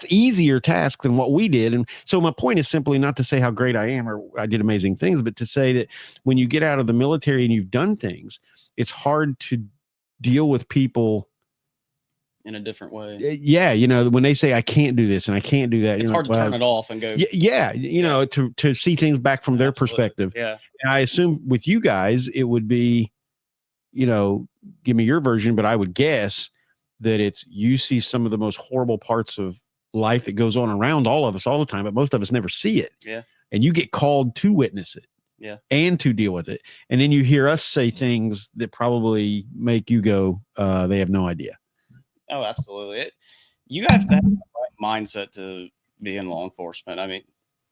easier task than what we did. And so my point is simply not to say how great I am or I did amazing things, but to say that when you get out of the military and you've done things, it's hard to deal with people in a different way. Yeah. When they say I can't do this and I can't do that, it's hard to turn it off and go. Yeah. To see things back from their perspective. Yeah. And I assume with you guys, it would be, give me your version, but I would guess that it's, you see some of the most horrible parts of life that goes on around all of us all the time, but most of us never see it. Yeah. And you get called to witness it. Yeah. And to deal with it. And then you hear us say things that probably make you go, they have no idea. Oh, absolutely. You have to have the right mindset to be in law enforcement. I mean,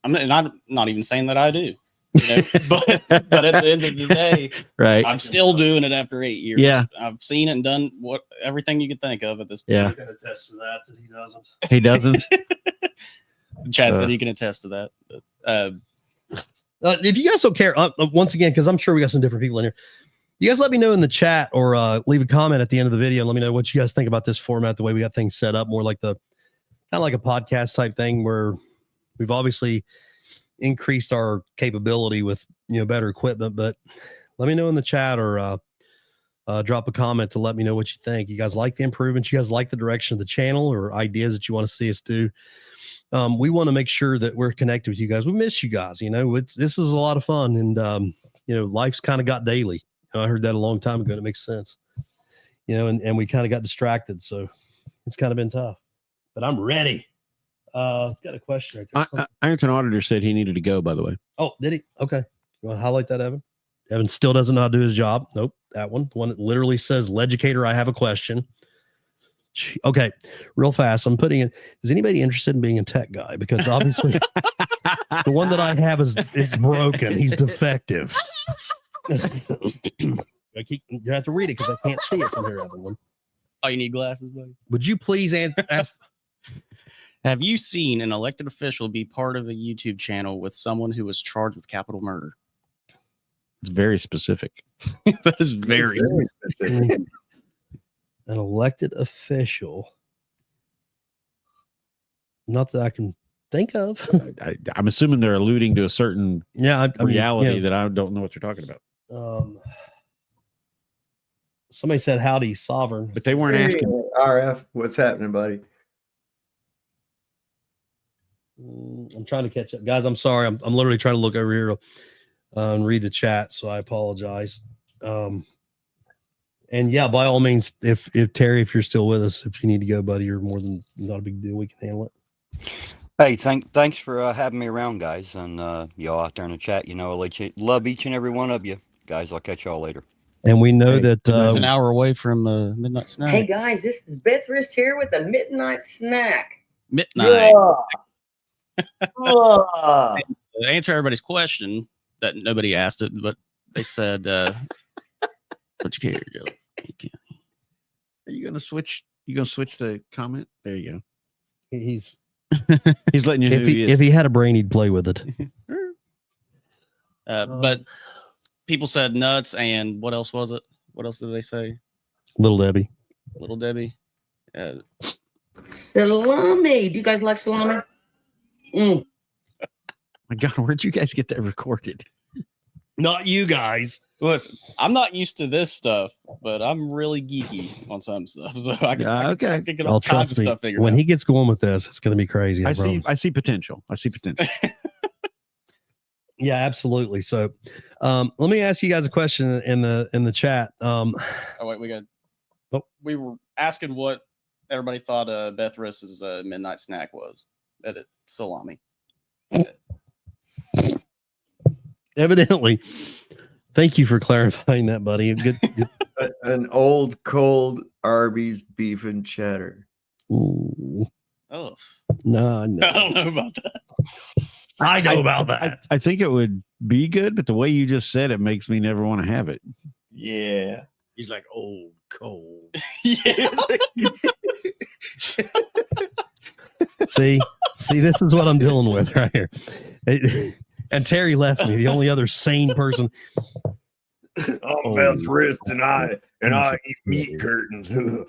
I'm not even saying that I do. But at the end of the day, right, I'm still doing it after 8 years. Yeah, I've seen it and done everything you could think of at this point. Yeah, I can attest to that he doesn't. He doesn't. Chad said he can attest to that. If you guys don't care, once again, because I'm sure we got some different people in here, you guys let me know in the chat or leave a comment at the end of the video and let me know what you guys think about this format, the way we got things set up, more like the of like a podcast type thing where we've obviously increased our capability with, better equipment, but let me know in the chat or drop a comment to let me know what you think. You guys like the improvements? You guys like the direction of the channel or ideas that you want to see us do? We want to make sure that we're connected with you guys. We miss you guys. This is a lot of fun, and life's kind of got daily. I heard that a long time ago, and it makes sense. And we kind of got distracted, so it's kind of been tough. But I'm ready. It's got a question right there. Ironton Auditor said he needed to go, by the way. Oh, did he? Okay. You want to highlight that, Evan? Evan still doesn't know how to do his job. Nope. That one. The one that literally says, Leducator, I have a question. Okay. Real fast. I'm putting in, is anybody interested in being a tech guy? Because obviously the one that I have is broken. He's defective. You have to read it because I can't see it from here, everyone. Oh, you need glasses, buddy? Would you please ask? Have you seen an elected official be part of a YouTube channel with someone who was charged with capital murder? It's very specific. That is very specific. An elected official. Not that I can think of. I'm assuming they're alluding to a certain reality mean, that I don't know what you're talking about. Somebody said howdy sovereign, but they weren't asking. RF, what's happening, buddy? I'm trying to catch up, guys. I'm sorry. I'm literally trying to look over here and read the chat, so I apologize. And yeah, by all means, if Terry, if you're still with us, if you need to go, buddy, you're more than not a big deal. We can handle it. Hey, thanks for having me around, guys, and y'all out there in the chat. I love each and every one of you, guys. I'll catch y'all later. And we know that it's an hour away from midnight snack. Hey guys, this is Bethris here with a midnight snack. Midnight. Yeah. To answer everybody's question that nobody asked it, but they said, "What you care, Joe?" Are you gonna switch? You gonna switch the comment? There you go. He's letting you know if he had a brain, he'd play with it. But people said nuts, and what else was it? What else did they say? Little Debbie. Little Debbie. Salami. Do you guys like salami? My God, where'd you guys get that recorded? Not you guys. Listen, I'm not used to this stuff, but I'm really geeky on some stuff. So I can, I can get all kinds of stuff figured when out. he gets going with this, it's going to be crazy. I see potential. Yeah, absolutely. So, let me ask you guys a question in the chat. Oh wait, we were asking what everybody thought Bethrus's midnight snack was. That it salami. Evidently. Thank you for clarifying that, buddy. Good. An old cold Arby's beef and cheddar. Ooh. Oh no, I don't know about that. I know about that. I think it would be good, but the way you just said it makes me never want to have it. Yeah. He's like old cold. Yeah. See, this is what I'm dealing with right here. And Terry left me, the only other sane person. I'm Bethris, and I eat meat curtains. Oh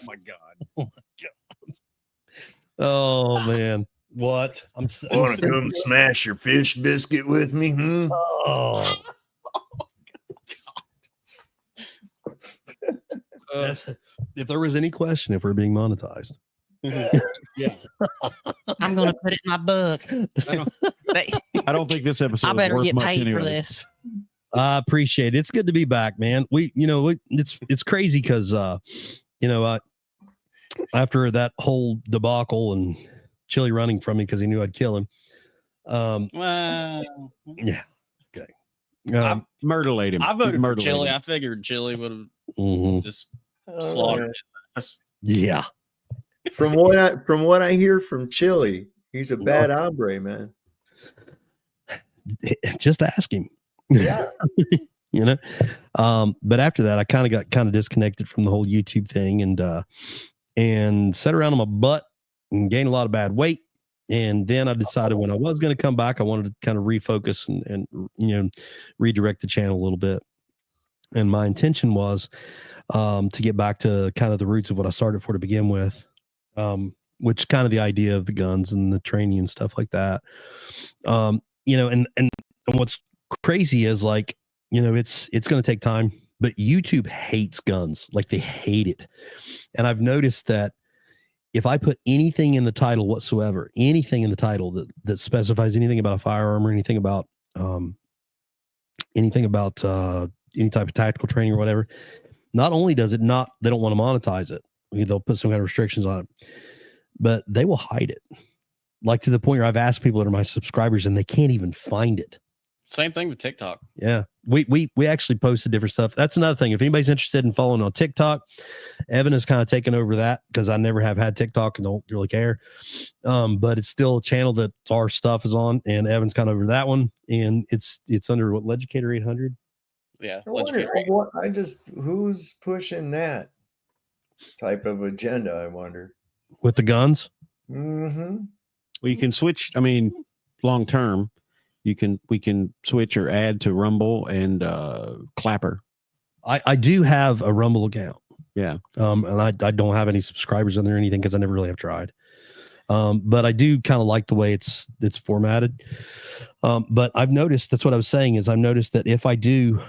my God. Oh man. What? Want to come smash your fish biscuit with me? Oh. If there was any question if we're being monetized. Yeah. I'm gonna put it in my book. I don't think this episode. I better get paid anyway. for this. I appreciate it. It's good to be back, man. It's crazy because after that whole debacle and Chili running from me because he knew I'd kill him. Well, yeah. Okay. Murderlate him. I voted for Chili. I figured Chili would have just slaughtered us. Yeah. From what I hear from Chili, he's a bad hombre, man. Just ask him. Yeah. But after that, I kind of got disconnected from the whole YouTube thing and sat around on my butt and gained a lot of bad weight. And then I decided when I was going to come back, I wanted to kind of refocus and redirect the channel a little bit. And my intention was to get back to kind of the roots of what I started for to begin with. which kind of the idea of the guns and the training and stuff like that. And what's crazy is like, it's going to take time, but YouTube hates guns. Like they hate it. And I've noticed that if I put anything in the title whatsoever, anything in the title that specifies anything about a firearm or anything about any type of tactical training or whatever, not only does it not, they don't want to monetize it. They'll put some kind of restrictions on it, but they will hide it. Like to the point where I've asked people that are my subscribers and they can't even find it. Same thing with TikTok. Yeah. We actually posted different stuff. That's another thing. If anybody's interested in following on TikTok, Evan has kind of taken over that because I never have had TikTok and don't really care. But it's still a channel that our stuff is on, and Evan's kind of over that one. And it's under what, Legicator 800? Yeah. Who's pushing that type of agenda, I wonder? With the guns? Mm-hmm. Well, you can switch. I mean, long term, we can switch or add to Rumble and Clapper. I do have a Rumble account. Yeah. And I don't have any subscribers on there or anything because I never really have tried. But I do kind of like the way it's formatted. But I've noticed, that's what I was saying, is I've noticed that if I do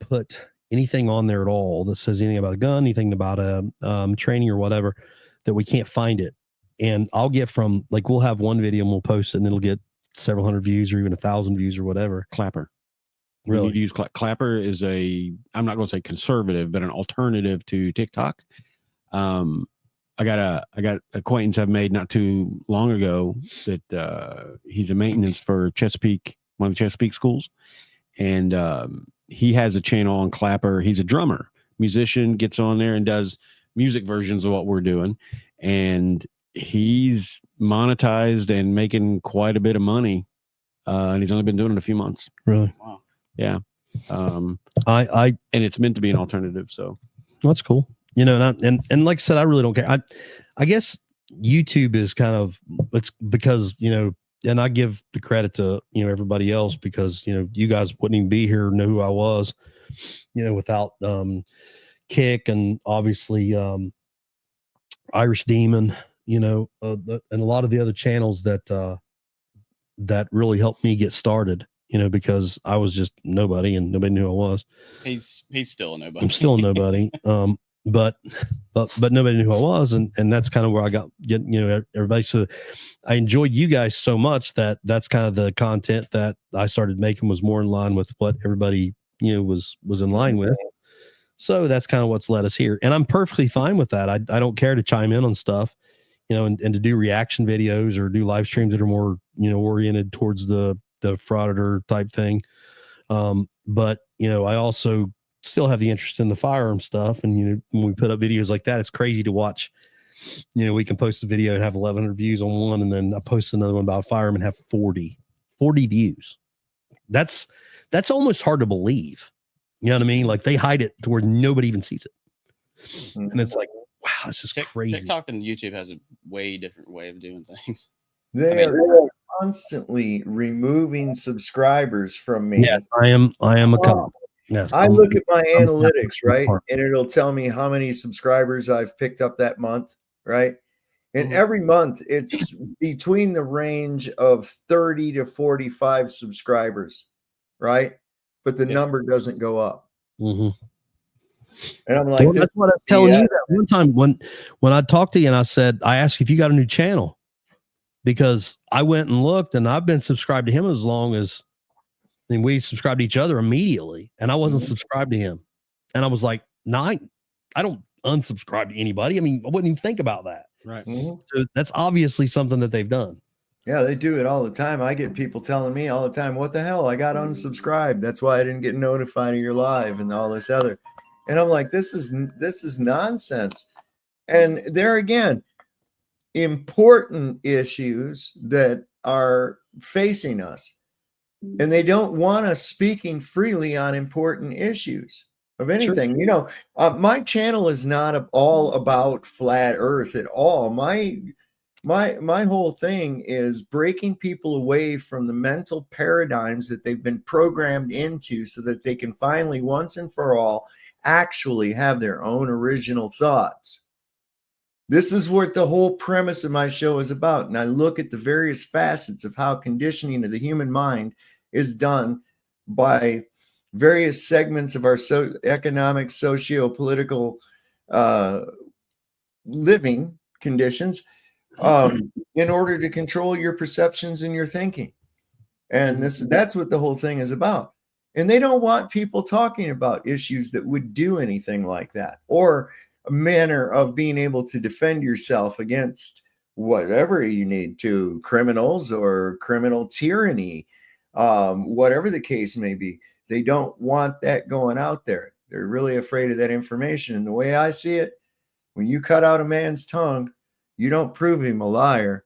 put anything on there at all that says anything about a gun, anything about a training or whatever, that we can't find it. And I'll get from, like, we'll have one video and we'll post it and it'll get several hundred views or even 1,000 views or whatever. Clapper. Really? You need to use Clapper is I'm not going to say conservative, but an alternative to TikTok. I got acquaintance I've made not too long ago that he's a maintenance for Chesapeake, one of the Chesapeake schools. And he has a channel on Clapper. He's a drummer, musician, gets on there and does music versions of what we're doing. And he's monetized and making quite a bit of money. And he's only been doing it a few months. Really? Wow. Yeah. And it's meant to be an alternative. So that's cool. And like I said, I really don't care. I guess YouTube is kind of, it's because, and I give the credit to, everybody else because, you guys wouldn't even be here, know who I was, without Kick and obviously Irish Demon, and a lot of the other channels that really helped me get started, because I was just nobody and nobody knew who I was. He's still a nobody. I'm still a nobody. But nobody knew who I was. And that's kind of where I got everybody. So I enjoyed you guys so much that's kind of the content that I started making was more in line with what everybody, was in line with. So that's kind of what's led us here. And I'm perfectly fine with that. I don't care to chime in on stuff, and to do reaction videos or do live streams that are more, oriented towards the frauditor type thing. But, I also still have the interest in the firearm stuff. And, when we put up videos like that, it's crazy to watch. We can post a video and have 1,100 views on one, and then I post another one about a firearm and have 40 views. That's almost hard to believe. You know what I mean? Like they hide it to where nobody even sees it. And it's like, wow, it's just crazy. TikTok and YouTube has a way different way of doing things. They are constantly removing subscribers from me. Yes, I am a cop. Yes, I look at my analytics, right? And it'll tell me how many subscribers I've picked up that month, right? And every month it's between the range of 30 to 45 subscribers, right? But the number doesn't go up. Mm-hmm. And I'm like, that's what I was telling you that one time when I talked to you and I asked if you got a new channel, because I went and looked and I've been subscribed to him as long as, and we subscribed to each other immediately, and I wasn't subscribed to him. And I was like, no, I don't unsubscribe to anybody. I mean, I wouldn't even think about that. Right. So that's obviously something that they've done. Yeah, they do it all the time. I get people telling me all the time, what the hell? I got unsubscribed. That's why I didn't get notified of your live and all this other. And I'm like, this is nonsense. And there again, important issues that are facing us. And they don't want us speaking freely on important issues of anything. Sure. My channel is not all about flat earth at all. My whole thing is breaking people away from the mental paradigms that they've been programmed into so that they can finally, once and for all, actually have their own original thoughts. This is what the whole premise of my show is about. And I look at the various facets of how conditioning of the human mind is done by various segments of our economic, socio-political living conditions in order to control your perceptions and your thinking. And that's what the whole thing is about. And they don't want people talking about issues that would do anything like that, or a manner of being able to defend yourself against whatever you need to, criminals or criminal tyranny, whatever the case may be. They don't want that going out there. They're really afraid of that information. And the way I see it, when you cut out a man's tongue, you don't prove him a liar.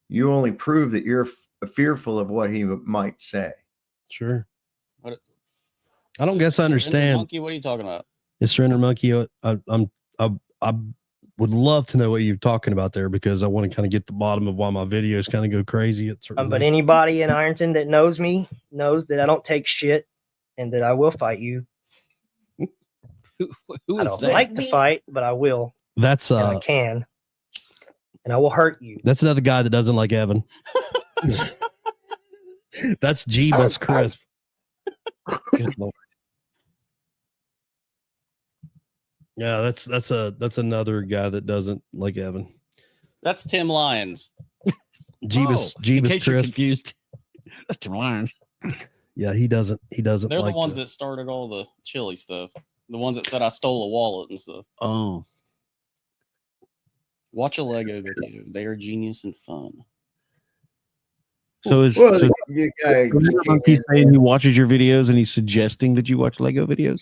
You only prove that you're fearful of what he might say. Sure. I don't guess I understand. Monkey, what are you talking about? Yes, Surrender Monkey. I would love to know what you're talking about there, because I want to kind of get the bottom of why my videos kind of go crazy at certain But anybody in Ironton that knows me knows that I don't take shit and that I will fight you. Who I don't like to fight, but I will. That's and I can, and I will hurt you. That's another guy that doesn't like Evan. That's Jeebus Crisp. Good Lord. Yeah, that's another guy that doesn't like Evan. That's Tim Lyons. Jeebus in case you're Crisp. confused. That's Tim Lyons. Yeah, he doesn't. They're like the ones that started all the chili stuff. The ones that said I stole a wallet and stuff. Oh. Watch a Lego video. They are genius and fun. So is you guy Monkey saying he watches your videos and he's suggesting that you watch Lego videos?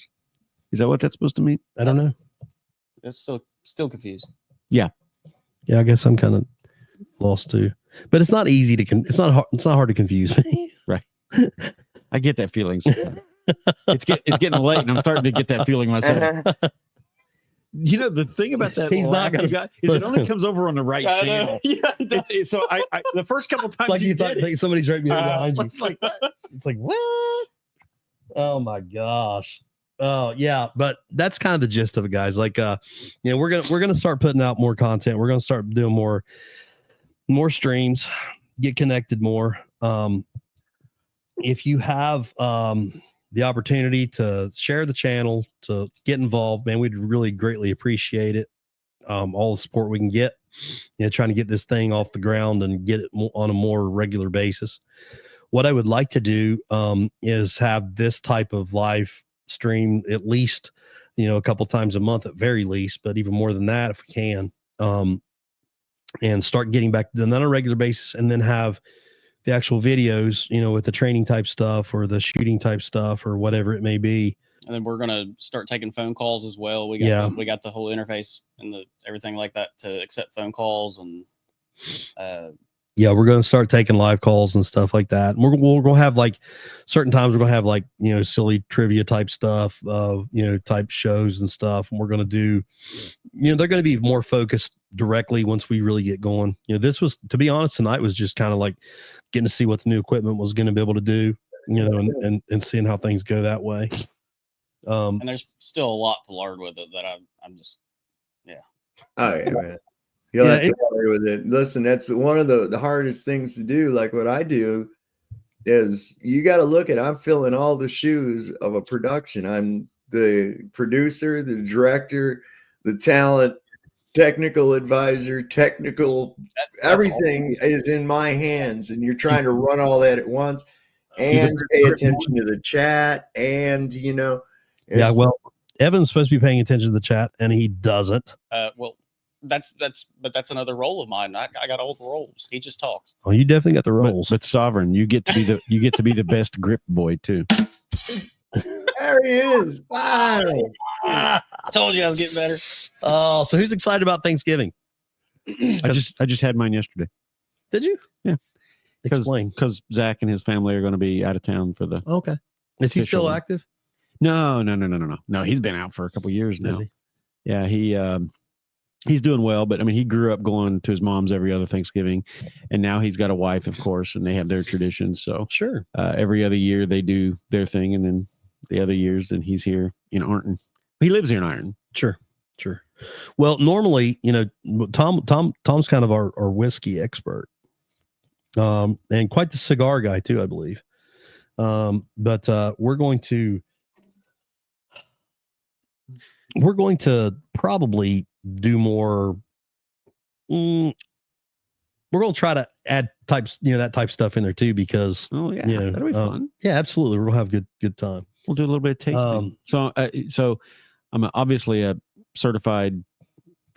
Is that what that's supposed to mean? I don't know. It's still confused. Yeah. Yeah, I guess I'm kind of lost too. But it's not easy to it's not hard to confuse me. Right. I get that feeling sometimes. It's getting late and I'm starting to get that feeling myself. You know, the thing about that He's not gonna, is it only comes over on the right channel. Yeah, so I the first couple times like you thought somebody's right behind you. It's like It's like, what? Oh my gosh. Oh yeah, but that's kind of the gist of it, guys. Like we're gonna start putting out more content. We're gonna start doing more streams, get connected more. If you have the opportunity to share the channel, to get involved, man, we'd really greatly appreciate it. All the support we can get, trying to get this thing off the ground and get it on a more regular basis. What I would like to do is have this type of live stream at least, a couple times a month at very least, but even more than that if we can, and start getting back to that on a regular basis, and then have the actual videos, with the training type stuff or the shooting type stuff or whatever it may be. And then we're gonna start taking phone calls as well. We got the whole interface and everything like that to accept phone calls, and we're going to start taking live calls and stuff like that. And we're going to have like certain times we're going to have like, silly trivia type stuff, type shows and stuff. And we're going to do, they're going to be more focused directly once we really get going. This was, to be honest, tonight was just kind of like getting to see what the new equipment was going to be able to do, and seeing how things go that way. And there's still a lot to learn with it that I'm just, yeah. Oh yeah, man. You'll have to worry with it. Listen, that's one of the hardest things to do. Like what I do is you got to look at, I'm filling all the shoes of a production. I'm the producer, the director, the talent, technical advisor, everything is in my hands, and you're trying to run all that at once and pay attention to the chat. And, well, Evan's supposed to be paying attention to the chat and he doesn't. That's another role of mine. I got all the roles. He just talks. Oh, you definitely got the roles. But Sovereign, you get to be the best grip boy too. There he is. Finally. I told you I was getting better. Oh, so who's excited about Thanksgiving? I just had mine yesterday. Did you? Yeah. Explain. Because Zach and his family are going to be out of town for the. Okay. Is he still active? No. He's been out for a couple years now. Yeah, he's doing well, but I mean, he grew up going to his mom's every other Thanksgiving, and now he's got a wife, of course, and they have their traditions. So sure, every other year they do their thing, and then the other years, then he's here in Ironton. He lives here in Ironton. Sure. Well, normally, Tom's kind of our whiskey expert, and quite the cigar guy too, I believe. But we're going to probably do more. We're going to try to add that type stuff in there too, because that'll be fun. Yeah, absolutely. We'll have good time. We'll do a little bit of tasting. So I'm obviously a certified,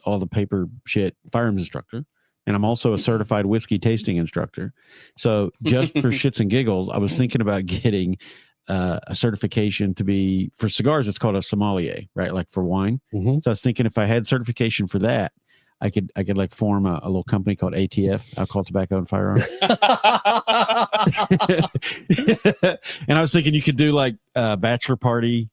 all the paper shit firearms instructor, and I'm also a certified whiskey tasting instructor. So just for shits and giggles, I was thinking about getting a certification to be for cigars. It's called a sommelier, right? Like for wine. Mm-hmm. So I was thinking if I had certification for that, I could like form a little company called ATF, Alcohol, Tobacco, and Firearms. And I was thinking you could do like bachelor party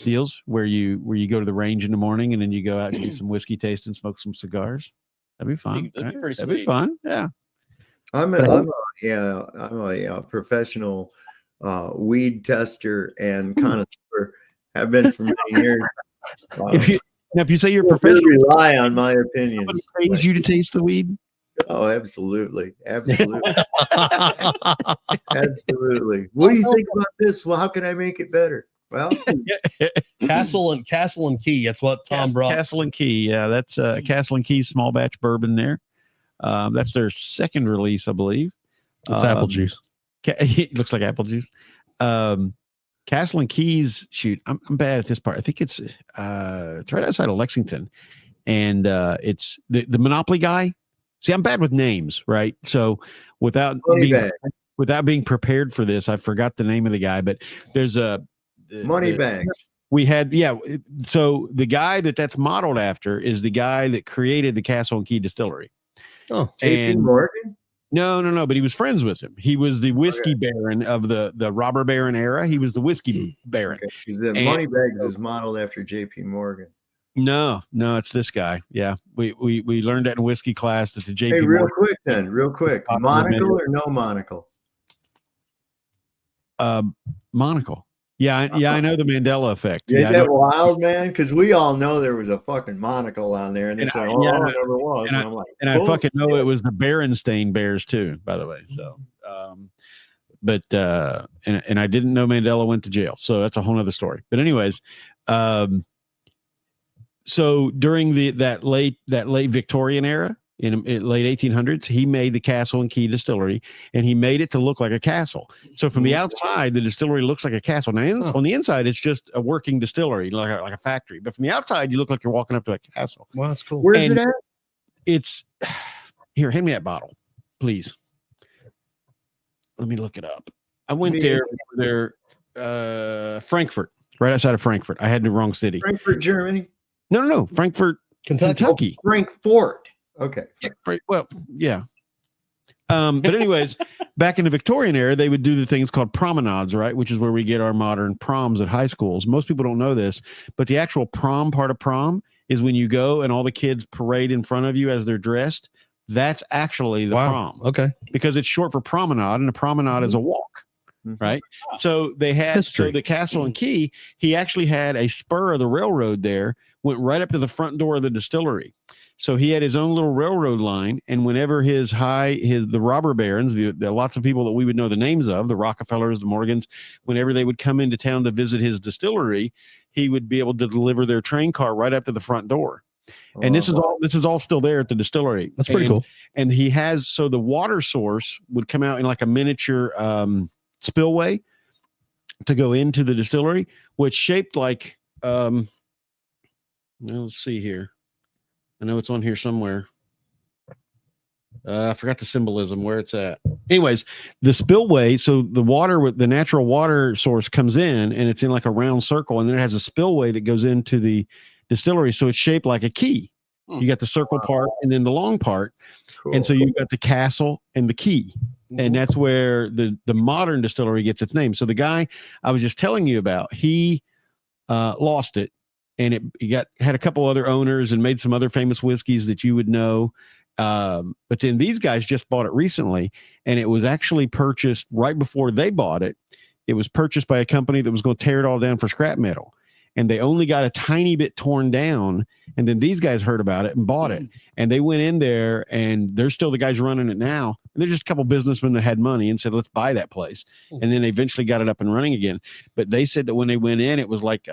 deals where you go to the range in the morning and then you go out and do some whiskey taste and smoke some cigars. That'd be fun. That'd be fun. Yeah. I'm a professional weed tester and connoisseur. Have been for many years. If you say you're a professional, rely on my opinions. Pays you to taste the weed. Oh, absolutely. Absolutely. What do you think about this? Well, how can I make it better? Well, Castle and Key. That's what Tom brought. Castle and Key. Yeah, that's Castle and Key small batch bourbon there. That's their second release, I believe. It's apple juice. It looks like apple juice. Castle and Keys. Shoot, I'm bad at this part. I think it's right outside of Lexington, and it's the Monopoly guy. See, I'm bad with names, right? So without being prepared for this, I forgot the name of the guy. But there's a Moneybags. We had So the guy that's modeled after is the guy that created the Castle and Key distillery. Oh, JP Morgan. No, but he was friends with him. He was the whiskey baron of the robber baron era. He was the whiskey baron. Because the Moneybags is modeled after JP Morgan. No, it's this guy. Yeah, we learned that in whiskey class that the JP. Hey, real Morgan, quick, monocle or no monocle? Monocle. Yeah, I know the Mandela effect. Isn't that wild, man? Because we all know there was a fucking monocle on there, and they say, "Oh, I never was." And I'm like, I fucking know it was the Berenstain Bears too, by the way. So, but I didn't know Mandela went to jail, so that's a whole nother story. But anyways, so during that late Victorian era, in late 1800s, he made the Castle and Key distillery, and he made it to look like a castle. So from the outside, the distillery looks like a castle. Now on the inside, it's just a working distillery, like a factory. But from the outside, you look like you're walking up to a castle. Wow, that's cool. Where's it at? It's here. Hand me that bottle, please. Let me look it up. I went there, Frankfurt, right outside of Frankfurt. I had the wrong city. Frankfurt, Germany. No, Frankfurt, Kentucky. Oh, Frankfurt. Okay. Well, yeah. But anyways, back in the Victorian era, they would do the things called promenades, right? Which is where we get our modern proms at high schools. Most people don't know this, but the actual prom part of prom is when you go and all the kids parade in front of you as they're dressed. That's actually the prom. Okay. Because it's short for promenade, and a promenade is a walk. Right. So they had the Castle and Key. He actually had a spur of the railroad there, went right up to the front door of the distillery. So he had his own little railroad line. And whenever the robber barons, the lots of people that we would know the names of, the Rockefellers, the Morgans, whenever they would come into town to visit his distillery, he would be able to deliver their train car right up to the front door. And this is all still there at the distillery. That's pretty cool. And he has, so the water source would come out in like a miniature spillway to go into the distillery, which shaped like let's see here. I know it's on here somewhere. I forgot the symbolism where it's at. Anyways, the spillway, so the water with the natural water source comes in, and it's in like a round circle, and then it has a spillway that goes into the distillery, so it's shaped like a key. You got the circle part and then the long part. Cool. And so you've got the castle and the key. And that's where the modern distillery gets its name. So the guy I was just telling you about, he lost it, and he had a couple other owners and made some other famous whiskeys that you would know. But then these guys just bought it recently, and it was actually purchased right before they bought it. It was purchased by a company that was going to tear it all down for scrap metal. and they only got a tiny bit torn down. And then these guys heard about it and bought it, and they went in there, and they're still the guys running it now. And they're just a couple businessmen that had money and said, let's buy that place. And then they eventually got it up and running again. But they said that when they went in, it was like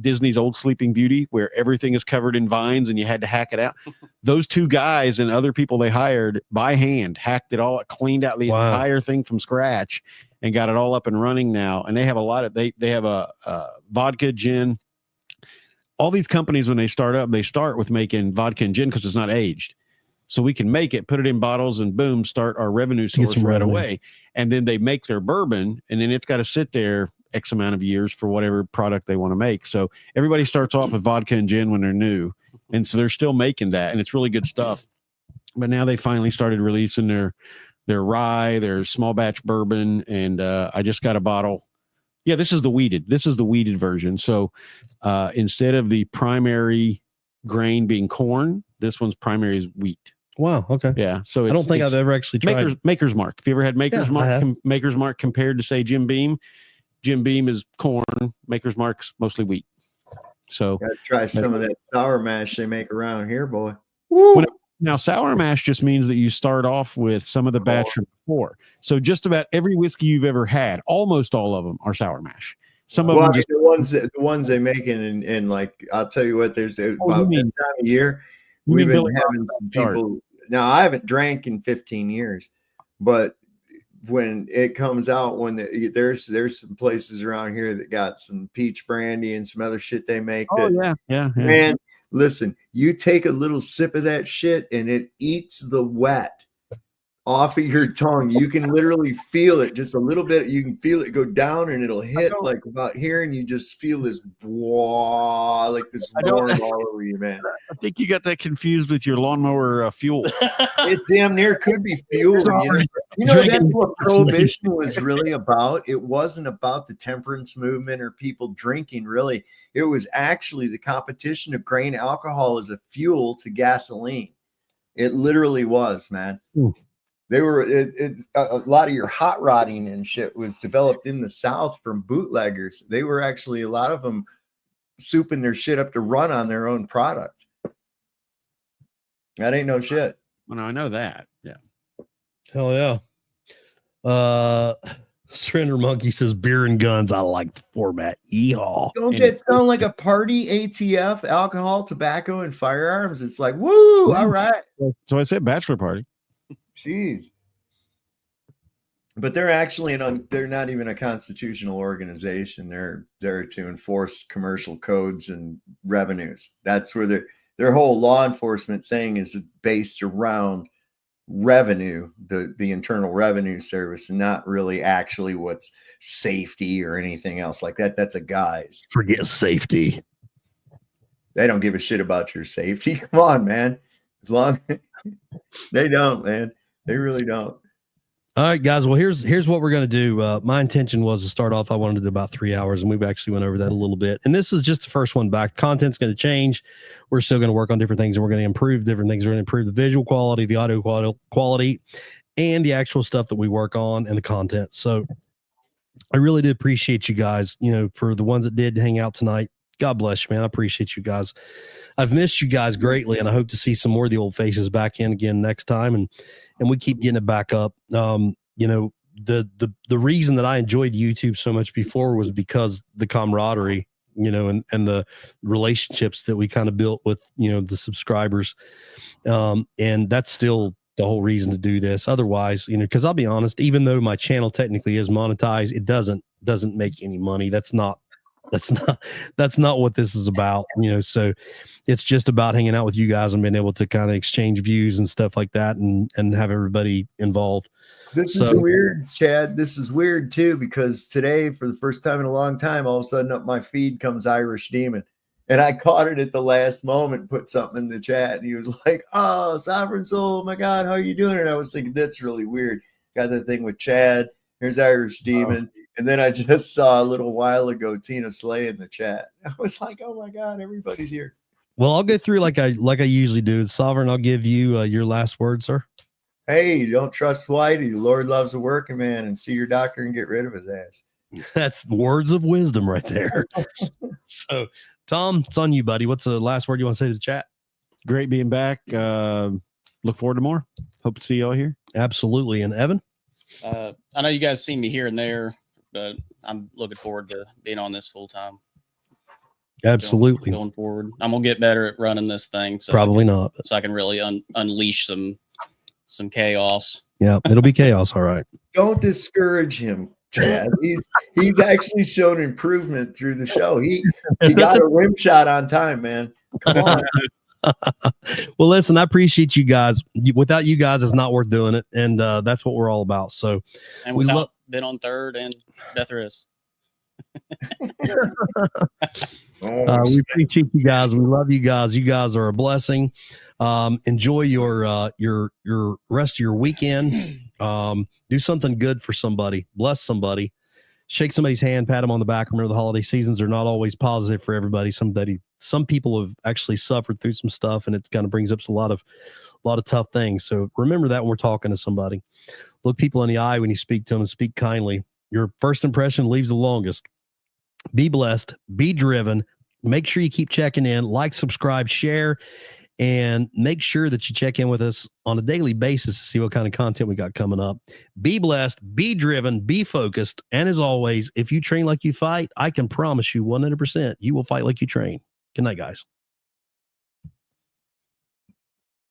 Disney's old Sleeping Beauty, where everything is covered in vines and you had to hack it out. Those two guys and other people they hired by hand hacked it all, cleaned out the entire thing from scratch, and got it all up and running now. And they have a lot of, they have a vodka, gin. All these companies, when they start up, they start with making vodka and gin because it's not aged. So we can make it, put it in bottles, and boom, start our revenue source right away. And then they make their bourbon, and then it's got to sit there X amount of years for whatever product they want to make. So everybody starts off with vodka and gin when they're new. And so they're still making that, and it's really good stuff. But now they finally started releasing their rye, their small batch bourbon, and I just got a bottle. Yeah, this is the weeded version. So instead of the primary grain being corn, this one's primary is wheat. Wow. Okay. Yeah. So I don't think I've ever actually tried Maker's Mark. Have you ever had Maker's Mark? Maker's Mark compared to, say, Jim Beam. Jim Beam is corn. Maker's Mark's mostly wheat. So gotta try some of that sour mash they make around here, boy. Now, sour mash just means that you start off with some of the batch from before. So just about every whiskey you've ever had, almost all of them are sour mash. Some of them just the ones they make in like, I'll tell you what, there's about this time of year we've been having some people. Now, I haven't drank in 15 years, but when it comes out, when there's some places around here that got some peach brandy and some other shit they make. Yeah. Man, listen, you take a little sip of that shit and it eats the wet off of your tongue. You can literally feel it just a little bit. You can feel it go down and it'll hit like about here, and you just feel this blah, like this warm all over you, man. I think you got that confused with your lawnmower fuel. It damn near could be fuel. You know that's what prohibition was really about. It wasn't about the temperance movement or people drinking, really. It was actually the competition of grain alcohol as a fuel to gasoline. It literally was, man. They were a lot of your hot rodding and shit was developed in the South from bootleggers. They were actually, a lot of them, souping their shit up to run on their own product. That ain't no shit. Well, I know that. Yeah. Hell yeah. Surrender Monkey says beer and guns. I like the format. Yeehaw. Don't that sound like a party? ATF, alcohol, tobacco, and firearms. It's like, woo, all right. So I said bachelor party. Jeez. But they're actually they're not even a constitutional organization. They're there to enforce commercial codes and revenues. That's where their whole law enforcement thing is based around revenue, the Internal Revenue Service, and not really actually what's safety or anything else like that. That's a guise. Forget safety. They don't give a shit about your safety. Come on, man. As long they don't, man. They really don't. All right, guys. Well, here's what we're going to do. My intention was to start off, I wanted to do about 3 hours, and we've actually went over that a little bit. And this is just the first one back. Content's going to change. We're still going to work on different things, and we're going to improve different things. We're going to improve the visual quality, the audio quality, and the actual stuff that we work on and the content. So I really do appreciate you guys, for the ones that did hang out tonight. God bless you, man. I appreciate you guys. I've missed you guys greatly, and I hope to see some more of the old faces back in again next time. And we keep getting it back up. The reason that I enjoyed YouTube so much before was because the camaraderie, and the relationships that we kind of built with, the subscribers. And that's still the whole reason to do this. Otherwise, because I'll be honest, even though my channel technically is monetized, it doesn't make any money. That's not what this is about, so it's just about hanging out with you guys and being able to kind of exchange views and stuff like that and have everybody involved. This is weird, Chad. This is weird too, because today, for the first time in a long time, all of a sudden up my feed comes Irish Demon. And I caught it at the last moment, put something in the chat, and he was like, "Oh, Sovereign Soul, my God, how are you doing?" And I was thinking, that's really weird. Got that thing with Chad. Here's Irish Demon. And then I just saw a little while ago Tina Slay in the chat. I was like, oh my God, everybody's here. Well, I'll go through like I usually do. Sovereign, I'll give you your last word, sir. Hey, don't trust Whitey. The Lord loves a working man, and see your doctor and get rid of his ass. That's words of wisdom right there. So, Tom, it's on you, buddy. What's the last word you want to say to the chat? Great being back. Look forward to more. Hope to see you all here. Absolutely. And Evan? I know you guys see me here and there, but I'm looking forward to being on this full time. Absolutely. Going forward, I'm gonna get better at running this thing. So Probably not. So I can really unleash some chaos. Yeah, it'll be chaos. All right. Don't discourage him, Chad. He's actually shown improvement through the show. He got a rim shot on time, man. Come on. Well, listen, I appreciate you guys. Without you guys, it's not worth doing it, and that's what we're all about. So, and we been on third and death risk. We appreciate you guys. We love you guys. You guys are a blessing. Enjoy your rest of your weekend. Do something good for somebody. Bless somebody. Shake somebody's hand. Pat them on the back. Remember, the holiday seasons are not always positive for everybody. Some people have actually suffered through some stuff, and it kind of brings up a lot of tough things. So remember that when we're talking to somebody. Look people in the eye when you speak to them and speak kindly. Your first impression leaves the longest. Be blessed. Be driven. Make sure you keep checking in. Like, subscribe, share, and make sure that you check in with us on a daily basis to see what kind of content we got coming up. Be blessed. Be driven. Be focused. And as always, if you train like you fight, I can promise you 100% you will fight like you train. Good night, guys.